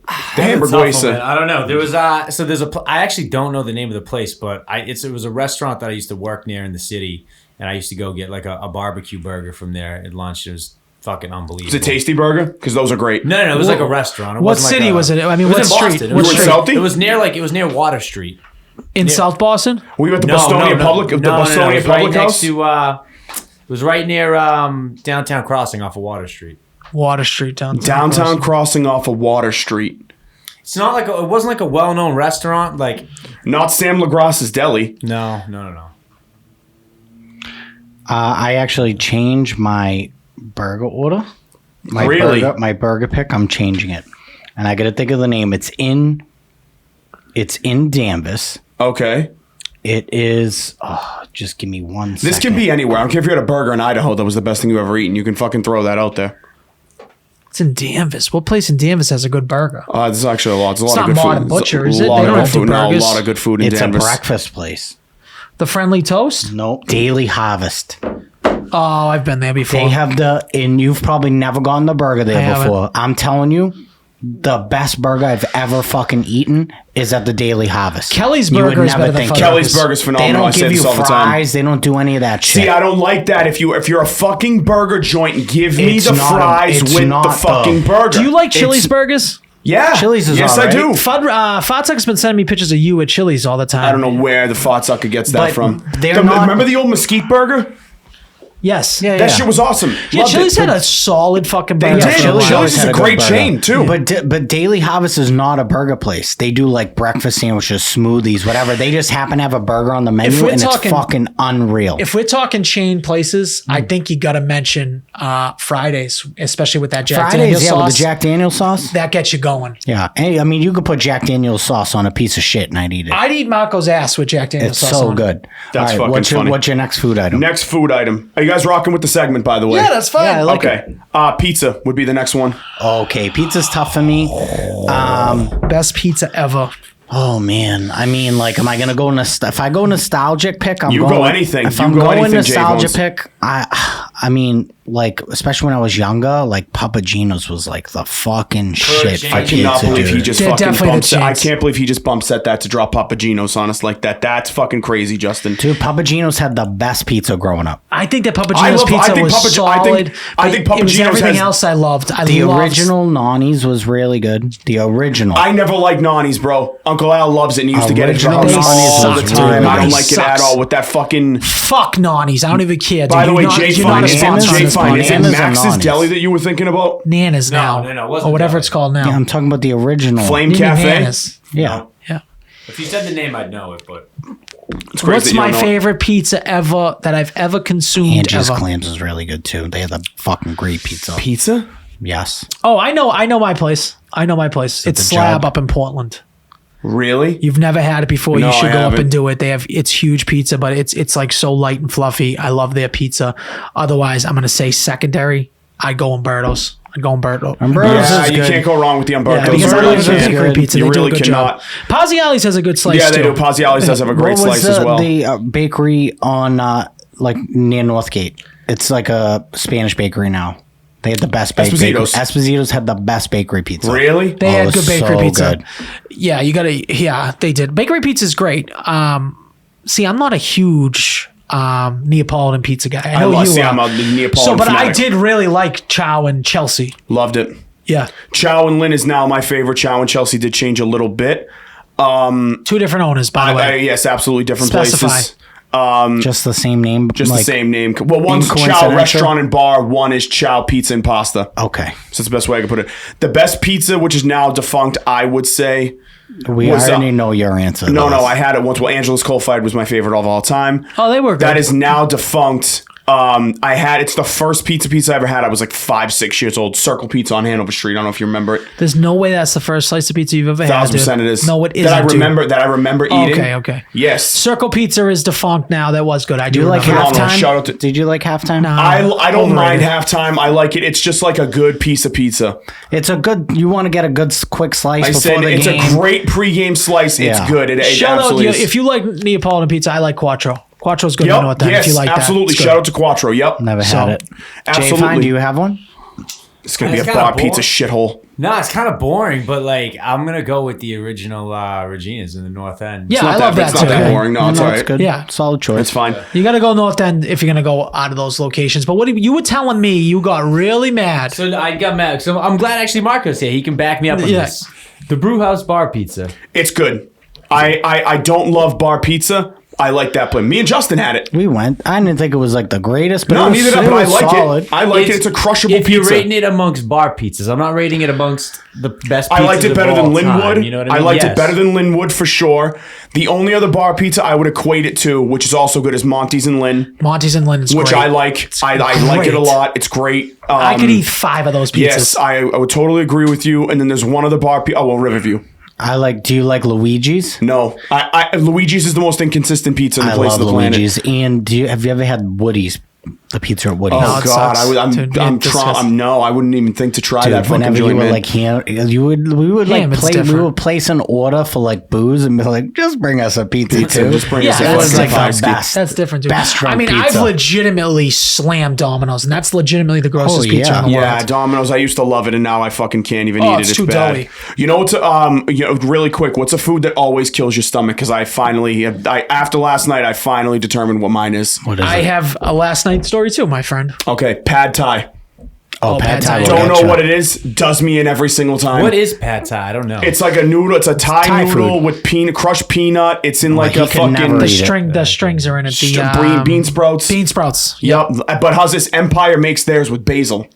awful, man. hamburguesa. I don't know. There was so there's I actually don't know the name of the place, but it was a restaurant that I used to work near in the city, and I used to go get like a barbecue burger from there at lunch. It was fucking unbelievable. Is it Tasty Burger? Because those are great. No, it was like a restaurant. It What wasn't like city a- was it? I mean, it was what in street? Boston. What You were in street? Southie? It was near Water Street. In South Boston. Were you at the Bostonia Public? The It Bostonia was Public right House? next to. It was right near Downtown Crossing off of Water Street. Water Street downtown. Downtown Crossing off of Water Street. It's not like it wasn't like a well-known restaurant. Like Not Sam LaGrasse's Deli. no. I actually changed my burger order. Really? My burger pick. I'm changing it, and I got to think of the name. It's in Danvers. Okay. It is. Just give me one second. This can be anywhere. I don't care if you had a burger in Idaho that was the best thing you ever eaten. You can fucking throw that out there. It's in Danvers. What place in Danvers has a good burger? This is actually a lot. There's a lot It's of not good Modern food. Butcher, There's is a it? lot They of don't good have to food. No, a burgers. lot of good food in It's Danvers. a breakfast place. The Friendly Toast? No, Daily Harvest. Oh, I've been there before. They have and you've probably never gotten the burger there I haven't. before. I'm telling you, the best burger I've ever fucking eaten is at the Daily Harvest. Kelly's You would burger is never better than think Fudd it. Kelly's Ruckers. burger's They phenomenal. I don't say give you this all the time. fries. They don't do any of that shit. See, I don't like that. If you're a fucking burger joint, give me It's the not a- fries it's with not the fucking the- burger. Do you like Chili's It's- burgers? Yeah. Chili's is yes, all I right. do. Fatsuck's been sending me pictures of you at Chili's all the time. I don't know where the Fatsucker gets that But from. they're not- Remember the old mesquite burger? Yes. Yeah, That shit was awesome. Yeah, Loved Chili's it. had a solid fucking They burger. did. Chili's Chili's always is had a good great burger. chain, too. But Daily Harvest is not a burger place. They do like breakfast sandwiches, smoothies, whatever. They just happen to have a burger on the menu, we're and talking- it's fucking unreal. If we're talking chain places, I think you got to mention Fridays, especially with that Jack Daniels Fridays, sauce. with the Jack Daniels sauce. that gets you going. Yeah, I mean, you could put Jack Daniels sauce on a piece of shit, and I'd eat it. I'd eat Marco's ass with Jack Daniels It's sauce so on. good. That's All fucking what's funny. What's your next food item? Next food item. Are you guys rocking with the segment, by the way? Yeah, that's fine. Yeah, I like Okay. Pizza would be the next one. Okay, pizza's tough for me. Best pizza ever. Oh man, I mean, like, am I gonna go if I go nostalgic pick? I'm You going, go anything. If You I'm go going anything, nostalgia J-Bones. pick, I mean, like, especially when I was younger, like Papa Gino's was like the fucking shit. chain. For I cannot pizza, believe he dude. just They're fucking definitely the bumps. I chains. can't believe he just bump set that to drop Papagenos on us like that. That's fucking crazy, Justin. Dude, Papa Gino's had the best pizza growing up. I think that Papa I Gino's love- pizza I think was Papa- solid. I think but Papa it was Gino's everything has- else I loved. The original Nani's was really good. The original. I never liked Nani's, bro. Uncle Al loves it and he used to get it Original from Nani's all was the time. really I don't good. like it at Sucks. all with that fucking. Fuck Nani's. I don't even care. By the dude. way, You're not- Jay you're not a Fine, sponsor on Jay this Fine, is it podcast. Nana's or Max's Nani's? Deli that you were thinking about? Nana's No, now. no, it wasn't or whatever Deli. it's called now. Yeah, I'm talking about the original. Flame Maybe Cafe. Nana's. Yeah. Yeah. If you said the name, I'd know it, but It's crazy What's that you my don't know it. favorite pizza ever that I've ever consumed Angie's ever? Clams is really good too. They have the fucking great pizza. Pizza? Yes. Oh, I know my place. I know my place. It's the Slab Jug? up in Portland. Really? You've never had it before. No, You should I go up haven't. and do it. It's huge pizza, but it's like so light and fluffy. I love their pizza. Otherwise, I'm gonna say secondary. I'd go Umberto's. Umberto's Yeah, is you good. can't go wrong with the Yeah, Umberto's. because I Umberto's love is bakery good. pizza. You They do really a good cannot. job. Pazziali's has a good slice Yeah, they too. do. Pazziali's does have a great What was slice as well. the bakery on like near Northgate? It's like a Spanish bakery now. They had the best bakery. Esposito's. Esposito's had the best bakery pizza. Really? They had good bakery so pizza. good. Yeah, you gotta. Yeah, they did. Bakery pizza is great. See, I'm not a huge Neapolitan pizza guy. I know you I'm a Neapolitan So, but I fanatic. did really like Chow and Chelsea. Loved it. Yeah. Chow and Lynn is now my favorite. Chow and Chelsea did change a little bit. Two different owners, by the way. Yes, absolutely different Specify. places. Just the same name. Just the same name. Well, one's Chow Incoincidental? Restaurant and Bar. One is Chow Pizza and Pasta. Okay. So that's the best way I could put it. The best pizza, which is now defunct, I would say. We already know your answer. No, I had it once. Well, Angela's Coal-Fired was my favorite of all time. Oh, they were good. That is now defunct. It's the first pizza I ever had. I was like 5-6 years old. Circle Pizza on Hanover Street. I don't know if you remember it. There's no way that's the first slice of pizza you've ever had. 1,000% it is. No, it isn't. That I remember eating. Okay. Yes. Circle Pizza is defunct now. That was good. I do Do you like remember. Phenomenal. halftime? Shout out to- Did you like halftime? No. I don't mind Overrated. halftime. I like it. It's just like a good piece of pizza. It's a good. You want to get a good quick slice I before said the it's game. a great pregame slice. It's Yeah. good. It Shout out, absolutely is. if you like Neapolitan pizza, I like Quattro. Quattro's good. Yep. You know what that? Yes, If you like absolutely. that, it's Shout good. out to Quattro. Yep. Never So, had it. absolutely. Jay, fine, do you have one? It's gonna be It's a kinda bar pizza shithole. No, it's kind of boring, but like I'm gonna go with the original Regina's in the North End. Yeah, It's not I love that It's too. not that boring. No, it's all It's right. good. Yeah. Solid choice. It's fine. You got to go North End if you're going to go out of those locations. But what you were telling me, you got really mad. So I got mad. So I'm glad actually Marco's here. He can back me up on Yeah. this. The Brewhouse Bar Pizza. It's good. I don't love bar pizza. I like that place. Me and Justin had it. We went. I didn't think it was like the greatest, but No, it was, neither did I, it but I was like solid. it. I like it. It's a crushable If pizza. you're rating it amongst bar pizzas, I'm not rating it amongst the best. I pizzas liked it of better all than Linwood. time, you know what I mean? liked Yes. it better than Linwood for sure. The only other bar pizza I would equate it to, which is also good, is Monty's and Lynn, Monty's and Lynn's which great. I like. I like it a great. lot. It's great. I could eat 5 of those pizzas. Yes, I would totally agree with you. And then there's one other bar pizza. Oh, well, Riverview. I like. Do you like Luigi's? No, Luigi's is the most inconsistent pizza in the I place love of the planet. Luigi's. And have you ever had Woody's? The pizza at Woody's. Oh it God, sucks. I'm Dude, trying. disgusting. I wouldn't even think to try Dude, that fucking whenever joint, you were man. like we would Ham, it's we different. would place an order for like booze and be like, just bring us a pizza too. Just bring us Yeah, a That that's was like fucking the Five-Ski. best. That's different, too. Best I mean, pizza. I've legitimately slammed Domino's, and that's legitimately the grossest Oh, pizza yeah. in the Yeah, world. Domino's. I used to love it, and now I fucking can't even eat it. it's It's too bad. doughy. You know what's really quick? What's a food that always kills your stomach? Because after last night, I finally determined what mine is. What is I it? have a last night story, too, my friend. Okay, pad thai. Oh, Pad pad Thai. thai. will Don't get know you. what it is. Does me in every single time. What is pad thai? I don't know. It's like a noodle. It's a Thai noodle food. with crushed peanut. It's in like he a could never fucking eat it. The strings are in it. The bean sprouts. Bean sprouts. Yep. But how's this? Empire makes theirs with basil.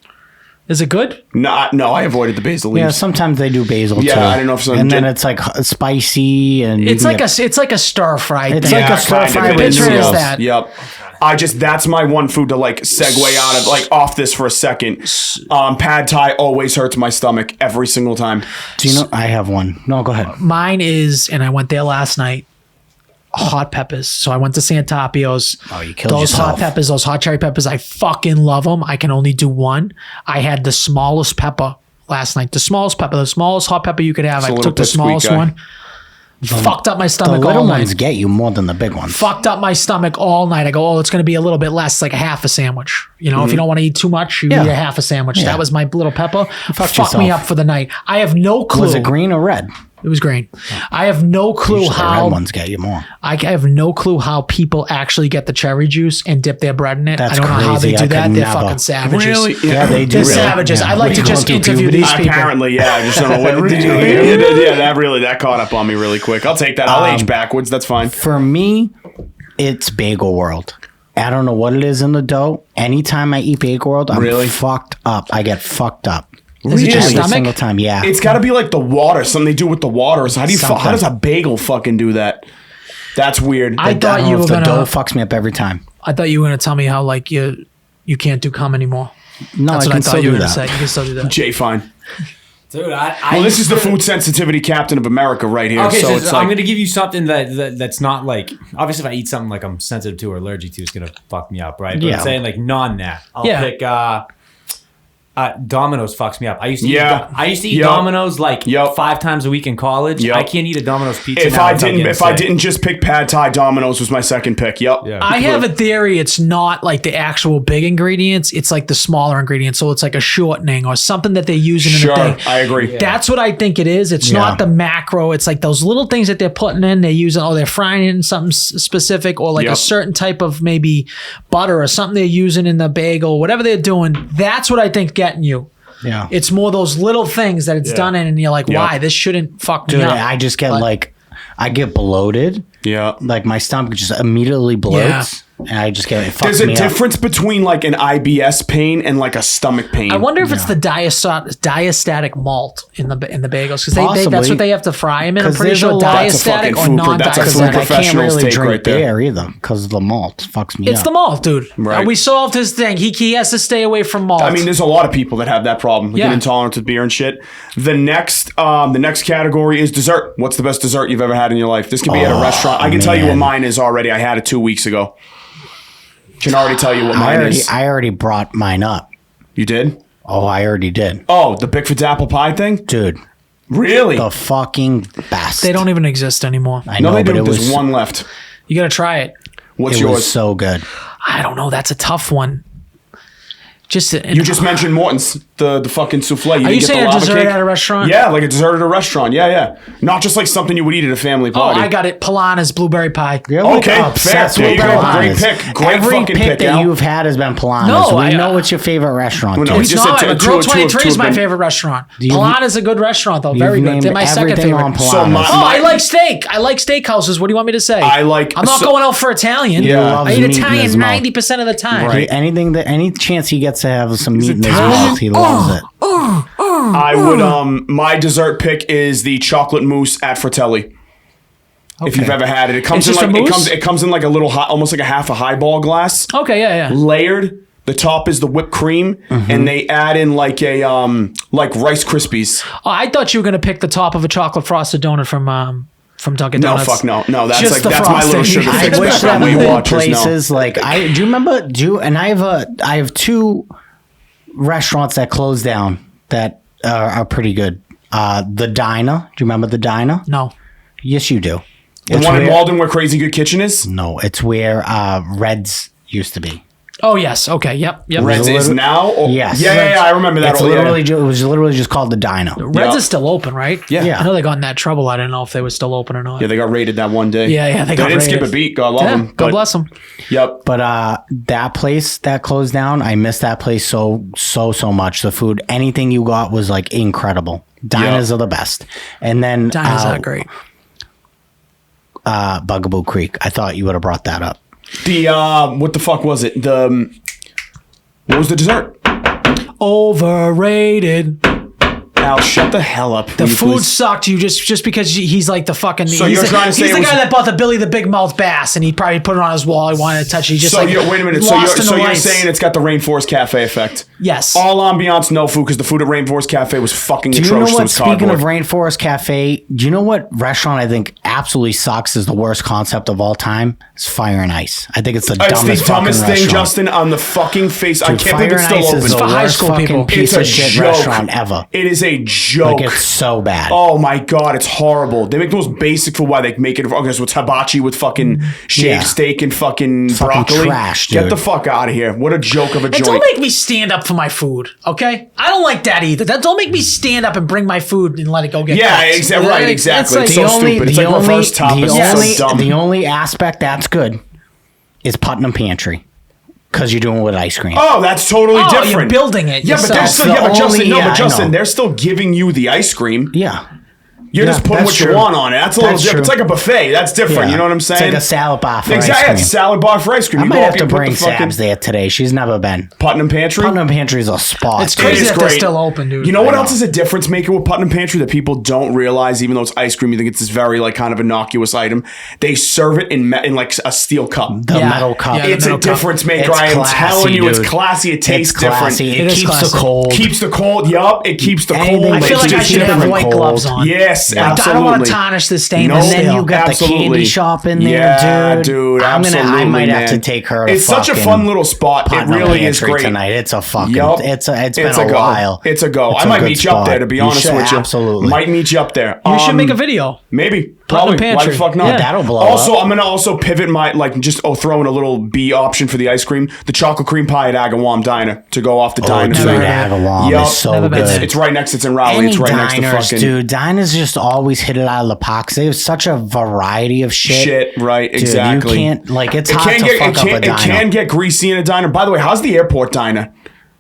Is it good? No, I avoided the basil leaves. Yeah, sometimes they do basil Yeah, too. I don't know if some- And then it's like spicy and It's like a stir fry. It's thing. like a stir kind of. fry It with is. Picture is noodles. that. Yep. That's my one food to like segue out of, like off this for a second. Pad Thai always hurts my stomach every single time. Do you know? I have one. No, go ahead. Mine is, and I went there last night. Hot peppers. So I went to Santapio's. Oh, you killed those yourself. hot peppers, those hot cherry peppers. I fucking love them. I can only do one. I had the smallest pepper last night. The smallest pepper, the smallest hot pepper you could have. a I little took the bit sweet smallest guy. one. Fucked up my The stomach all little night. ones get you more than the big ones. Fucked up my stomach all night. I go, oh, it's going to be a little bit less, like a half a sandwich. You know, if you don't want to eat too much, you Yeah. eat a half a sandwich. Yeah. That was my little pepper. fucked Fucked me yourself. up for the night. I have no clue. Was it green or red? It was green. I have no clue Usually the how. red ones get you more. I have no clue how people actually get the cherry juice and dip their bread in it. That's I don't know how they crazy. do I that. could They're never. fucking savages. Really? Yeah, they do. They're really. savages. Yeah. I'd like to We're just going through interview puberty. these people. Apparently, yeah. I just don't know what did you? Yeah, that caught up on me really quick. I'll take that. I'll age backwards. That's fine. For me, it's Bagel World. I don't know what it is in the dough. Anytime I eat Bagel World, I'm Really? fucked up. I get fucked up. Is it your Every stomach? single time, yeah. It's got to be like the water. Something they do with the water. So how Something. does a bagel fucking do that? That's weird. I thought don't you know were if the gonna. dough fucks me up every time. I thought you were gonna tell me how like you can't do cum anymore. No, That's I what can I still thought you do were gonna that. say. You can still do that. Jay, fine. Dude, Well, this is the food sensitivity captain of America right here. Okay, so it's I'm like going to give you something that's not like, obviously if I eat something like I'm sensitive to or allergic to, it's going to fuck me up, right? But Yeah. I'm saying like that. I'll Yeah. pick Domino's fucks me up. I used to eat Yep. Domino's like Yep. 5 times a week in college. Yep. I can't eat a Domino's pizza If now I without didn't, getting if I sick. didn't just pick pad thai, Domino's was my second pick. Yep. Yeah. I have a theory. It's not like the actual big ingredients. It's like the smaller ingredients. So it's like a shortening or something that they're using in Sure, the thing. I agree. That's what I think it is. It's not the macro. It's like those little things that they're putting in. They're using, they're frying it in something specific or like Yep. a certain type of maybe butter or something they're using in the bagel, whatever they're doing. That's what I think getting you. Yeah. It's more those little things that it's done in, and you're like, why? This shouldn't fuck me Dude, up. I just get But- I get bloated. Yeah. Like my stomach just immediately bloats. And I just get it fucks There's a me up. difference between like an IBS pain and like a stomach pain. I wonder if it's the diastatic malt in the bagels because that's Possibly. what they have to fry them in. I'm 'Cause pretty there's sure a lot- That's a fucking diastatic or food pro- that's a food non-diastatic. I can't professional's really take drink right there. beer either because the malt fucks me It's up. the malt, dude. Right. We solved his thing. He has to stay away from malt. I mean, there's a lot of people that have that problem, like Yeah. get intolerant to beer and shit. The next category is dessert. What's the best dessert you've ever had in your life? This can be at a restaurant. I can tell you what man. mine is already. I had it 2 weeks ago. Can already tell you what mine is. I already brought mine up. You did? Oh, I already did. Oh, the Bickford's apple pie thing? Dude, Really? the fucking best. they don't even exist anymore. I No, know, they but do. it There's was, one left. You got to try it. What's it yours? was so good. I don't know. That's a tough one. You just mentioned Morton's, the fucking souffle. Are you didn't get saying the a lava dessert cake? at a restaurant? Yeah, like a dessert at a restaurant. Yeah. Not just like something you would eat at a family Oh, party. I got it. Polana's blueberry pie. You're Okay, obsessed fair. with There you go. Pilates. Great pick. Great Every fucking pick pick, that Al. you've had has been Pilates. No, we I- know it's your favorite restaurant. Well, no, dude. we It's just not. said But two- Grill two- 23 is two my have been- favorite restaurant. You've- Polana's a good restaurant, though. You've Very good. named They're my second everything favorite. on So Pilates. my- Oh, I like steak. I like steakhouses. What do you want me to say? I like- I'm not so- going out for Italian. Yeah. I Loves eat meat in his Italian mouth. 90% of the time. Right. Any chance he gets to have some meat in his Italian? mouth, he loves it. I would my dessert pick is the chocolate mousse at Fratelli. If you've ever had it, it comes It's in just like a mousse? it comes in like a little almost like a half a highball glass, Okay, yeah. layered. The top is the whipped cream, and they add in like a like Rice Krispies. Oh, I thought you were going to pick the top of a chocolate frosted donut from Dunkin' No, Donuts. fuck no. That's Just like the that's my little frosting. sugar I fix. wish for that Weight more Watchers, no. places like do you remember and I have two restaurants that closed down that are pretty good. The Diner. Do you remember the Diner? No. Yes, you do. The It's one in where- Malden where Crazy Good Kitchen is. No, it's where Reds used to be. Oh, yes. Okay, yep. Reds is little- now. Or, Yes. Yeah. I remember that. It's literally it was literally just called the Diner. Reds Yeah. is still open, right? Yeah. I know they got in that trouble. I didn't know if they were still open or not. Yeah, they got raided that one day. Yeah, they got didn't skip a raided. beat. God love Yeah, them. God bless them. Yep. But that place that closed down, I missed that place so much. The food, anything you got was like incredible. Diners are the best. And then Diners are great. Bugaboo Creek. I thought you would have brought that up. The what the fuck was it? What was the dessert? Overrated. Al, shut the hell up. The food sucked. You just because he's like the fucking. So he's you're the, trying to say he's it the was- guy that bought the Billy the Big Mouth bass, and he probably put it on his wall. He wanted to touch it. He just So like wait a minute. So lost in the you're lights. saying it's got the Rainforest Cafe effect? Yes. All ambiance, no food, because the food at Rainforest Cafe was fucking Do you atrocious. know It what? was Speaking cardboard. of Rainforest Cafe, do you know what restaurant I think absolutely sucks? Is the worst concept of all time? It's Fire and Ice. I think it's the It's dumbest, the dumbest fucking thing, restaurant. Justin, on the fucking face. I Dude, can't believe Fire it's and still Ice open. is the for high worst school fucking people. piece of shit restaurant ever. It is a joke. Like it's so bad. Oh my god, it's horrible. They make the most basic for why they make it. Okay, so it's hibachi with fucking shaved Yeah. steak and fucking Fucking broccoli. trash, Get dude. the fuck out of here. What a joke of a And don't joint. make me stand up for my food, okay? I don't like that either. Don't make me stand up and bring my food and let it go get Yeah, cooked. right, It's exactly. like- It's so stupid. It's like reverse tapas. It's so dumb. The only aspect that's good is Putnam Pantry. Because you're doing it with ice cream. Oh, that's totally Oh, different. you're building it Yeah, but yourself. they're still, The yeah, but Justin, only- no, yeah, but I Justin, know. they're still giving you the ice cream. Yeah. You're Yeah, just putting that's what you true. want on it. That's a little That's different. It's true. like a buffet. That's different. Yeah. You know what I'm saying? It's like a salad bar for Exactly. ice cream. It's salad bar for ice cream. I You might go have up, to you put bring the fucking Sabs there today. She's never been. Putnam Pantry. Putnam Pantry is a spot. It's crazy It is that they're great. still open, dude. You know what I else know. is a difference maker with Putnam Pantry that people don't realize, even though it's ice cream, you think it's this very like kind of innocuous item. They serve it in like a steel cup. The Yeah. metal cup. Yeah, the It's a metal cup. difference maker. It's I am classy, telling you, it's dude. classy. It tastes It's classy. different. It is keeps classy. the cold. Keeps the cold. Yup, it keeps the Anything cold. I but feel It's like I just should have different. white cold. gloves on. Yeah, Yes, Like, I don't absolutely. want to tarnish the stain. No, And then you got the absolutely. candy shop in there, Yeah, dude. I absolutely, might have to man. take her. To It's such a fun little spot. It Putnam really is Pantry great. tonight. It's a fucking. Yup. It's been It's a go. while. It's a go. It's I a might good meet you up spot. there, to be You honest should, with you. absolutely. Might meet you up there. You should make a video. Maybe. Putnam Probably. Why Pantry. the fuck not? Yeah. That'll blow Also, up. I'm gonna also pivot my throw in a little B option for the ice cream, the chocolate cream pie at Agawam Diner to go off the diner Dude, thing. Agawam Yup. is so Never been good. there. It's right next. It's in Raleigh. Any It's right next to diners, fucking dude. Diners just always hit it out of the box. They have such a variety of shit. shit. Right. Dude, Exactly. You can't like. It's It hard can to get fuck up a it diner. can get greasy in a diner. By the way, how's the airport diner?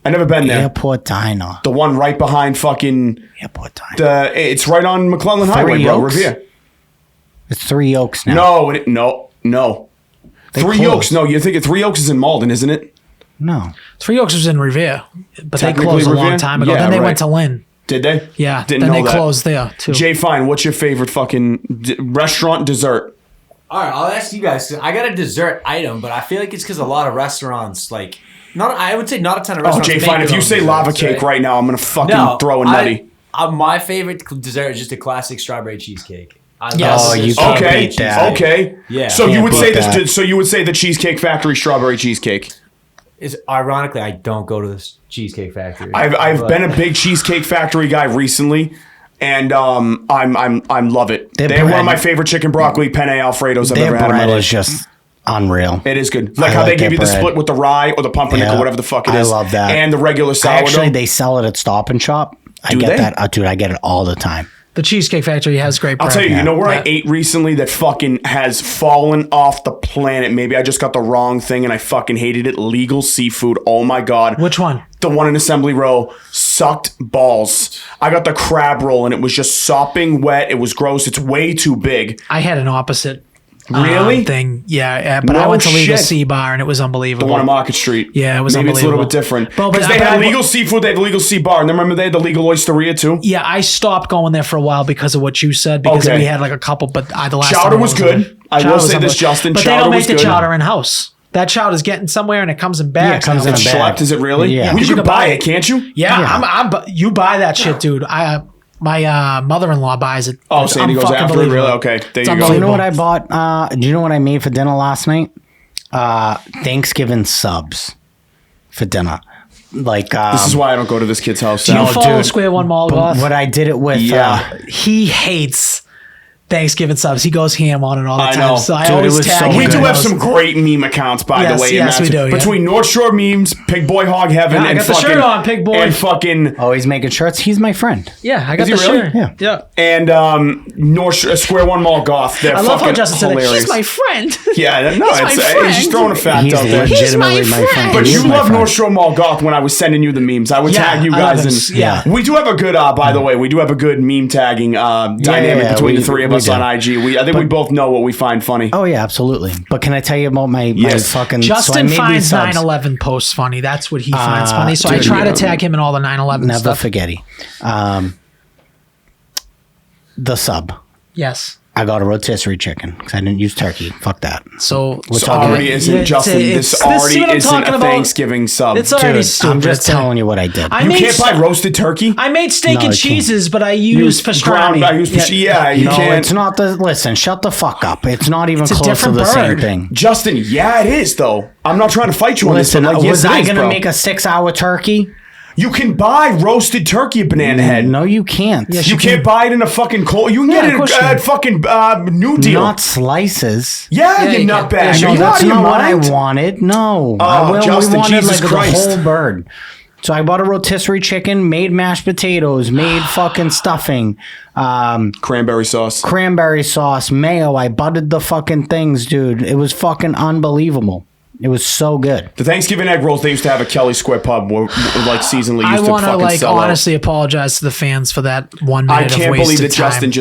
I never been there. Airport diner. The one right behind fucking Airport diner. it's right on McClellan Highway, bro. Oaks? Revere. It's 3 Oaks now. No. They Three closed. Oaks. No, you think Three Oaks is in Malden, isn't it? No. Three Oaks was in Revere, but they Technically closed a long Revere? time ago. Yeah, Then they right. went to Lynn. Did they? Yeah. Didn't then know they that. closed there too. Jay Fine, what's your favorite fucking restaurant dessert? All right, I'll ask you guys. 'Cause I got a dessert item, but I feel like it's because a lot of restaurants, like, I would say not a ton of Oh, restaurants. Jay make Fine, their if you own say desserts, lava cake right now, I'm gonna fucking No, throw a nutty. my favorite dessert is just a classic strawberry cheesecake. I Yes. love Oh, this you strawberry can't Okay. beat that. Okay. Yeah. So you Can't would beat say that. this. So you would say the Cheesecake Factory strawberry cheesecake. Is ironically, I don't go to this Cheesecake Factory. I've but- been a big Cheesecake Factory guy recently, and I'm love it. Their They're one of bread- my favorite chicken broccoli penne alfredos I've Their ever had in my bread life. is just unreal. It is good. Like I how they like give you their the bread. split with the rye or the pumpernickel, Yeah. whatever the fuck it I is. love that. And the regular sourdough. Actually, they sell it at Stop and Shop. I Do get they? that. Dude, I get it all the time. The Cheesecake Factory has great bread. I'll tell you, you know where I Yeah. ate recently that fucking has fallen off the planet? Maybe I just got the wrong thing and I fucking hated it. Legal seafood. Oh my God. Which one? The one in Assembly Row sucked balls. I got the crab roll and it was just sopping wet. It was gross. It's way too big. I had an opposite Really? thing. Yeah, but I No went to Legal shit. Sea Bar and it was unbelievable. The one on Market Street. Yeah, it was Maybe it's a little unbelievable. bit different. Well, but- Because they but had I- legal seafood, they had the legal sea bar. And then remember they had the legal oysteria too? Yeah, I stopped going there for a while because of what you said. Because Okay. we had like a couple, but the last Chowder time was good. I will Chowder was say this, unbelievable. Justin, But they chowder don't was make the good. chowder in house. That chowder's getting somewhere and it comes in bags. Yeah, it comes now. in It's a bag. schlepped, is it really? Yeah. Well, you You can can buy buy it, can't you? Yeah, Yeah. you buy that shit, dude. My mother-in-law buys it. Oh, Sandy goes Unfucking after it, believable. really? Okay, there It's you go. Do you know unbelievable. what I bought? Do you know what I made for dinner last night? Thanksgiving subs for dinner. Like This is why I don't go to this kid's house. Do you now. follow dude. Square One Mall but Goth? what I did it with. Yeah. He hates Thanksgiving subs. He goes ham on it all the I time. know. So I Dude, it always was tag so him We good. do in have those. some great meme accounts, by Yes, the way. yes, and we do, yeah. Between North Shore memes, Pig Boy Hog Heaven, Yeah, I and got the fucking shirt on, Pig Boy. and fucking Oh, he's making shirts. He's my friend. Yeah, I got Is the he really? shirt. Yeah. and North Shore, Square One Mall Goth. They're I love how fucking Justin said that. hilarious. He's my friend. Yeah, no, He's my it's friend. just throwing a fact He's out there. legitimately He's my my friend. But He you is my love friend. North Shore Mall Goth when I was sending you the memes. I would Yeah, tag you I love guys, it. and Yeah. we do have a good. By the way, we do have a good meme tagging dynamic yeah, between we- the three of we us do. on IG. I think we both know what we find funny. Oh yeah, absolutely. But can I tell you about my Yes. fucking? Justin so I made finds these subs. 9/11 posts funny. That's what he finds funny. So I dude, try to yeah. tag him in all the 9/11 Never stuff. forgetty. The sub. Yes. I got a rotisserie chicken because I didn't use turkey. Fuck that. So We're This talking- already isn't Yeah, Justin. it's- This this is already what I'm isn't talking a about. Thanksgiving sub. It's already Dude, stupid. I'm just telling you what I did. I You made can't buy roasted turkey. I made steak No, and I can't. cheeses, but I used pastrami. I use yeah, you no, can't. it's not the. Listen, shut the fuck up. It's not even It's a close to different the same bird. thing. Justin, yeah, it is though. I'm not trying to fight you on Listen, this. But like, yes, was it I is, gonna bro. make a 6-hour turkey? You can buy roasted turkey at Banana Head. No, you can't. Yes, You can't buy it in a fucking cold. You can Yeah, get of course it you at can. fucking New Deal. Not slices. Yeah, Yeah, you you nutbag. can. Yeah, Are No, you that's out of your not what I mind? wanted. No. Oh, Justin, we wanted Jesus like Christ. the whole bird. So I bought a rotisserie chicken, made mashed potatoes, made fucking stuffing, Cranberry sauce. cranberry sauce, mayo. I buttered the fucking things, dude. It was fucking unbelievable. It was so good. The Thanksgiving egg rolls they used to have at Kelly Square Pub were like seasonally I used to want to fucking like sell out. honestly apologize to the fans for that 1 minute I of can't wasted believe that time. Justin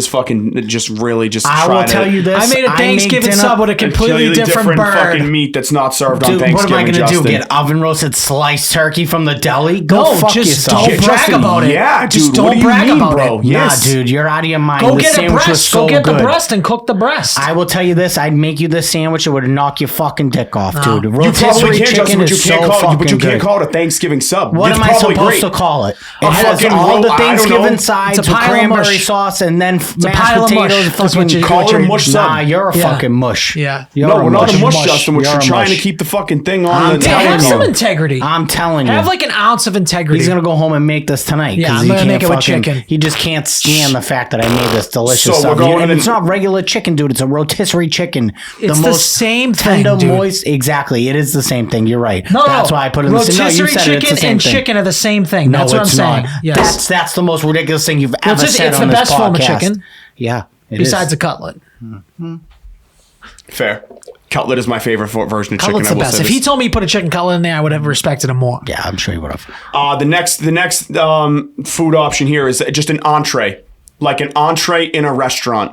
just really I will tried tell to you this. I made a make Thanksgiving dinner- sub with a completely different bird. fucking meat that's not served on Dude, Thanksgiving. what am I going to do? Justin. Get oven roasted sliced turkey from the deli? Go No, fuck just yourself. don't brag Justin, about it. Yeah, dude. Just what don't do you brag mean, about bro? it. Yes. Nah, dude, you're out of your mind. Go the get a sandwich was breast. so Go get good. the breast and cook the breast. I will tell you this: I'd make you this sandwich. It would knock your fucking dick off, dude. You Rotisserie probably can, chicken Justin, but you is can't so call it. But fucking you can't good. call it a Thanksgiving sub. What It's am I probably supposed great. to call it? It A has fucking all the I don't Thanksgiving know. sides It's a with pile of cranberry mush. sauce and then a mashed pile of mush. potatoes. That's what Fucking you- Call it a mush sub. Nah, you're a Yeah. fucking mush. Yeah. You're No, we're not a mush, mush. Justin. We're You're a trying to mush. keep the fucking thing on. I'm the Hey, have telling some you. integrity. I'm telling you. Have like an ounce of integrity. He's gonna go home and make this tonight. Yeah, 'cause I'm he gonna can't make it with fucking- chicken. He just can't stand the fact that I made this delicious So we're stuff. going And in- it's not regular chicken, dude. It's a rotisserie chicken. It's the same thing, tender, dude. moist. Exactly, it is the same thing. You're right. No, That's why I put it in the same. No, you rotisserie said it, it's chicken the same and thing. chicken are the same thing. No, That's what I'm it's saying. not. Yes. That's the most ridiculous thing you've ever It's said the on this best form of podcast. chicken. Yeah, it Besides is. a cutlet. Fair. Cutlet is my favorite version of Cutlet's the chicken. I will best. say If he this. told me he put a chicken cutlet in there, I would have respected him more. Yeah, I'm sure you would have. The next food option here is just an entree, like an entree in a restaurant.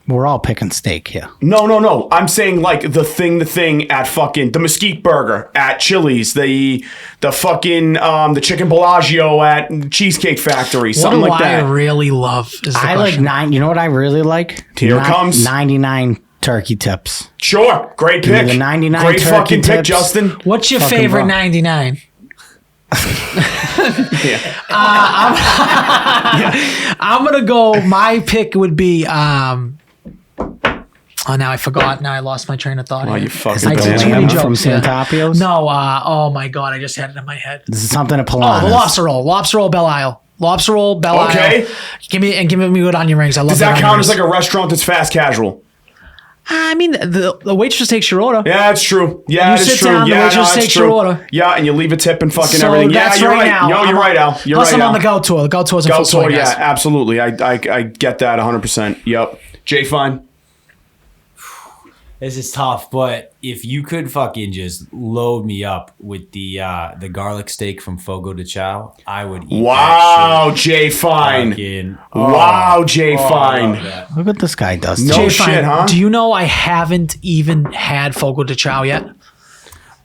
We're all picking steak here. No. I'm saying like the thing at fucking the Mesquite Burger at Chili's, the fucking the chicken Bellagio at Cheesecake Factory, something what do like I that. really love is the I question. like 9. You know what I really like? Here it comes. 99 turkey tips. Sure, great Give me pick. the 99 great turkey fucking pick, tips. Justin. What's your Fucking favorite bro. 99? Yeah. I'm gonna go. My pick would be. Oh, now I forgot. Now I lost my train of thought. Oh, here. you fucking Is it I the did too banana. many lamb from jokes, yeah. Santapio's? No. Oh my god! I just had it in my head. This is something at Oh, Polana's. the lobster roll. Lobster roll, Belle Isle. Lobster roll, Belle Okay. Isle. Give me good onion rings. I love Does the that onion count rings. as like a restaurant that's fast casual? I mean, the waitress takes your order. Yeah, that's true. Yeah, You that's sit true. down, the Yeah, waitress that's takes true. your order. Yeah, and you leave a tip and fucking So everything. Yeah, that's you're right. now. No, you're right, Al. You're Plus, right, I'm Al. on the go tour. The go tour is in full Go swing, tour, yeah, guys. absolutely. I get that 100%. Yep. Jay Fine. This is tough, but if you could fucking just load me up with the garlic steak from Fogo de Chao, I would eat Wow, that shit. Jay Fine. Fucking- Wow, Jay I Fine. love that. Look what this guy does. No Jay shit, Fine, huh? Do you know I haven't even had Fogo de Chao yet?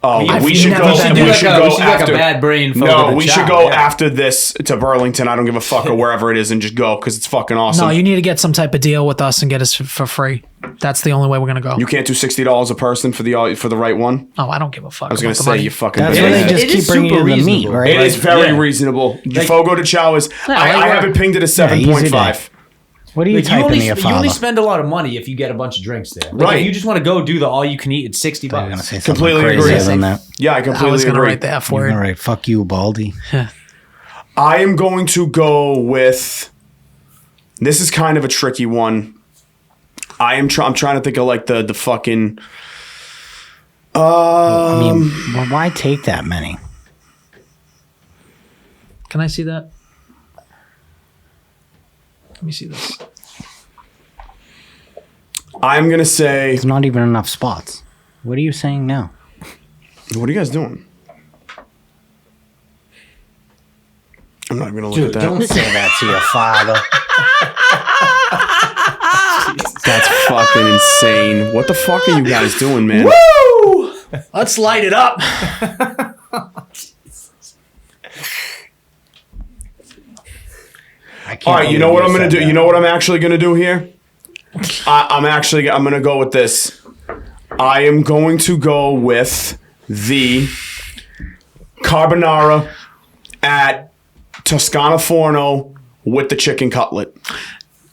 Oh, I've we should never go. been We there. should We go should do like a after. bad brain Fogo No, de we Chao, should go yeah. after this to Burlington. I don't give a fuck or wherever it is, and just go because it's fucking awesome. No, you need to get some type of deal with us and get us for free. That's the only way we're gonna go. You can't do $60 a person for the right one. Oh, I don't give a fuck. I was gonna about the say money. you fucking. That's bitch. where they is- just it keep is bringing you super the meat, reasonable. right? It is very Yeah. reasonable. Like- Fogo de Chao is. Yeah, I like- have it pinged at a easy 7.5. What are you Like, you typing only, to your you father? only spend a lot of money if you get a bunch of drinks there. Like, Right. If you just want to go do the all you can eat, it's $60 I'm gonna bucks. say something Completely crazier agree. than that. Yeah, I I completely was gonna agree. write the F All word. right, fuck you, Baldy. I am going to go with. This is kind of a tricky one. I'm trying to think of like the fucking. I mean, well, why take that many? Can I see that? Let me see this. I'm gonna say. There's not even enough spots. What are you saying now? What are you guys doing? I'm not even gonna look at that. Don't say that to your father. That's fucking insane. What the fuck are you guys doing, man? Woo! Let's light it up. I can't All right, you know believe what I'm gonna said do. that. You know what I'm actually gonna do here. I'm gonna go with this. I am going to go with the carbonara at Toscana Forno with the chicken cutlet.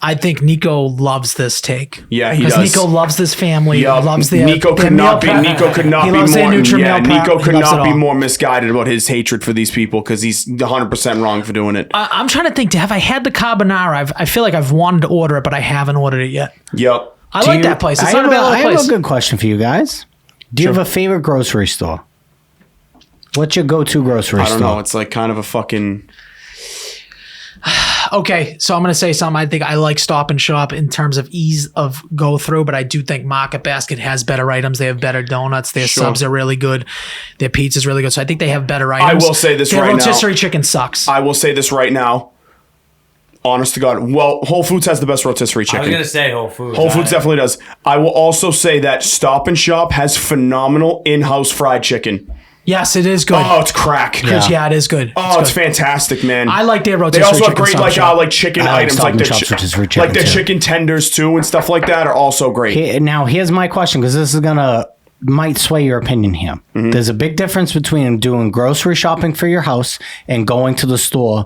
I think Nico loves this take. Yeah, he Because does. Nico loves this family. Yup. Loves their Nico their could meal not be. prep. Nico could not He be loves their more. Nutri-Meal Yeah, prep. Nico He could loves not it be all. more misguided about his hatred for these people because he's 100% wrong for doing it. I'm trying to think. Have I had the carbonara? I feel like I've wanted to order it, but I haven't ordered it yet. Yep. I Do like you- that place. It's I not a have bad I little have place. a good question for you guys. Do you have a favorite grocery store? What's your go-to grocery I don't store? know. It's like kind of a fucking. Okay, so I'm going to say something. I think I like Stop and Shop in terms of ease of go through, but I do think Market Basket has better items. They have better donuts. Their Sure. subs are really good. Their pizza's really good. So I think they have better I items. will say this Their right now. rotisserie chicken sucks. I will say this right now. Honest to God. Well, Whole Foods has the best rotisserie I was chicken. going to say Whole Foods. Whole Foods definitely does. I will also say that Stop and Shop has phenomenal in-house fried chicken. Yes, it is good. Oh, it's crack. Yeah, it is good. Oh, it's good. fantastic, man. I like their They rotisserie also have chicken great Stop like Shop. chicken I like items, Stop like and the Shop's rotisserie like chicken, the too. chicken tenders too, and stuff like that are also great. Now, here's my question, because this is gonna might sway your opinion here. There's a big difference between doing grocery shopping for your house and going to the store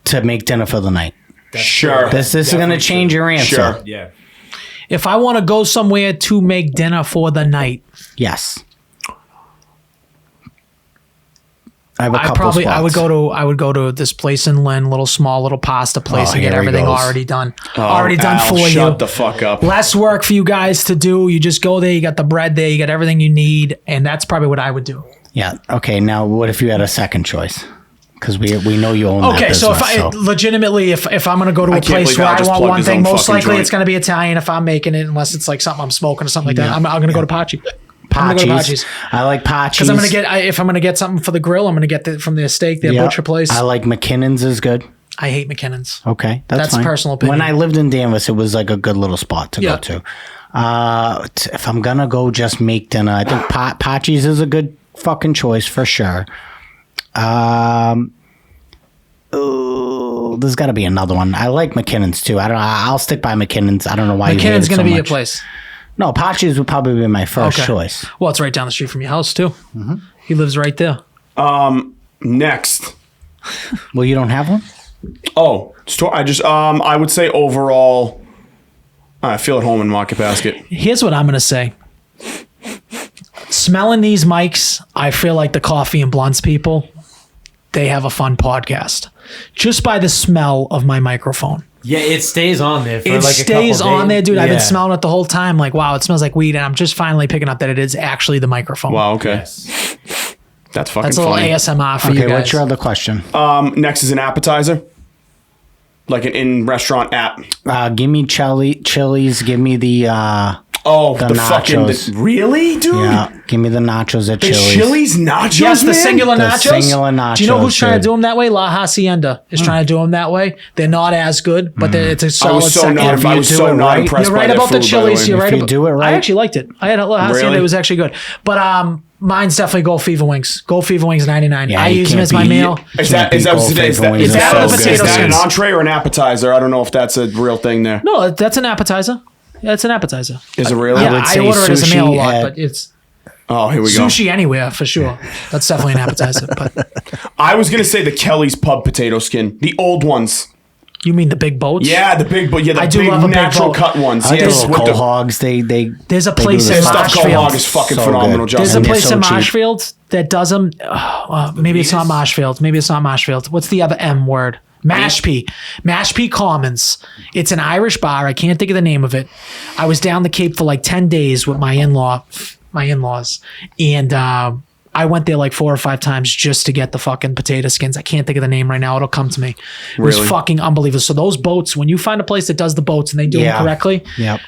to make dinner for the night. Sure. This is going to change your answer. Sure. Yeah. If I want to go somewhere to make dinner for the night, Yes. I have a couple spots. I would go to this place in Lynn, small little pasta place, and get here he everything goes. already done. Al, For you. Shut the fuck up. Less work for you guys to do. You just go there, you got the bread there, you got everything you need, and that's probably what I would do. Yeah. Okay. Now, what if you had a second choice? Because we know you own that Okay, so business, legitimately, if I'm going to go to a can't place believe where Al I just want plugged one his thing, own most fucking likely joint. it's going to be Italian if I'm making it, unless it's like something I'm smoking or something like that. I'm going to go to Pachi. I'm gonna go to Pachi's. I like Pachi's. Because I'm going to get, if I'm going to get something for the grill, I'm going to get from the steak, their Yep. butcher place. I like McKinnon's is good. I hate McKinnon's. Okay, That's fine. personal opinion. When I lived in Danvers, it was like a good little spot to Yeah. go to. If I'm gonna go just make dinner, I think Pachi's is a good fucking choice for sure. There's got to be another one. I like McKinnon's too. I don't know. I'll stick by McKinnon's. I don't know why you hate McKinnon's it going to so be much. a place. No, Pachi's would probably be my first choice. Well, it's right down the street from your house, too. He lives right there. Next. Well, you don't have one? Oh, store. I would say overall, I feel at home in Market Basket. Here's what I'm going to say. Smelling these mics, I feel like the Coffee and Blunts people, they have a fun podcast. Just by the smell of my microphone. Yeah, it stays on there for It like a couple stays on days. there, dude. I've been Yeah. smelling it the whole time. Like, wow, it smells like weed. And I'm just finally picking up that it is actually the microphone. Wow. Okay. Yes. That's fucking That's a little funny. ASMR for you Okay, guys. what's your other question? Next is an appetizer. Like an in-restaurant app. Give me Chili's. Give me the The fucking nachos. really, dude. yeah. Give me the nachos at The Chili's. Chili's nachos. Yes, the man? singular The nachos. singular nachos, Do you know who's trying to dude. do them that way? La Hacienda is trying to do them that way. They're not as good, but it's a I solid was so second. not. If I you was do so it not right- impressed You're by right their about the food, by Chili's. way. You're right you about. do it right- I actually liked it. I had a La Hacienda. Really? It was actually good. But mine's definitely Gold Fever Wings. Gold Fever Wings 99. Yeah, I you use them can't as my beat- meal. Is that Gold is Fever that wings is that are the so potato is good. that an skins? entree or an appetizer? I don't know if that's a real thing there. No, that's an appetizer. Yeah, it's an appetizer. Is it really? Yeah, would I say order it as a meal a sushi lot, at- but it's Oh, here we go. sushi anywhere for sure. That's definitely an appetizer. But I was gonna say the Kelly's Pub potato skin, the old ones. you mean the big boats? Yeah, the big, but yeah, the I do big love a big natural boat. cut ones. I like Yes, the with little the cold hogs. They There's a they do place the in stuffed cold Marshfield. hog is fucking So phenomenal, good. Justin. There's a And they're place so in cheap. Marshfield that does them. Maybe it's not Marshfield. Maybe it's not Marshfield. What's the other M word? Mashpee. Mashpee Commons. It's an Irish bar. I can't think of the name of it. I was down the Cape for like 10 days with my in-laws. And I went there like 4 or 5 times just to get the fucking potato skins. I can't think of the name right now. It'll come to me. It was Really? fucking unbelievable. So those boats, when you find a place that does the boats and they do Yeah. them correctly, Yep.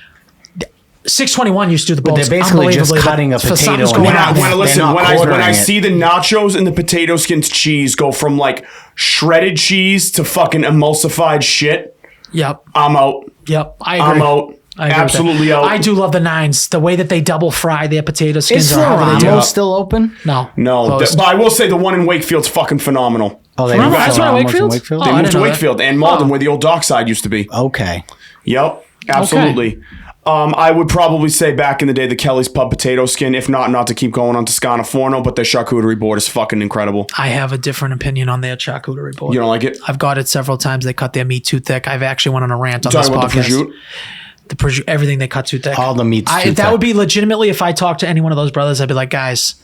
621 used to do the boats. they're basically just unbelievably, but cutting a for potato something's in going When half. on I, there. when, listen, They're not when I quartering see it. the nachos and the potato skins cheese go from like shredded cheese to fucking emulsified shit, Yep. I'm out. Yep. I agree. I'm out. I agree with Absolutely that. out. I do love the nines. The way that they double fry their potato skins Is or however they do Ferramo it. still open? No. No, Closed. but I will say the one in Wakefield's fucking phenomenal. Oh, Ferramo? moved That's one in Ferramo's Wakefield? They Oh, I moved didn't to know that. Wakefield and Malden, Oh. where the old dockside used to be. Okay. Yep, absolutely. I would probably say back in the day, the Kelly's Pub potato skin, if not to keep going on Toscana Forno, but their charcuterie board is fucking incredible. I have a different opinion on their charcuterie board. You don't like it? I've got it several times. They cut their meat too thick. I've actually went on a rant on this Talking about the podcast. prosciutto? The prosciutto, everything they cut too thick. All the meat's too That thick. would be legitimately, if I talked to any one of those brothers, I'd be like, guys,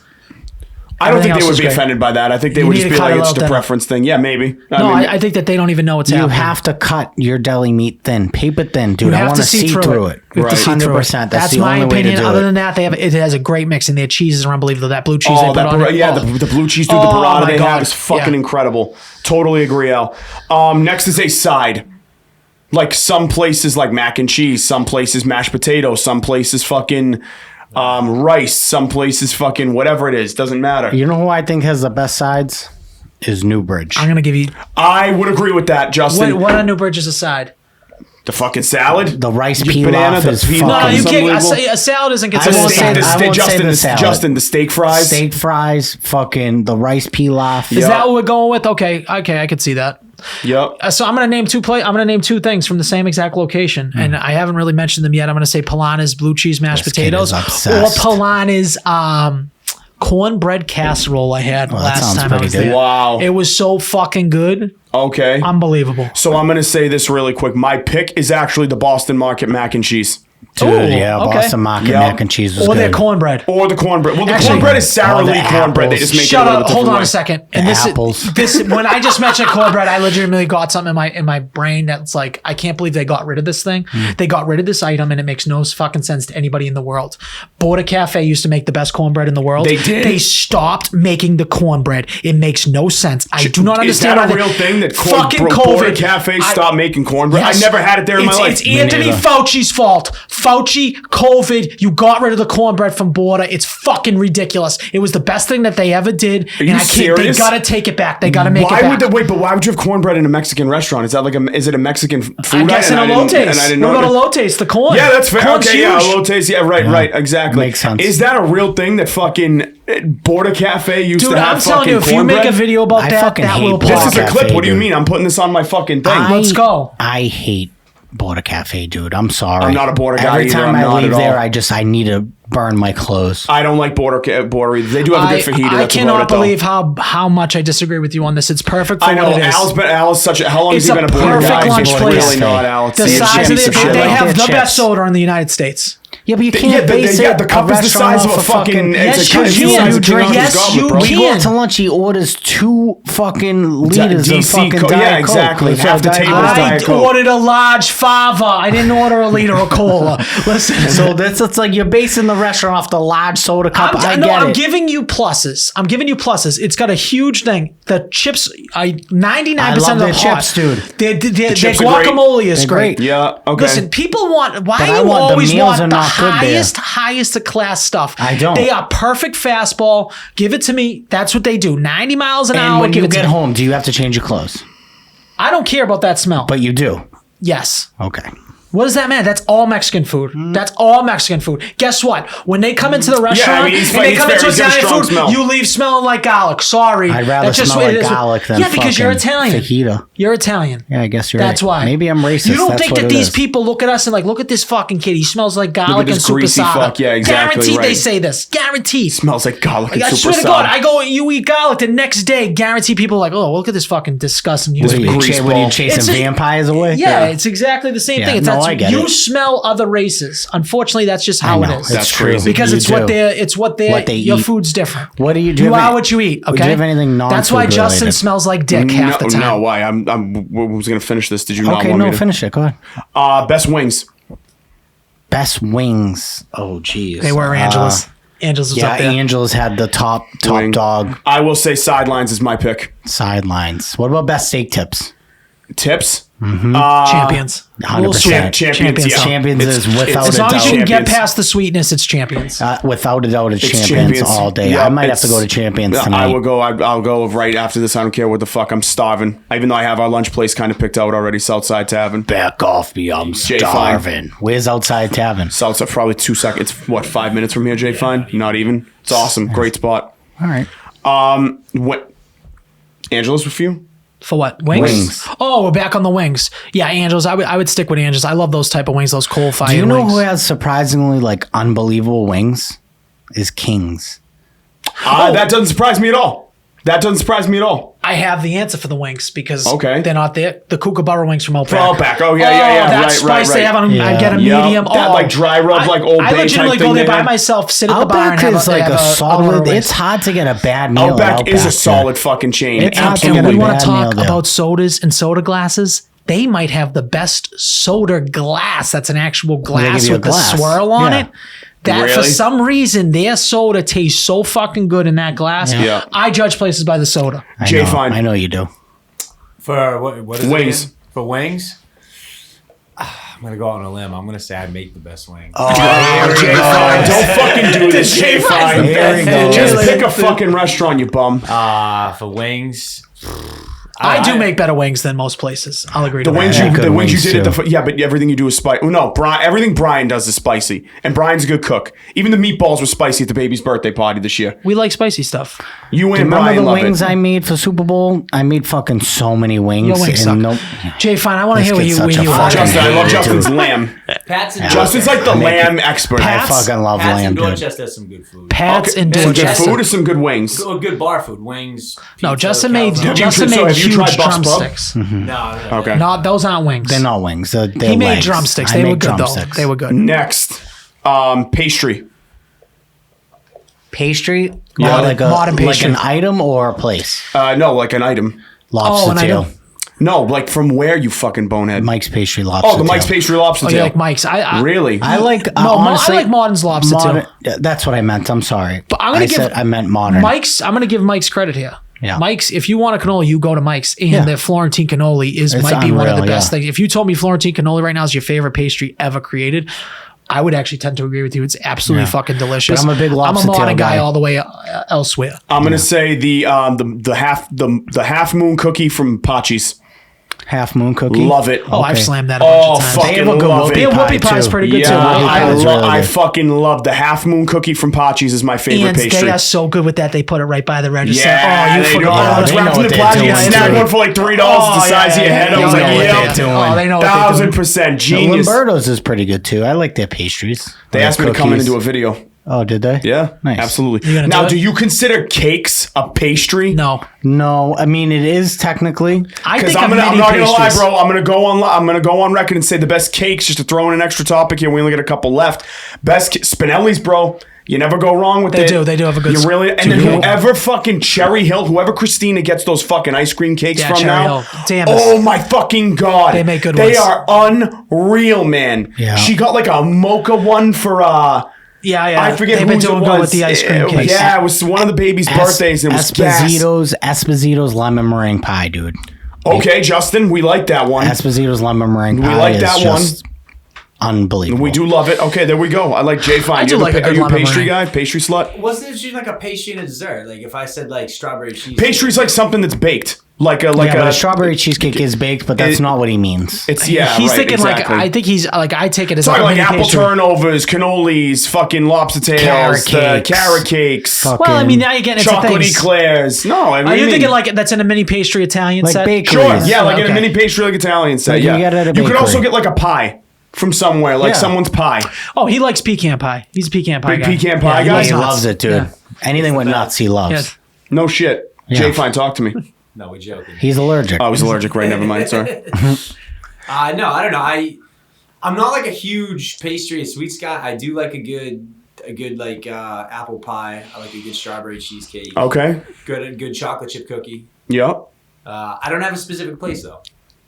I don't think Everything they else would is be great. offended by that. I think they You would need just to be cut like, it it's out just a then. preference thing. Yeah, maybe. no, I think that they don't even know what's You happening. have to cut your deli meat thin, paper thin, dude. You I have want to to see through it. You have to Right. see through it. 100%. That's the my only way to opinion. do Other it. than that, it has a great mix, and their cheeses are unbelievable. That blue cheese they Oh, put that on it. yeah, Oh. the blue cheese, dude, the Oh, burrata my they God. have is fucking Yeah. incredible. Totally agree, Al. Next is a side. Like some places like mac and cheese, some places mashed potatoes, some places fucking rice, some places fucking whatever it is. Doesn't matter. You know who I think has the best sides? Is Newbridge. I'm gonna give you I would agree with that, Justin. what on New Bridges aside. The fucking salad, The rice Your pilaf banana, the is pilaf. fucking- No, Fucking you can't. unbelievable. A salad isn't I considered won't a say salad. the- I won't say the salad. Justin, the steak fries. steak fries, fucking the rice pilaf. Is that what we're going with? Okay, I could see that. Yep. So I'm gonna name two things from the same exact location, and I haven't really mentioned them yet. I'm gonna say Polana's blue cheese mashed potatoes, or Polana's cornbread casserole I had last time I was there. Wow. It was so fucking good. Okay. Unbelievable. So I'm gonna say this really quick. My pick is actually the Boston Market mac and cheese. Dude, Boston Market mac and cheese was or good. their cornbread. Well, the cornbread is Sara Lee cornbread. They just make Shut it a little up. Hold on way. a second. And apples. this when I just mentioned cornbread, I legitimately got something in my brain that's like, I can't believe they got rid of this thing. They got rid of this item, and it makes no fucking sense to anybody in the world. Border Cafe used to make the best cornbread in the world. They did. They stopped making the cornbread. It makes no sense. I do not understand. Is that a real thing that fucking Border COVID Cafe stopped making cornbread? Yes. I never had it there in my life. It's Anthony Fauci's fault. Fauci, COVID, you got rid of the cornbread from Border. It's fucking ridiculous. It was the best thing that they ever did. Are you serious? They gotta take it back. They gotta make it back. But why would you have cornbread in a Mexican restaurant? Is that is it a Mexican food? I guess in elotes. What about elotes? The corn. Yeah, that's fair. Corn's Okay, huge. yeah, elotes. Yeah, right, exactly. Makes sense. Is that a real thing that fucking Border Cafe used to have? I'm telling you, if you cornbread? make a video about that will pop. This is a Cafe, clip. What do you dude. mean? I'm putting this on my fucking thing. Let's go. I hate Border Cafe, dude. I'm sorry. I'm not a Border guy Every either. time I'm I not leave at all. there, I need to burn my clothes. I don't like Border. They do have a good fajita. I That's cannot about it, though. believe how much I disagree with you on this. It's perfect for I know what it is. Al's such a. How long has It's he been a a Border perfect guy? lunch It's place. really not, Al. It's The size of it, they have the chips. best soda in the United States. Yeah, but you can't base it. the cup is the size of a fucking. Yes, it's you the can. size of King Yes, Arthur's you goblet, bro. can. We go to lunch. He orders 2 fucking liters of DC fucking Coke. Diet Yeah, exactly. Coke. Half the table is I Diet Coke. ordered a large fava. I didn't order a liter of cola. Listen. So it's like you're basing the restaurant off the large soda cup. I'm giving you pluses. It's got a huge thing. The chips, 99% I love of them their are hot. chips, dude. Their chips are guacamole is They're great. great. Yeah. Okay. Listen, people want. Why But do I you want- the always meals want are the not good there. highest of class stuff? I don't. They are perfect fastball. Give it to me. That's what they do. 90 miles an And hour. when give you it to get me. home, do you have to change your clothes? I don't care about that smell. But you do. Yes. Okay. What does that mean? That's all Mexican food. That's all Mexican food. Guess what? When they come into the restaurant he's and they fair. come into He's got a Italian strong food, smell. you leave smelling like garlic. Sorry. I'd rather That's just smell what it like is. garlic than Yeah, because you're fucking Italian. fajita. You're Italian. Yeah, I guess you're That's right. why. Maybe I'm racist. You don't That's think what that it these is. people look at us and like, look at this fucking kid. He smells like garlic this and super greasy sour. fuck. Yeah, exactly, Guaranteed they right. say this. Guaranteed. Smells like garlic and I super swear to sour. God, I go, you eat garlic the next day. Guarantee people are like, oh, look at this fucking disgusting What are human you, being. what are you chasing It's a- vampires away? Yeah, it's exactly the same Yeah, thing. It's no, that's, I get you it. smell other races. Unfortunately, that's just I how know. it is. That's It's true. crazy. Because You it's do. what they your eat. food's different. What do you do? You are what you eat. Okay. Do you have anything That's why non-food Justin related? smells like dick half the time. No, why? I was gonna finish this. Did you not Okay, want me no, to? finish it. Go ahead. Best wings. Best wings. Oh, geez. They were Angela's. Angela's was Yeah, up there. Angela's had the top Wing. dog I will say sidelines is my pick. sidelines. What about best steak tips? Tips. Champions. 100%. Champions, yeah. Champions is without As a long as you doubt. can get Champions. past the sweetness, it's champions. Without a doubt, it's champions, Champions. all day. Yeah, I might have to it's- go to champions Yeah, tonight. I will go. I'll go right after this. I don't care what the fuck. I'm starving. Even though I have our lunch place kind of picked out already, Southside Tavern. Back off me, I'm Jay starving. Where's outside tavern? Southside, probably 2 seconds. It's what, 5 minutes from here, Jay Fine? Not even. It's awesome. Great spot. All right. What? Angela's with you? For what? Wings? Wings. Oh, we're back on the wings. Yeah, Angels. I would stick with Angels. I love those type of wings, those coal-fired Do you know wings. who has surprisingly like unbelievable wings? Is Kings. That doesn't surprise me at all. I have the answer for the wings because Okay. they're not there. The Kookaburra wings from Outback. Outback. Oh, yeah. That Right, spice right, they have on them, I Yeah. get a Yup. medium. That, like, dry rub, like Old I Bay legitimately type go thing there they by have. myself, sit at the bar and Outback have is a, like have a solid. Aurora wings. It's hard to get a bad meal. Outback at is a Outback, solid fucking chain. It's hard to And get we a want bad to talk meal there. about sodas and soda glasses. They might have the best soda glass. That's an actual give glass you a with the glass. swirl on Yeah. it. That for Really? some reason their soda tastes so fucking good in that glass. Yeah. I judge places by the soda. I Jay know, Fine. I know you do. For what is Wings. it again? For wings? I'm going to go out on a limb. I'm going to say I make the best wings. Jay Fine. Don't fucking do this, Jay Fine. There he goes. Just pick a fucking restaurant, you bum. For wings, I do make better wings than most places. I'll agree. The to wings that. you, the wings you did too. at the but everything you do is spicy. No, everything Brian does is spicy, and Brian's a good cook. Even the meatballs were spicy at the baby's birthday party this year. We like spicy stuff. You and Remember Brian the love wings it. I made for Super Bowl? I made fucking so many wings. Your wings suck. Nope. Jay, fine. I want to hear what This you. gets What such you a are. fucking Justin, I love Dude. Justin's lamb. Pat's in Justin's like the lamb expert. I Pat's- fucking love Pat's in lamb, dude. Dorchester has some good food. Pats and Some good Dorchester. food or some good wings. Good bar food, wings. No, pizza, Justin made calzone. Justin so made have you huge tried Buff's Pub? drumsticks. No. Okay. No, those aren't wings. They're not wings. They're He made legs. drumsticks. I They were make good drumsticks. though. They were good. Next, pastry. Pastry? Yeah, like modern like pastry. an item or a place? No, like an item. Lobster an tail. item. No, like from where, you fucking bonehead? Mike's pastry lobster Oh, the Mike's tail. pastry lobster Oh, tail. you like Mike's? Really? I like No, honestly, I like Martin's lobster modern, too. yeah, that's what I meant. I'm sorry. But I'm gonna give I meant modern. Mike's. I'm gonna give Mike's credit here. Yeah. Mike's. If you want a cannoli, you go to Mike's, and Yeah. their Florentine cannoli It's might be one of the unreal, best yeah. things. If you told me Florentine cannoli right now is your favorite pastry ever created, I would actually tend to agree with you. It's absolutely Yeah. fucking delicious. But I'm a big lobster I'm a modern tail guy guy. all the way elsewhere. I'm gonna say the half moon cookie from Pachi's. Half moon cookie. Love it. Oh, I've Okay. slammed that a bunch Oh, of times. fucking They have a good love whoopie it. Their pie, whoopie pie is too. pretty good Yeah, too. I good. fucking love the half moon cookie from Pachi's is my favorite And pastry. they are so good with that. They put it right by the register. Yeah, oh, you they forgot. do. Oh, It's they wrapped know in the what they're plastic. You doing, snagged too. one for like $3 the size of your head. I was They like, know what yeah, they're doing. Oh, they know what they're doing. 1,000% The genius. Limberto's is pretty good too. I like their pastries. They Their asked me to come in and cookies. do a video. Oh, did they? Yeah, Nice. absolutely. You gonna Now, do do it? you consider cakes a pastry? No, No, I mean it is technically. I Because think I'm mini not gonna lie, pastries. bro. I'm gonna go on record and say the best cakes. Just to throw in an extra topic here, we only got a couple left. Spinelli's, bro. You never go wrong with They it. do. They do have a good You really, and then you- whoever fucking Cherry Hill, whoever Christina gets those fucking ice cream cakes Yeah, from Cherry now. Hill. Damn, Oh my fucking god, They make good They ones. are unreal, man. Yeah. She got like a mocha one for Yeah. I forget They've who been doing it good was. with the ice cream cakes. Yeah, it was one of the baby's birthdays. And it was gas. Esposito's lemon meringue pie, dude. Okay, Justin, we like that one. Esposito's lemon meringue pie like is that just unbelievable. We do love it. Okay, there we go. I like Jay Fine. I do like a good Are you a lemon pastry meringue. guy? Pastry slut? Wasn't it like a pastry and a dessert? Like if I said like strawberry cheese. Pastry's like something that's baked. Like Yeah, but a strawberry cheesecake is baked, but that's It- not what he means. It's He's right, thinking exactly. like I think he's like I take it as Talking like, like a mini apple pastry. turnovers, cannolis, fucking lobster tails, Carrot cakes. carrot cakes, Fuck. Well, I mean now you're getting into chocolate things. eclairs. No, I mean, Are you thinking like that's in a mini pastry Italian Like set? bakeries. sure, yeah, like in a Okay. mini pastry, like Italian set. Like you Yeah, get it at a you could also bakery. get like a pie from somewhere, like Yeah. someone's pie. Oh, he likes pecan pie. He's a pecan pie Big guy. pecan pie he guy? likes he nuts. loves it, dude. Yeah. Anything with nuts, he loves. Yes. No shit. Yeah. Jay Fine, talk to me. No, we're joking. He's allergic. Oh, I was allergic. Right, never mind. Sorry. No, I don't know. I'm not like a huge pastry and sweets guy. I do like a good like apple pie. I like a good strawberry cheesecake. Okay. Good chocolate chip cookie. Yep. I don't have a specific place though.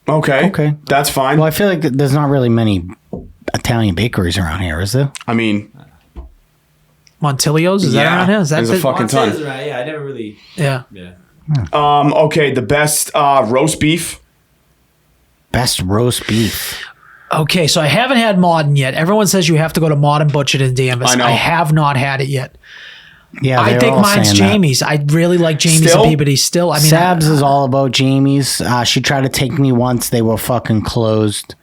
Okay. Okay. That's fine. Well, I feel like there's not really many Italian bakeries around here, is there? I mean, Montilio's, is that Yeah. around here? Is that There's a the- fucking ton. Montana's right. Yeah, I never really. Yeah. Yeah. okay, the best roast beef. Best roast beef. Okay, so I haven't had Modern yet. Everyone says you have to go to Modern Butchered in Danvers. I know. I have not had it yet. Yeah, I they're think all mine's saying that. Jamie's. I really like Jamie's Still? and Peabody still. I mean, Sabs is all about Jamie's. She tried to take me once. They were fucking closed.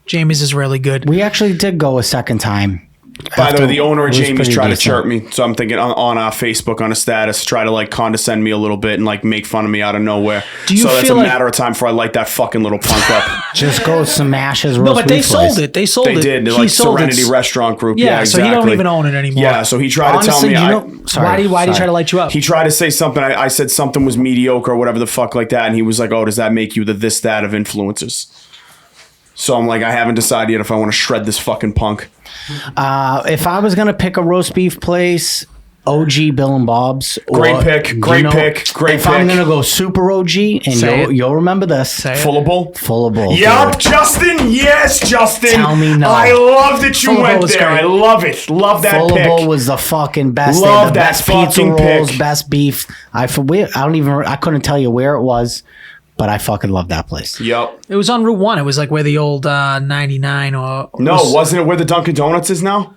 Jamie's is really good. We actually did go a second time. By the way, the owner of It was Jamie's pretty tried to decent. chirp me, so I'm thinking on Facebook on a status, try to like condescend me a little bit and like make fun of me out of nowhere. Do you so that's a feel like- matter of time before I light that fucking little punk up. Just go smash his roast No, but they beef sold place. it. They sold They it. did. They're He like sold Serenity it. Restaurant Group. Yeah, Yeah, so he don't exactly. even own it anymore. Yeah, so he tried to tell Honestly, me. you know, sorry. why did he sorry. try to light you up? He tried to say something. I said something was mediocre or whatever the fuck like that, and he was like, "Oh, does that make you the this that of influencers?" So I'm like, I haven't decided yet if I want to shred this fucking punk. If I was gonna pick a roast beef place, OG Bill and Bob's. Great pick, great pick, great If I'm pick. gonna go super OG, and Say it. you'll remember this, Say it. Full of bull. full of bull. Yup, dude. Justin. Yes, Justin. Tell me no. I love that you Full of went bull was there. great. I love it. Love that Full pick. of bull was the fucking best. They Love had the that best pizza fucking rolls, pick. best beef. I couldn't tell you where it was, but I fucking love that place. Yup. It was on Route 1. It was like where the old 99 or... No, wasn't it where the Dunkin' Donuts is now?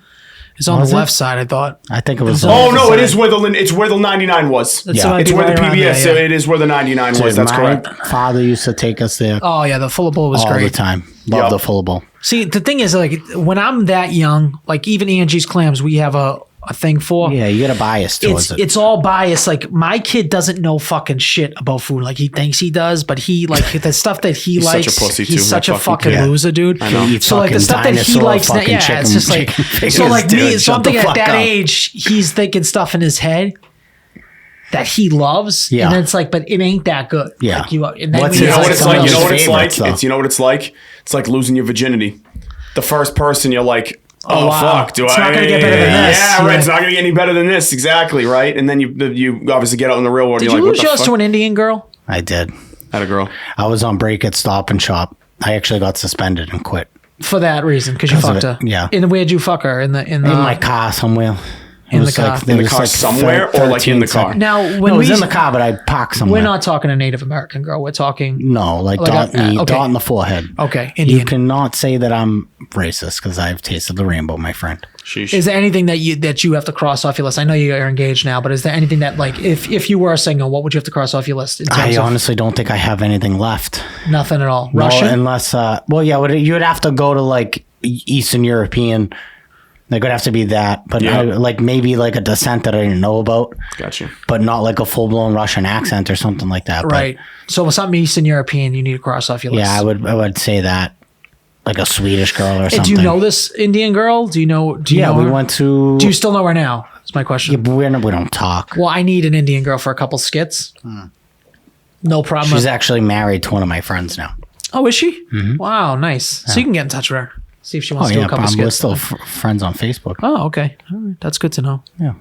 It's on Was the it? left side, I thought. I think it was. Oh no, it is where the 99 was. That's Yeah. might It's be where right the around PBS. there, yeah. It is where the 99 was. That's my correct. father used to take us there Oh yeah, the Fuller Bowl was all great. the time. Love Yep. the Fuller Bowl. See, the thing is, like, when I'm that young, like even Angie's Clams, we have a thing for. Yeah, you get a bias towards it. It's all biased. Like my kid doesn't know fucking shit about food. Like he thinks he does, but he like the stuff that he He's such likes. a pussy, he's too, such that a fucking fucking kid. loser, dude. I know. He eats So like the fucking stuff that he dinosaur likes, now, fucking yeah, chicken, it's just like chicken fingers, so. Like me, dude, so I'm shut the thinking at fuck that up. age, he's thinking stuff in his head that he loves, Yeah. and then it's like, but it ain't that good. Yeah. Like, and then What's when You his- know he's what it's some of like. You those know what it's like. favorites, though. You know what it's like. It's like losing your virginity. The first person you're like, oh, wow. fuck, do It's I? not gonna get better than this. Yeah, right. Yeah. It's not gonna get any better than this. Exactly, right. And then you obviously get out in the real world. Did and you you're lose like, what yours the to fuck? an Indian girl? I did. Had a girl. I was on break at Stop and Shop. I actually got suspended and quit For that reason, because you 'Cause of fucked her. it, yeah. And where'd you fuck her? In in my car somewhere. It In the was car. like, In the was car somewhere or, like, in the 13 car? seconds. Now, No, when it was we in the car, but I parked somewhere. we're not talking a Native American girl. We're talking No, like Like dot, a- okay. dot in the forehead. okay, You Indian. cannot say that I'm racist because I've tasted the rainbow, my friend. Sheesh. Is there anything that you have to cross off your list? I know you are engaged now, but is there anything that like if you were single, what would you have to cross off your list in I terms of honestly don't think I have anything left. nothing at all? No, Russian? unless, well, yeah, you would have to go to like Eastern European. Like, it would have to be that, but Yeah. like maybe like a descent that I didn't know about, Gotcha. but not like a full blown Russian accent or something like that. But, Right. So with something Eastern European, you need to cross off your list. yeah, I would say that, like a Swedish girl or And something. do you know this Indian girl? Do you know? Yeah, know we her? went to. Do you still know her now? That's my question. Yeah, but we don't talk. Well, I need an Indian girl for a couple skits. No problem. She's actually married to one of my friends now. Oh, is she? Wow, nice. So you can get in touch with her. See if she Oh wants to do yeah, a couple we're skits. still friends on Facebook. Oh, okay. All right. That's good to know. Yeah.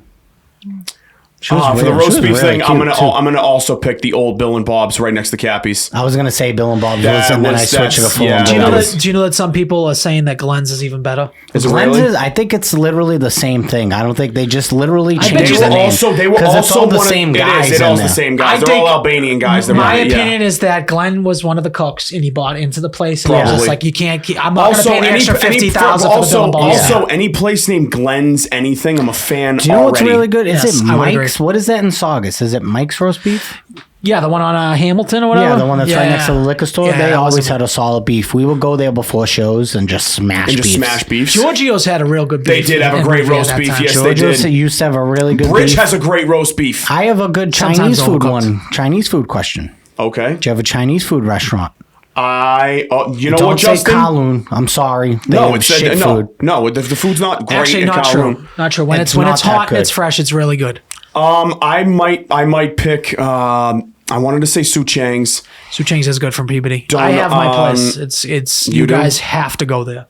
She was For the really- she roast was beef really thing, I'm cute, gonna too. I'm gonna also pick the old Bill and Bob's right next to Cappy's. I was gonna say Bill and Bob's, That and then I was- switched to the that's- full. yeah. and Do you know Bob's. that? Do you know that some people are saying that Glenn's is even better? Is it Glenn's really? is- I think it's literally the same thing. I don't think they just literally bet changed you the they name. They were 'Cause also it's all the one of- same guys. It's in all there. the same I guys. They're think- all Albanian guys. They're My right, yeah. opinion is that Glenn was one of the cooks and he bought into the place. And Probably. was just like, you can't keep, I'm not going to pay the extra 50,000 for the Bill also, and Bob's. also any place named Glenn's anything, I'm a fan. Do you know what's already. really good? Is Yes, it I would Mike's? agree. What is that in Saugus? Is it Mike's roast beef? Yeah, the one on Hamilton or whatever. Yeah, the one that's right next to the liquor store. Yeah, They that always wasn't- had a solid beef. We would go there before shows and just smash And just beefs. smash beefs. Giorgio's had a real good beef. They did have a in great Revere roast that beef, time. yes, they Georgia's did. used to have a really good Rich beef. has a great roast beef. I have a good Sometimes Chinese food overcooked. one. Chinese food question. Okay. Do you have a Chinese food restaurant? You know Don't what, say Justin? Kowloon. I'm sorry. They No, have it's shit no, food. no. The food's not great. Actually, at not Kowloon. true. Not true. When It's it's when not it's that hot and good. it's fresh, it's really good. I might pick. I wanted to say Su Chang's. Su Chang's is good from Peabody. Don't- I have my place. It's you do? guys have to go there.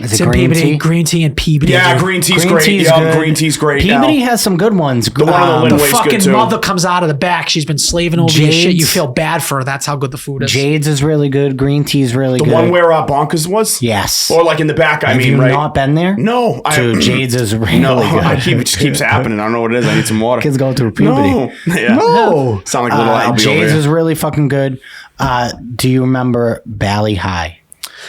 Is It's it in green Peabody, tea? green tea and Peabody. Yeah, dude. green tea's Green great. tea's Yeah, good. green tea's great. Peabody Al. has some good ones. The one on the The Linway's fucking good too. mother comes out of the back. She's been slaving over your shit. Jade's- You feel bad for her. That's how good the food is. Jade's is really good. Green tea's really The good. one where Bonkers was. Yes. Or like in the back. I have mean, you right? not been there? No. Dude, Jade's is really No, good. it just keeps happening. I don't know what it is. I need some water. Kids go through puberty. No. Yeah. No. Sound like a little Albie over Jade's here. is really fucking good. Do you remember Bally High?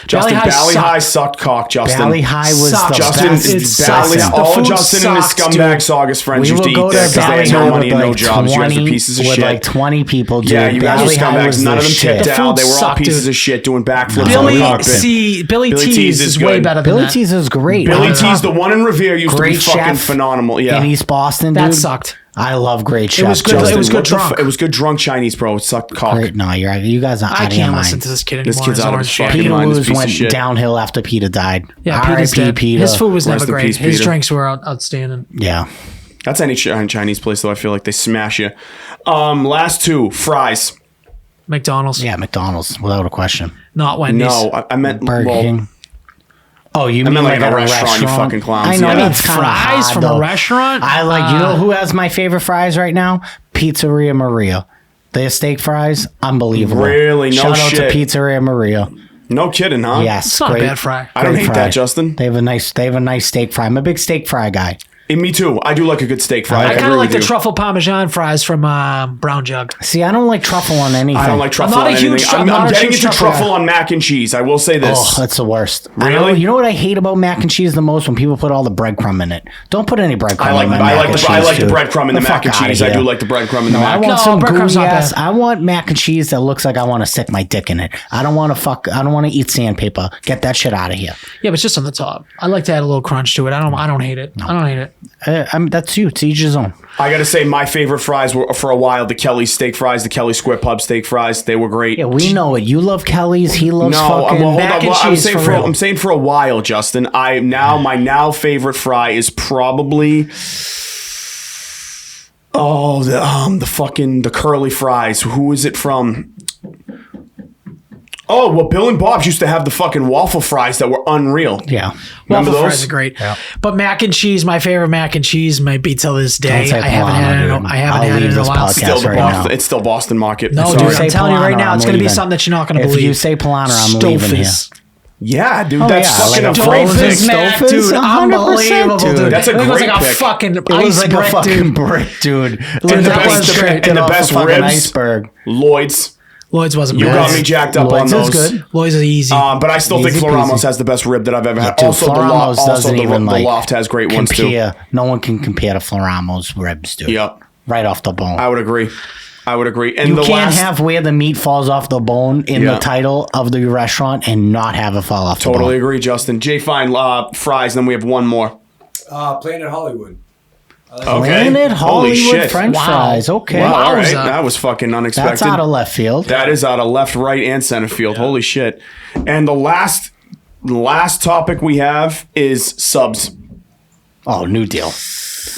Justin, Bally High Bally sucked. High sucked cock, Justin. Bally High was Sucks. the Justin, best. It is sucks. Bally, The all food Justin and his sucks, scumbag dude. Saugus friends We used to would eat go there to because they Bally had no High money with and no like jobs. You guys are 20, pieces of with shit. like 20 people. Dude. Yeah, you guys Bally are High scumbags. was None the of them shit. tipped out. They were all sucked, pieces dude. of shit doing backflips on the Billy carpet. Billy T's is way good. better than Billy that. T's is great. Billy On T's, top- the one in Revere, used to be Great fucking chef phenomenal. Yeah. in East Boston. That dude. sucked. I love Great Chef. was good. Justin. It was good What the drunk. It was good drunk Chinese, bro. It sucked cock. Great. No, you're right. You guys are I out of your can't mind. listen to this kid anymore. This kid's His out of orange his shit. fucking Peter mind. This Lewis piece of went shit. downhill after Peter died. Yeah, Peter's R.I.P. dead. Peter. His food was Rest never in great. peace, His Peter. drinks were outstanding. Yeah. That's any Chinese place, though. I feel like they smash you. Last two, fries. McDonald's. Yeah, McDonald's, without a question. Not Wendy's. No, I meant Burger well, King. Oh, you mean meant like like at a a restaurant, you fucking clowns. I know Yeah. that's kind of Fries hard, from a though. restaurant? I like. You know who has my favorite fries right now? Pizzeria Maria. Their steak fries, unbelievable. Really? No Shout out shit. to Pizzeria Maria. No kidding, huh? Yes, It's not a bad fry. I don't great hate that, Justin. They have a nice steak fry. I'm a big steak fry guy. And me too. I do like a good steak fry. I kind agree of like with the you. truffle parmesan fries from Brown Jug. See, I don't like truffle on anything. I don't like truffle I'm not on a anything. huge- I'm not a getting huge into truffle truffle guy. on mac and cheese. I will say this. Oh, that's the worst. Really? You know what I hate about mac and cheese the most? When people put all the breadcrumb in it. Don't put any breadcrumb I like in my I mac like and the cheese, I like the dude. breadcrumb in the mac and fuck outta cheese. I do here. like the breadcrumb in the No, I mac. want No, some breadcrumb's gooey not ass. bad. I want mac and cheese that looks like I want to stick my dick in it. I don't want to eat sandpaper. Get that shit out of here. Yeah, but it's just on the top. I like to add a little crunch to it. I don't hate it. I don't hate it. That's you. To each his own. I gotta say, my favorite fries were for a while the Kelly's steak fries, the Kelly Square Pub steak fries. They were great. Yeah, we know it. You love Kelly's. He loves fucking hold mac on. and Well, cheese. For real. I'm saying for a while, Justin. My favorite fry is probably the curly fries. Who is it from? Oh, well, Bill and Bob's used to have the fucking waffle fries that were unreal. Yeah. Remember Waffle those? fries are great. But mac and cheese, my favorite mac and cheese might be till this day. say I haven't Polano, had it. dude. I haven't I'll had it leave in a this while. podcast. Still the right Boston. now. It's still Boston Market. No, Sorry. dude, Say I'm telling you right Polano, now, it's I'm going to be leaving. something that you're not going to If believe. you say Polano, I'm leaving here. Yeah, dude, Oh, that's yeah, fucking like a amazing. frozen Mac, Stouffer's, dude, 100%, unbelievable, dude. That's a I think it was great like a pick. fucking It was ice like brick, a fucking dude. brick, dude. And Like the that best, was straight and the off best a fucking ribs, iceberg. Lloyd's. Lloyd's wasn't You bad. got me jacked up Lloyd's on is those. good. Lloyd's is easy. But I still think Easy Floramos peasy. has the best rib that I've ever had. Dude, Also, the Floramos Loft, doesn't even the like Loft has great ones too. compare. No one can compare to Floramos ribs, dude. Yep. Right off the bone. I would agree. And You the can't last, have where the meat falls off the bone in Yeah. the title of the restaurant and not have it fall off the Totally bone. agree, Justin. Jay Fine fries, then we have one more. Planet Hollywood. Okay. Planet Holy Hollywood shit. French Wow. fries. Okay. Wow, all right. Wowza. That was fucking unexpected. That's out of left field. That is out of left, right, and center field. Holy shit. And the last topic we have is subs. Oh, New Deal.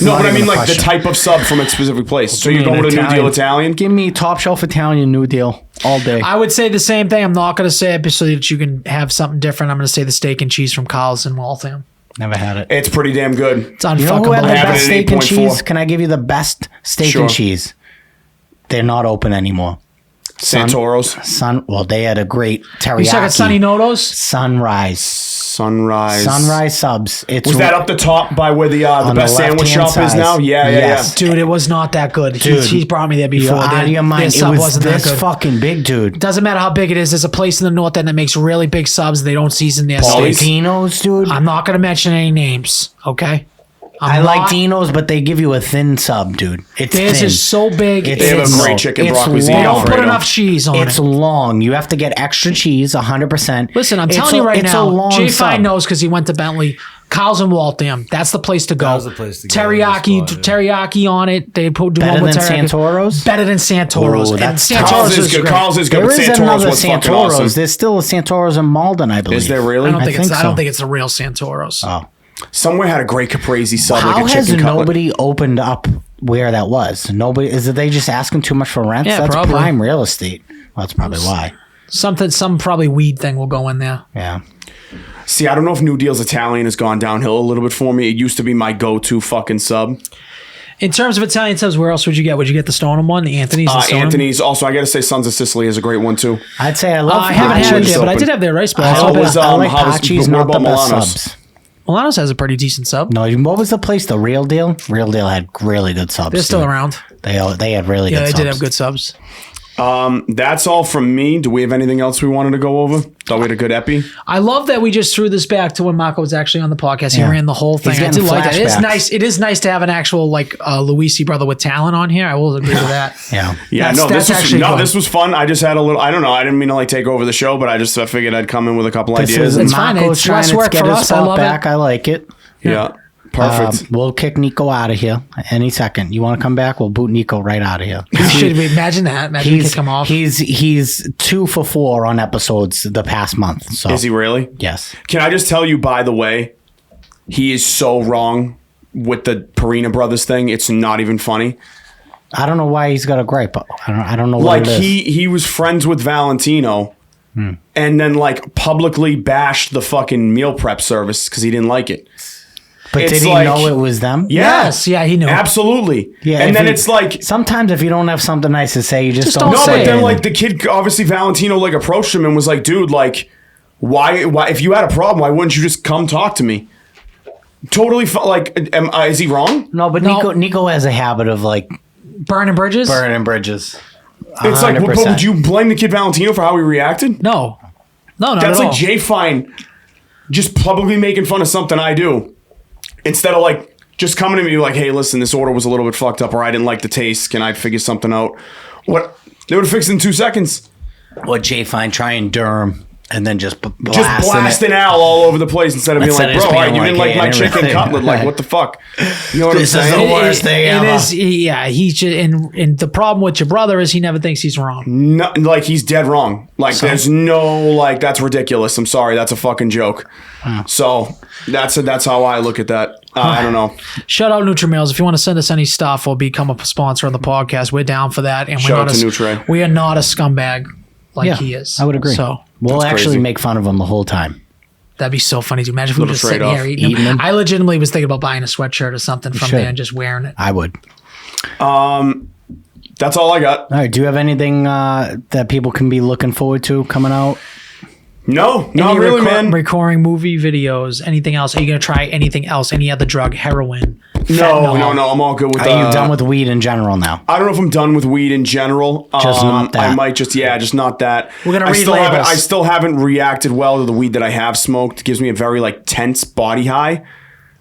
No, Not but I even mean a like the question. type of sub from a specific place. So you're Give me going an with a New Deal Italian? Give me top shelf Italian New Deal all day. I would say the same thing. I'm not going to say it so that you can have something different. I'm going to say the steak and cheese from Carl's in Waltham. Never had it. It's pretty damn good. It's You know unfucking who had the I have it best at steak and 8.4. cheese? Can I give you the best steak Sure. and cheese? They're not open anymore. Santoros. Well, they had a great teriyaki. You suck at Sunny Notos? Sunrise. Sunrise subs. It's Was that up the top by where the on best the sandwich left-hand shop is side. now? Yeah, Yes. Dude, it was not that good. Dude, He brought me there You're before. out of your Their mind. It sub was wasn't that this good. fucking big, dude. Doesn't matter how big it is. There's a place in the north end that makes really big subs. They don't season their Paulie's? steak. Dino's, dude. I'm not going to mention any names, okay? I I'm like not- Dino's, but they give you a thin sub, dude. It's Theirs thin. is so big. It's They have a it's- great chicken it's broccoli They long. don't put Alfredo. enough cheese on It's it. long. You have to get extra cheese, 100%. Listen, I'm telling you right it's a now, long Jay sub. Fine knows because he went to Bentley. Kyle's in Waltham. That's the place to go. That was the place to go. Teriyaki, That's the spot, teriyaki on it. They put do Better one with than teriyaki. Santoro's? Better than Santoro's. Ooh, And that's Santoro's Carl's is is good. great. Carl's is good, There but is Santoro's another was fucking Santoro's. awesome. There's still a Santoro's in Malden, I believe. Is there really? I don't think so. it's the real Santoro's. Oh. Somewhere had a great caprese sub, How like a has chicken cutlet. nobody opened up where that was? Nobody. Is it they just asking too much for rent? Yeah, That's probably. prime real estate. Well, that's probably why. Some probably weed thing will go in there. Yeah. See, I don't know if New Deal's Italian has gone downhill a little bit for me. It used to be my go-to fucking sub. In terms of Italian subs, where else would you get? Would you get the Stoneham one, the Anthony's? and Stoneham? Anthony's. Also, I got to say, Sons of Sicily is a great one too. I'd say I love I haven't had it Pachi's there, but I open. did have their rice balls. How was, I like how was- Pachi's, what not the about best Milano's? subs. Milano's has a pretty decent sub. No, what was the place? The Real Deal? Real Deal had really good subs. They're still too. around. They had really Yeah, good they subs. did have good subs. That's all from me. Do we have anything else we wanted to go over? Thought we had a good epi. I love that we just threw this back to when Marco was actually on the podcast. He Yeah. ran the whole thing. He's I getting do like that. It is flashbacks. nice. It is nice to have an actual Luisi brother with talent on here. I will agree with that. Yeah. Yeah, That's actually fun. this was fun. I just had a little. I don't know. I didn't mean to like take over the show, but I figured I'd come in with a couple This ideas. is It's fine. Marco's It's trying less to work get for his us. I spot love it. Um, back. I like it. yeah, perfect. We'll kick Nico out of here any second. You want to come back? We'll boot Nico right out of here. Should we imagine that? Imagine we He's could come off. he's 2 for 4 on episodes the past month. So Is he really? Yes. Can I just tell you, by the way, he is so wrong with the Perina Brothers thing. It's not even funny. I don't know why he's got a gripe. I don't know what Like it is. he was friends with Valentino, and then like publicly bashed the fucking meal prep service because he didn't like it. But it's did he like- know it was them? Yeah. Yes, yeah, he knew. Absolutely. Yeah, and if then he- it's like Sometimes if you don't have something nice to say, you just don't don't no, say but it. then like the kid, obviously Valentino like approached him and was like, dude, like why if you had a problem, why wouldn't you just come talk to me? totally is he wrong? No, but No. Nico has a habit of like Burning bridges? burning bridges. It's like, but 100%. would you blame the kid Valentino for how he reacted? No. No, not That's at like all. Jay Fine just publicly making fun of something I do instead of like just coming to me like, hey, listen, this order was a little bit fucked up or I didn't like the taste. Can I figure something out? What? They would have fixed it in 2 seconds. Or Jay Fine try and Durham and then just Just blasting Al all over the place instead of being Instead like, of bro, just all right, being you didn't like, like hey, my I didn't chicken really- cutlet. Like, what the fuck? You know what This I'm is saying? the worst thing It ever. is, yeah. He's just, and the problem with your brother is he never thinks he's wrong. No, like he's dead wrong. Like there's no like that's ridiculous. I'm sorry, that's a fucking joke. So that's how I look at that. I don't know. Shout out Nutrimills. If you want to send us any stuff or become a sponsor on the podcast, we're down for that. And Shout we're out not to a, Nutri. we are not a scumbag like Yeah, he is. I would agree. So We'll That's actually crazy. make fun of him the whole time. that'd be so funny to imagine if we were Little just sitting trade-off. here eating Eating them. them. I legitimately was thinking about buying a sweatshirt or something from should. there and just wearing it. I would. That's all I got. All right. Do you have anything that people can be looking forward to coming out? No, not Any really, man. recording movie videos, anything else? Are you going to try anything else? Any other drug, heroin? No, fentanyl? no. I'm all good with. Are you done with weed in general now? I don't know if I'm done with weed in general. Just not that. I might just not that. We're gonna I read still haven't- labels. I still haven't reacted well to the weed that I have smoked. It gives me a very like tense body high,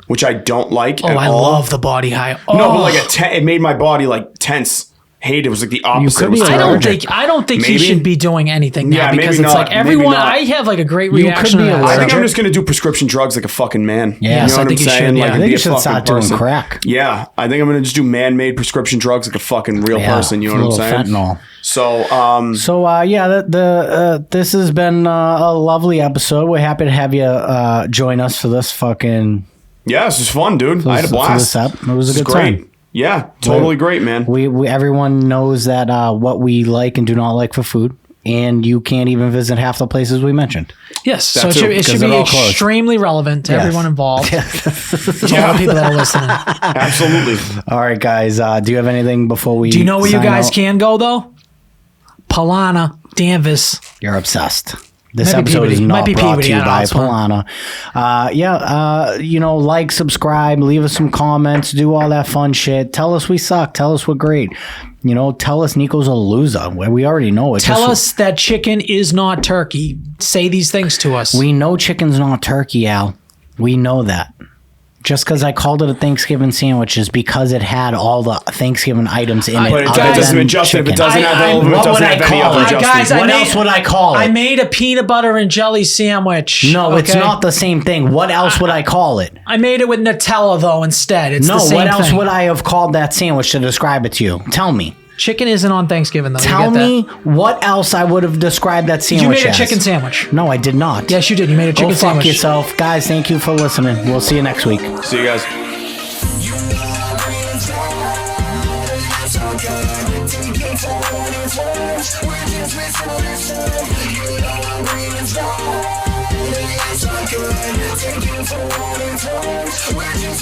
which I don't like. Oh, at I all. love the body high. Oh, No, but like it made my body like tense. Hate it was like the opposite. could It was be I don't allergic. think he Maybe. should be doing anything now Yeah, because maybe it's not. like Maybe everyone. not. I have like a great You reaction. could be to that. I think allergic. I'm just gonna do prescription drugs like a fucking man. Yes, you know I what I'm think you should, saying? yeah. Like, I and think be you a should fucking start doing person. crack. Yeah, I think I'm gonna just do man-made prescription drugs like a fucking real person. You know what I'm saying? Fentanyl. So, So yeah, this has been a lovely episode. We're happy to have you join us for this fucking. yeah, this was fun, dude. I had a for blast. this ep. It was a This good is great. time. Yeah, totally great, man. We everyone knows that what we like and do not like for food, and you can't even visit half the places we mentioned. Yes, so That's it should, it, it should 'cause be they're all closed. extremely relevant to Yes. everyone involved, to all the people that are listening. Absolutely. All right, guys. Do you have anything before we? Do you know where you sign guys out? can go though? Palana, Danvers. You're obsessed. This Might be episode is Peabody. not Might be brought Peabody. to you I don't know, by it's fine. Palana. Like, subscribe, leave us some comments, do all that fun shit. Tell us we suck. Tell us we're great. Tell us Nico's a loser. Well, we already know it. Tell us that chicken is not turkey. Say these things to us. We know chicken's not turkey, Al. We know that. Just because I called it a Thanksgiving sandwich is because it had all the Thanksgiving items in it. But it other doesn't than Justin, if it chicken. doesn't have all of them, it what doesn't would I have any call other it? Justin. Guys, What else would I call it? I made a peanut butter and jelly sandwich. No, it's okay? not the same thing. What else would I call it? I made it with Nutella though instead. It's No, the same what else thing. would I have called that sandwich to describe it to you? Tell me. Chicken isn't on Thanksgiving though. You Tell get that? me what else I would have described that sandwich You made a as. chicken sandwich. No, I did not. Yes, you did. You made a chicken Go fuck sandwich. yourself. Guys, thank you for listening. We'll see you next week. See you guys. We're just